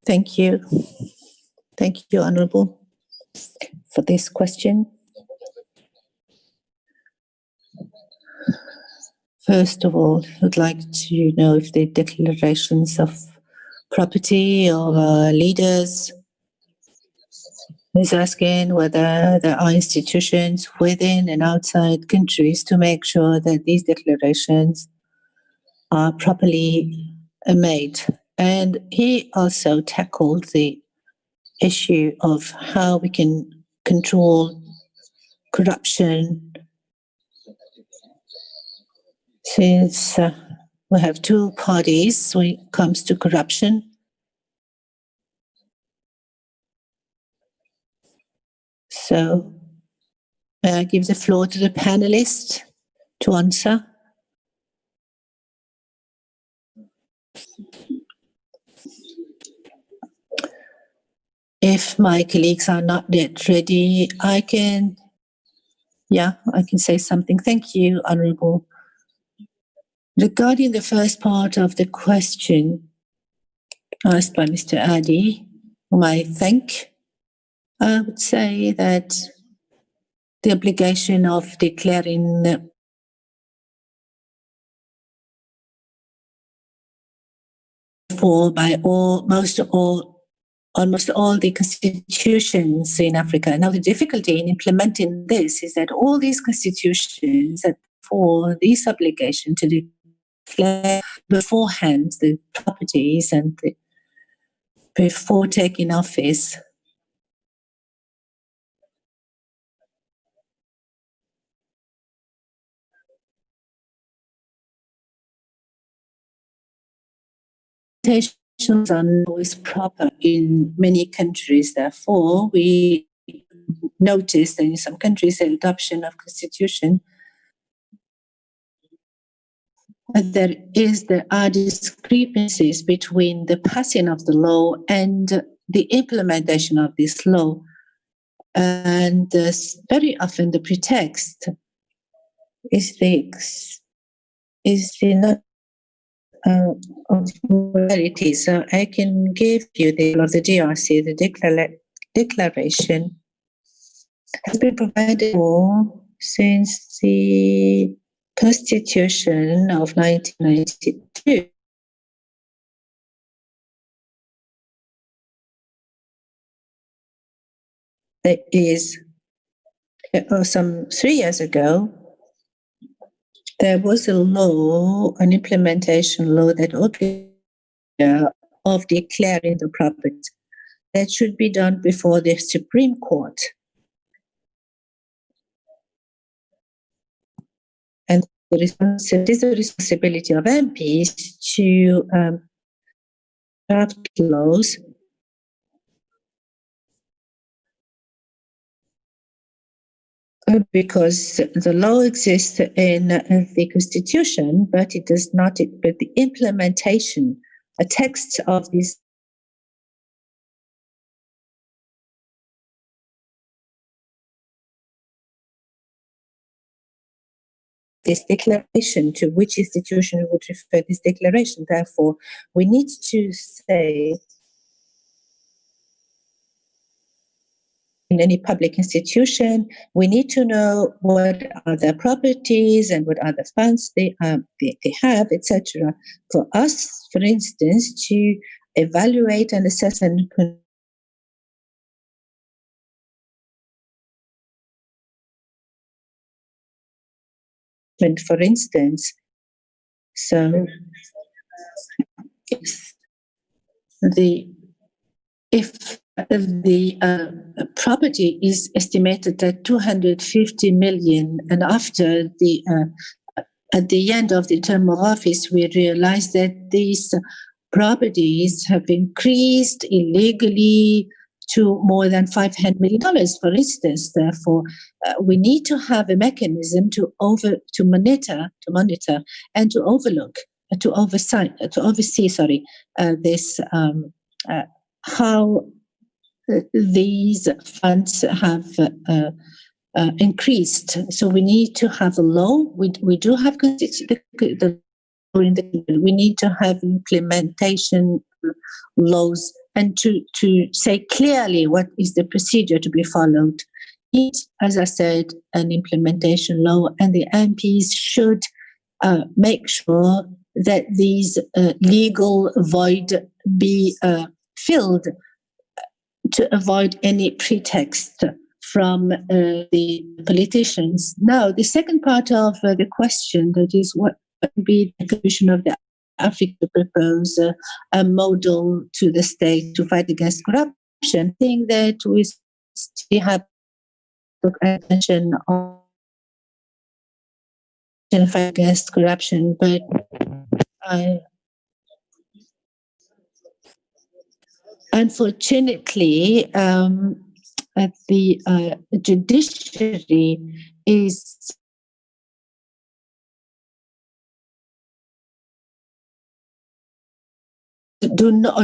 Thank you. Thank you, Honourable, for this question. First of all, I'd like to know if the declarations of property of leaders is asking whether there are institutions within and outside countries to make sure that these declarations are properly made. And he also tackled the issue of how we can control corruption, since we have two parties when it comes to corruption. So may I give the floor to the panelists to answer? If my colleagues are not yet ready, I can say something. Thank you, Honourable. Regarding the first part of the question asked by Mr. Adi, whom I thank, I would say that the obligation of declaring by almost all the constitutions in Africa. Now, the difficulty in implementing this is that all these constitutions that for this obligation to declare beforehand the properties and before taking office, are not always proper in many countries. Therefore, we noticed that in some countries the adoption of constitution, there are discrepancies between the passing of the law and the implementation of this law. And very often the pretext is the not of morality. So I can give you the DRC, the declaration has been provided for since the Constitution of 1992. That is some 3 years ago. There was a law, an implementation law that of declaring the property that should be done before the Supreme Court. And it is the responsibility of MPs to draft laws because the law exists in the Constitution, but it does not. But the implementation, a text of this declaration, to which institution would refer this declaration. Therefore, we need to say in any public institution, we need to know what are their properties and what are the funds they have, etc. For us, for instance, to evaluate and assess and for instance. So if the property is estimated at 250 million, and after at the end of the term of office, we realized that these properties have increased illegally to more than $500 million, for instance. Therefore, we need to have a mechanism to monitor and to oversee this how these funds have increased. So we need to have a law. We do have we need to have implementation laws and to say clearly what is the procedure to be followed. It's, as I said, an implementation law, and the MPs should make sure that these legal void be filled to avoid any pretext from the politicians. Now, the second part of the question, that is what would be the contribution of the Africa to propose a model to the state to fight against corruption. I think that we still have to pay attention on fight against corruption, but unfortunately, the judiciary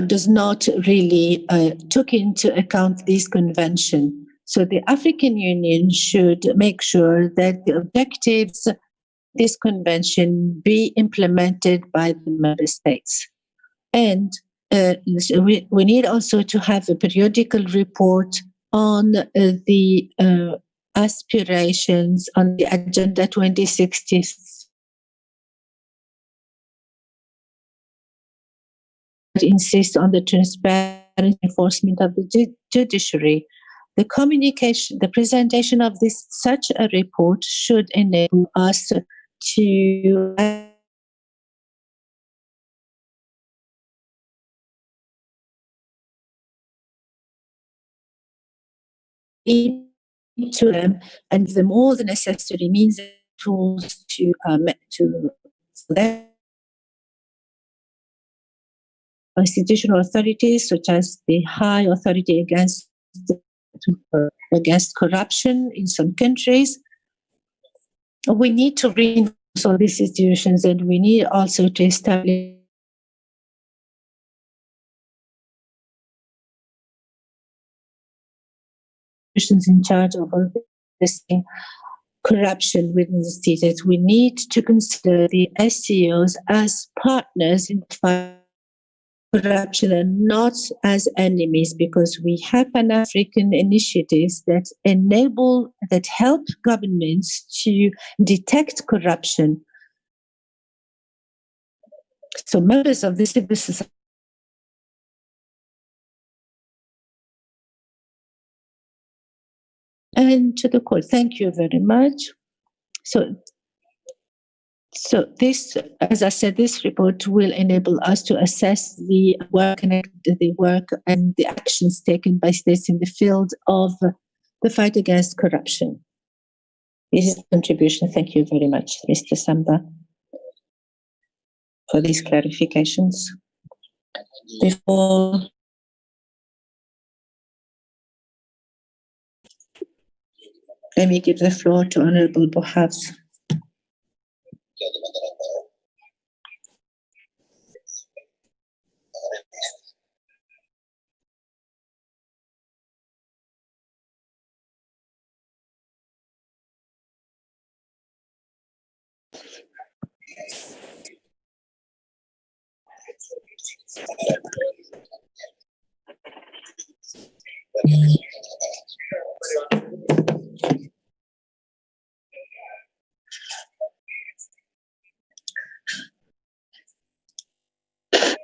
does not really took into account this convention. So the African Union should make sure that the objectives of this convention be implemented by the member states. And we need also to have a periodical report on the aspirations on the Agenda 2060. Insist on the transparent enforcement of the judiciary. The communication, the presentation of such a report should enable us to to them and give them all the necessary means and tools to their constitutional authorities, such as the High Authority against corruption in some countries. We need to reinforce all these institutions, and we need also to establish in charge of all this corruption within the state. That we need to consider the SCOs as partners in fight corruption and not as enemies, because we have Pan-African initiatives that help governments to detect corruption. So members of the civil society and to the court, thank you very much. So this, as I said, this report will enable us to assess the work and the actions taken by states in the field of the fight against corruption. This is the contribution. Thank you very much, Mr. Samba, for these clarifications. Before let me give the floor to Honorable Bohavs.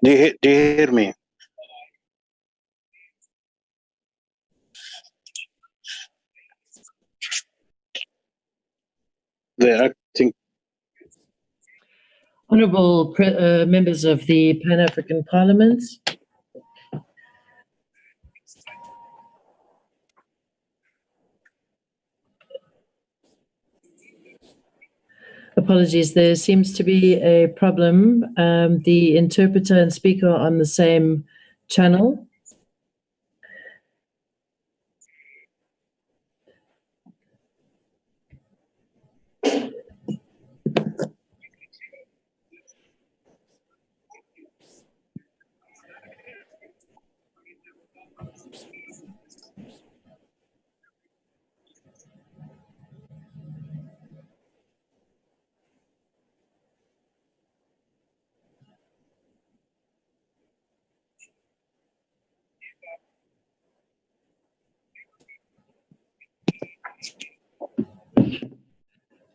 Do you hear me? The acting. Honourable members of the Pan-African Parliament, apologies, there seems to be a problem. The interpreter and speaker are on the same channel.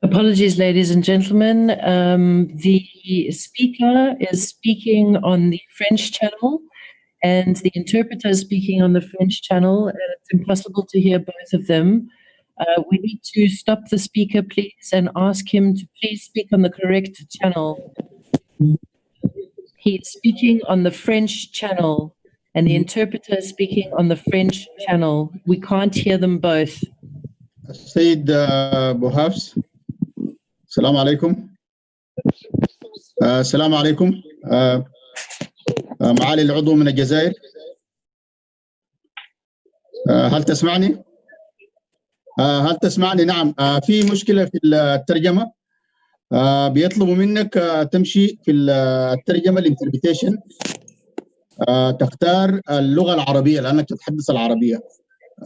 Apologies, ladies and gentlemen. The speaker is speaking on the French channel and the interpreter is speaking on the French channel, and it's impossible to hear both of them. We need to stop the speaker, please, and ask him to please speak on the correct channel. He is speaking on the French channel, and the interpreter is speaking on the French channel. We can't hear them both. السيد أبو حفص السلام عليكم. السلام عليكم. معالي العضو من الجزائر، هل تسمعني؟ هل تسمعني؟ نعم. في مشكلة في الترجمة، بيطلبوا منك تمشي في الترجمة الانتربريتيشن، تختار اللغة العربية لأنك تتحدث العربية.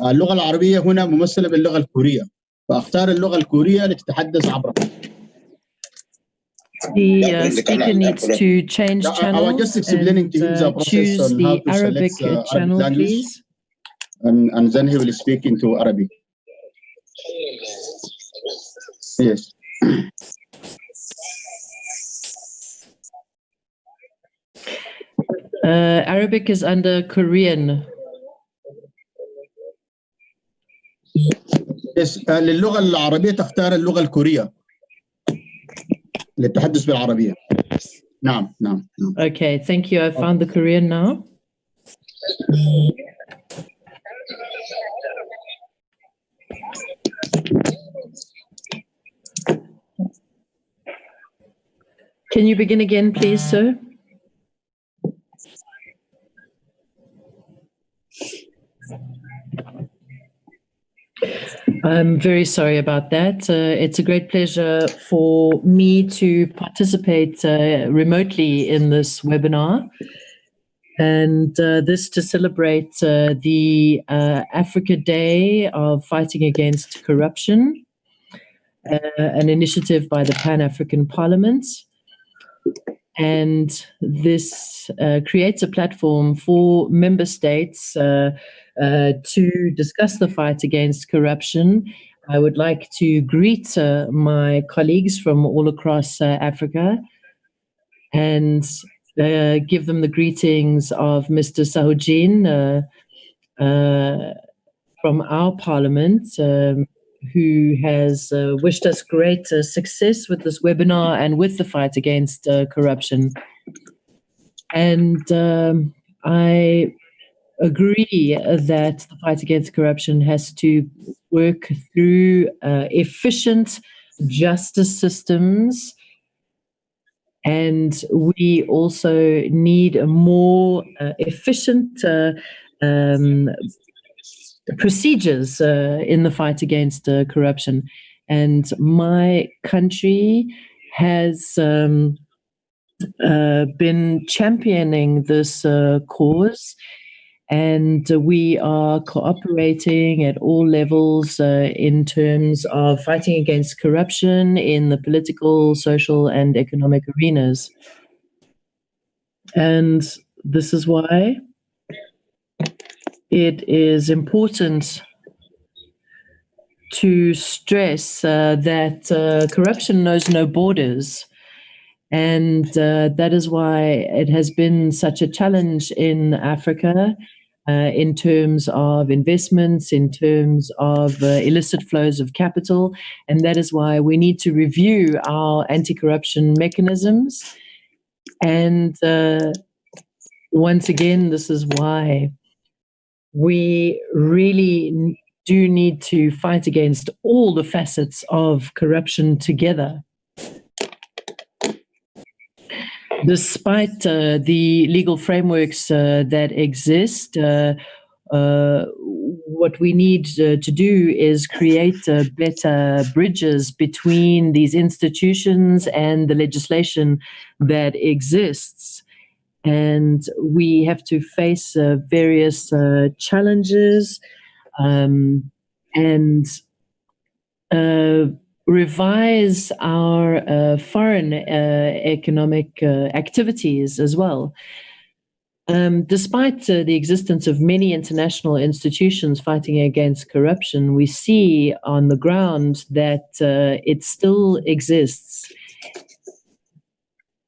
اللغة العربية هنا ممثلة باللغة الكورية، فاختار اللغة الكورية لتتحدث عبرها. The speaker needs to change channels and choose the Arabic channel, please. And then he will speak into Arabic. Yes. Arabic is under Korean. Yes. للغة العربية تختار اللغة الكورية للتحدث بالعربية. نعم نعم. Okay, thank you. I found the Korean now. Can you begin again, please, sir? I'm very sorry about that. It's a great pleasure for me to participate remotely in this webinar, and this to celebrate the Africa Day of Fighting Against Corruption, an initiative by the Pan-African Parliament. And this creates a platform for member states to discuss the fight against corruption. I would like to greet my colleagues from all across Africa and give them the greetings of Mr. Sahujin from our parliament, who has wished us great success with this webinar and with the fight against corruption. And I agree that the fight against corruption has to work through efficient justice systems, and we also need a more efficient procedures in the fight against corruption. And my country has been championing this cause, and we are cooperating at all levels in terms of fighting against corruption in the political, social, and economic arenas. And this is why it is important to stress that corruption knows no borders. And that is why it has been such a challenge in Africa in terms of investments, in terms of illicit flows of capital. And that is why we need to review our anti-corruption mechanisms. And once again, this is why we really do need to fight against all the facets of corruption together. Despite the legal frameworks that exist, what we need to do is create better bridges between these institutions and the legislation that exists. And we have to face various challenges and revise our foreign economic activities as well. Despite the existence of many international institutions fighting against corruption, we see on the ground that it still exists.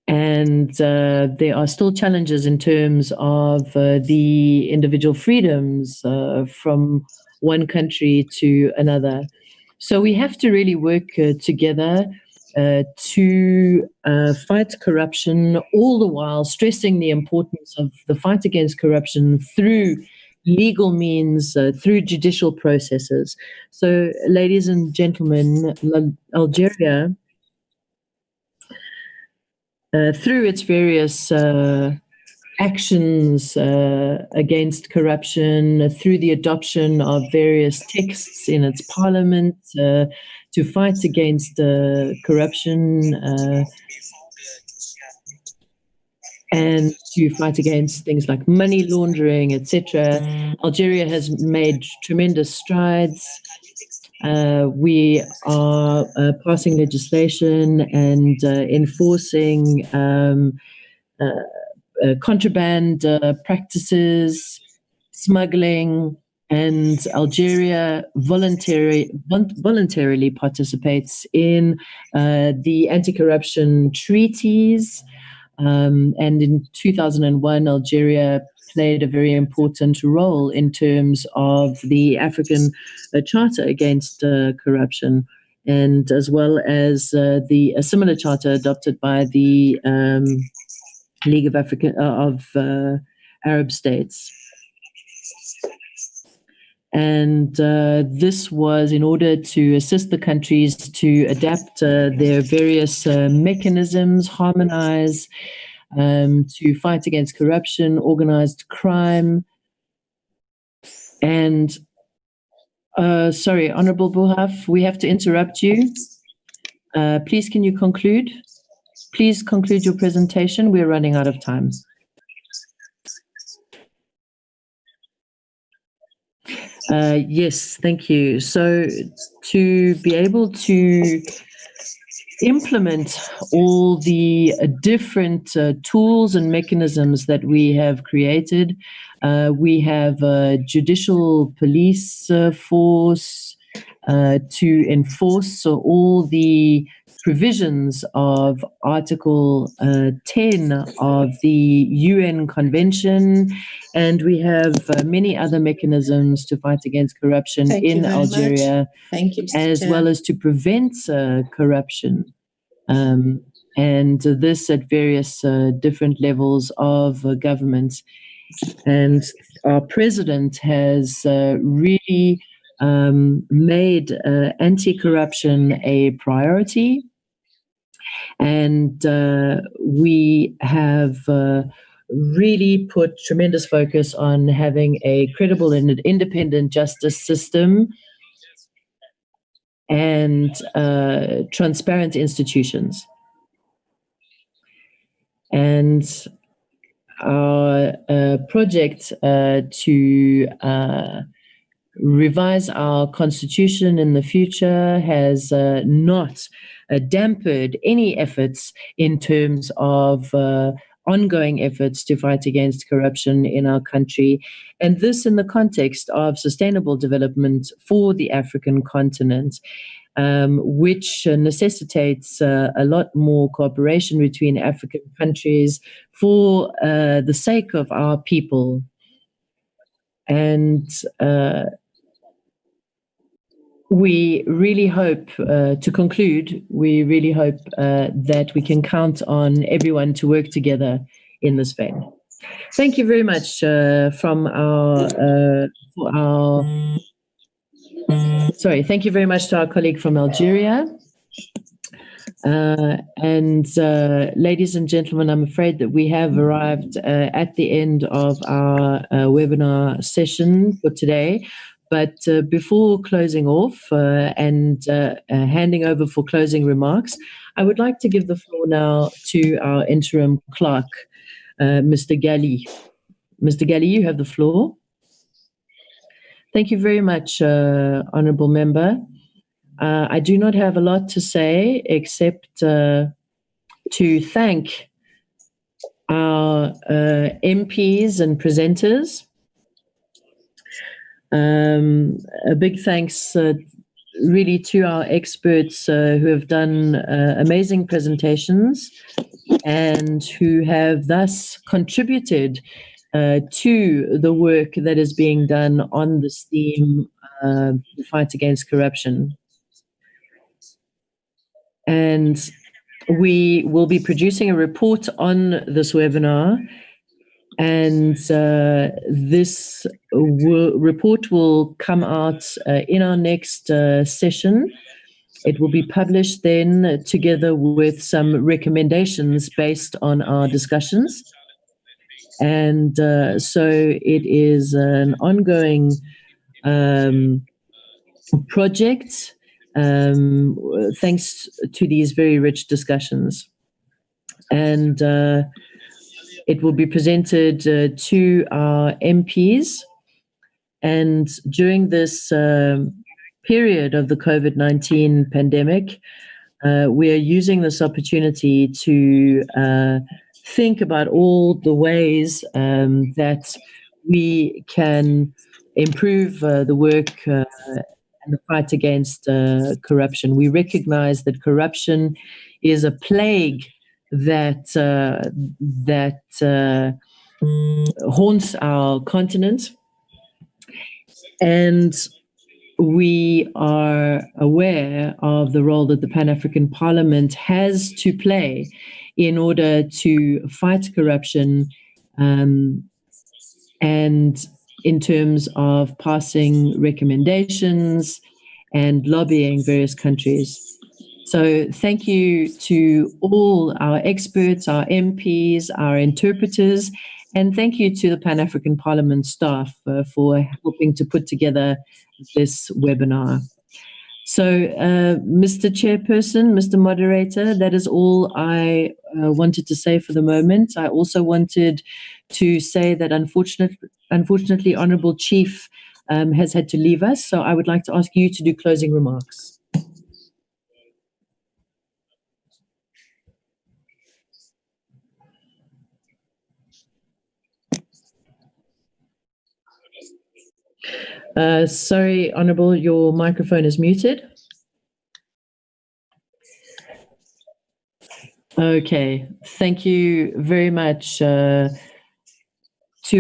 And there are still challenges in terms of the individual freedoms from one country to another. So we have to really work together to fight corruption, all the while stressing the importance of the fight against corruption through legal means, through judicial processes. So, ladies and gentlemen, Algeria, through its various actions against corruption, through the adoption of various texts in its parliament to fight against corruption and to fight against things like money laundering, etc. Algeria has made tremendous strides. We are passing legislation and enforcing contraband practices, smuggling, and Algeria voluntarily participates in the anti-corruption treaties. And in 2001, Algeria played a very important role in terms of the African Charter against corruption, and as well as a similar charter adopted by the League of Arab States. And this was in order to assist the countries to adapt their various mechanisms, harmonize, to fight against corruption, organized crime. And sorry, Honorable Buhaf, we have to interrupt you. Please, can you conclude? Please conclude your presentation. We're running out of time. Yes, thank you. So to be able to implement all the different tools and mechanisms that we have created, we have a judicial police force to enforce all the provisions of Article 10 of the UN Convention, and we have many other mechanisms to fight against corruption in Algeria, as well as to prevent corruption, and this at various different levels of government. And our president has really made anti-corruption a priority. And we have really put tremendous focus on having a credible and independent justice system and transparent institutions. And our project to revise our constitution in the future has not dampened any efforts in terms of ongoing efforts to fight against corruption in our country, and this in the context of sustainable development for the African continent, which necessitates a lot more cooperation between African countries for the sake of our people. And we really hope, to conclude, we really hope that we can count on everyone to work together in this vein. Thank you very much thank you very much to our colleague from Algeria. And ladies and gentlemen, I'm afraid that we have arrived at the end of our webinar session for today. But before closing off and handing over for closing remarks, I would like to give the floor now to our interim clerk, Mr. Gali. Mr. Gali, you have the floor. Thank you very much, Honourable Member. I do not have a lot to say except to thank our MPs and presenters. A big thanks really to our experts who have done amazing presentations and who have thus contributed to the work that is being done on this theme, the fight against corruption. And we will be producing a report on this webinar, and this report will come out in our next session. It will be published then together with some recommendations based on our discussions. And so it is an ongoing project thanks to these very rich discussions. And it will be presented to our MPs. And during this period of the COVID-19 pandemic, we are using this opportunity to think about all the ways that we can improve the work and the fight against corruption. We recognize that corruption is a plague that haunts our continent, and we are aware of the role that the Pan-African Parliament has to play in order to fight corruption, and in terms of passing recommendations and lobbying various countries. So thank you to all our experts, our MPs, our interpreters, and thank you to the Pan-African Parliament staff for helping to put together this webinar. So, Mr. Chairperson, Mr. Moderator, that is all I wanted to say for the moment. I also wanted to say that unfortunately, Honourable Chief has had to leave us, so I would like to ask you to do closing remarks. Sorry, Honourable, your microphone is muted. Okay, thank you very much to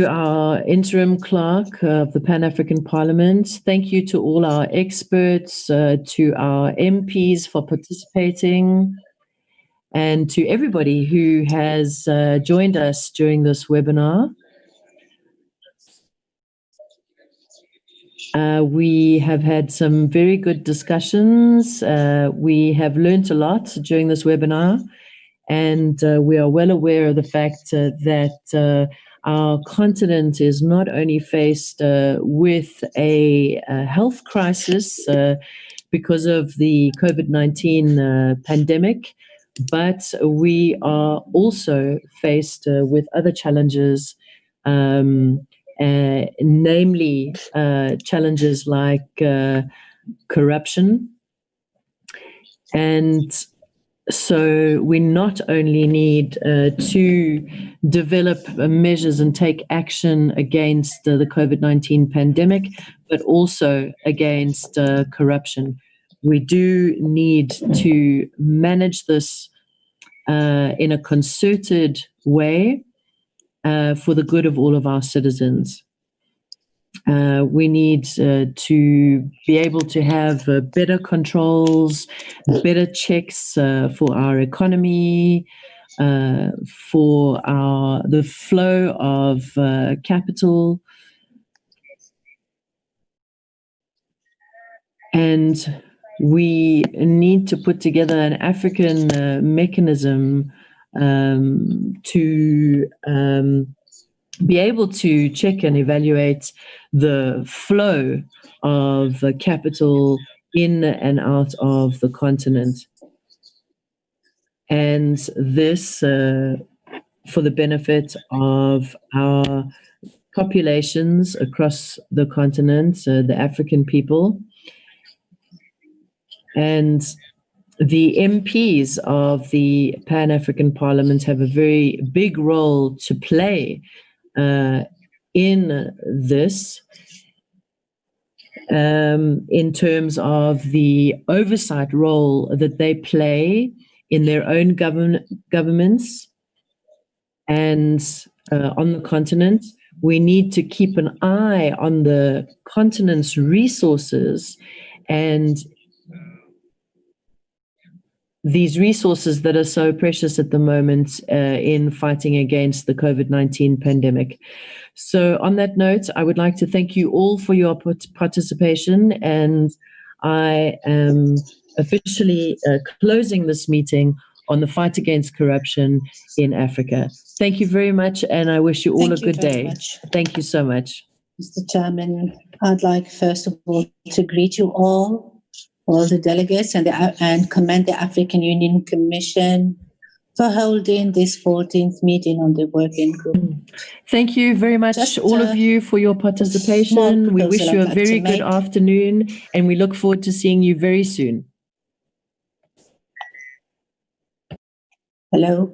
our interim clerk of the Pan-African Parliament. Thank you to all our experts, to our MPs for participating, and to everybody who has joined us during this webinar. We have had some very good discussions. We have learned a lot during this webinar, and we are well aware of the fact that our continent is not only faced with a health crisis because of the COVID-19 pandemic, but we are also faced with other challenges, namely challenges like corruption. And so we not only need to develop measures and take action against the COVID-19 pandemic, but also against corruption. We do need to manage this in a concerted way for the good of all of our citizens. We need to be able to have better controls, better checks for our economy, for the flow of capital. And we need to put together an African mechanism to be able to check and evaluate the flow of capital in and out of the continent. And this for the benefit of our populations across the continent, the African people. And the MPs of the Pan-African Parliament have a very big role to play in this, in terms of the oversight role that they play in their own governments and on the continent. We need to keep an eye on the continent's resources and these resources that are so precious at the moment in fighting against the COVID-19 pandemic. So on that note, I would like to thank you all for your participation, and I am officially closing this meeting on the fight against corruption in Africa. Thank you very much, and I wish you all a good day. Thank you so much. Mr. Chairman, I'd like first of all to greet you all the delegates, and commend the African Union Commission for holding this 14th meeting on the working group. Thank you very much, all of you, for your participation. We wish you a very good afternoon, and we look forward to seeing you very soon. Hello.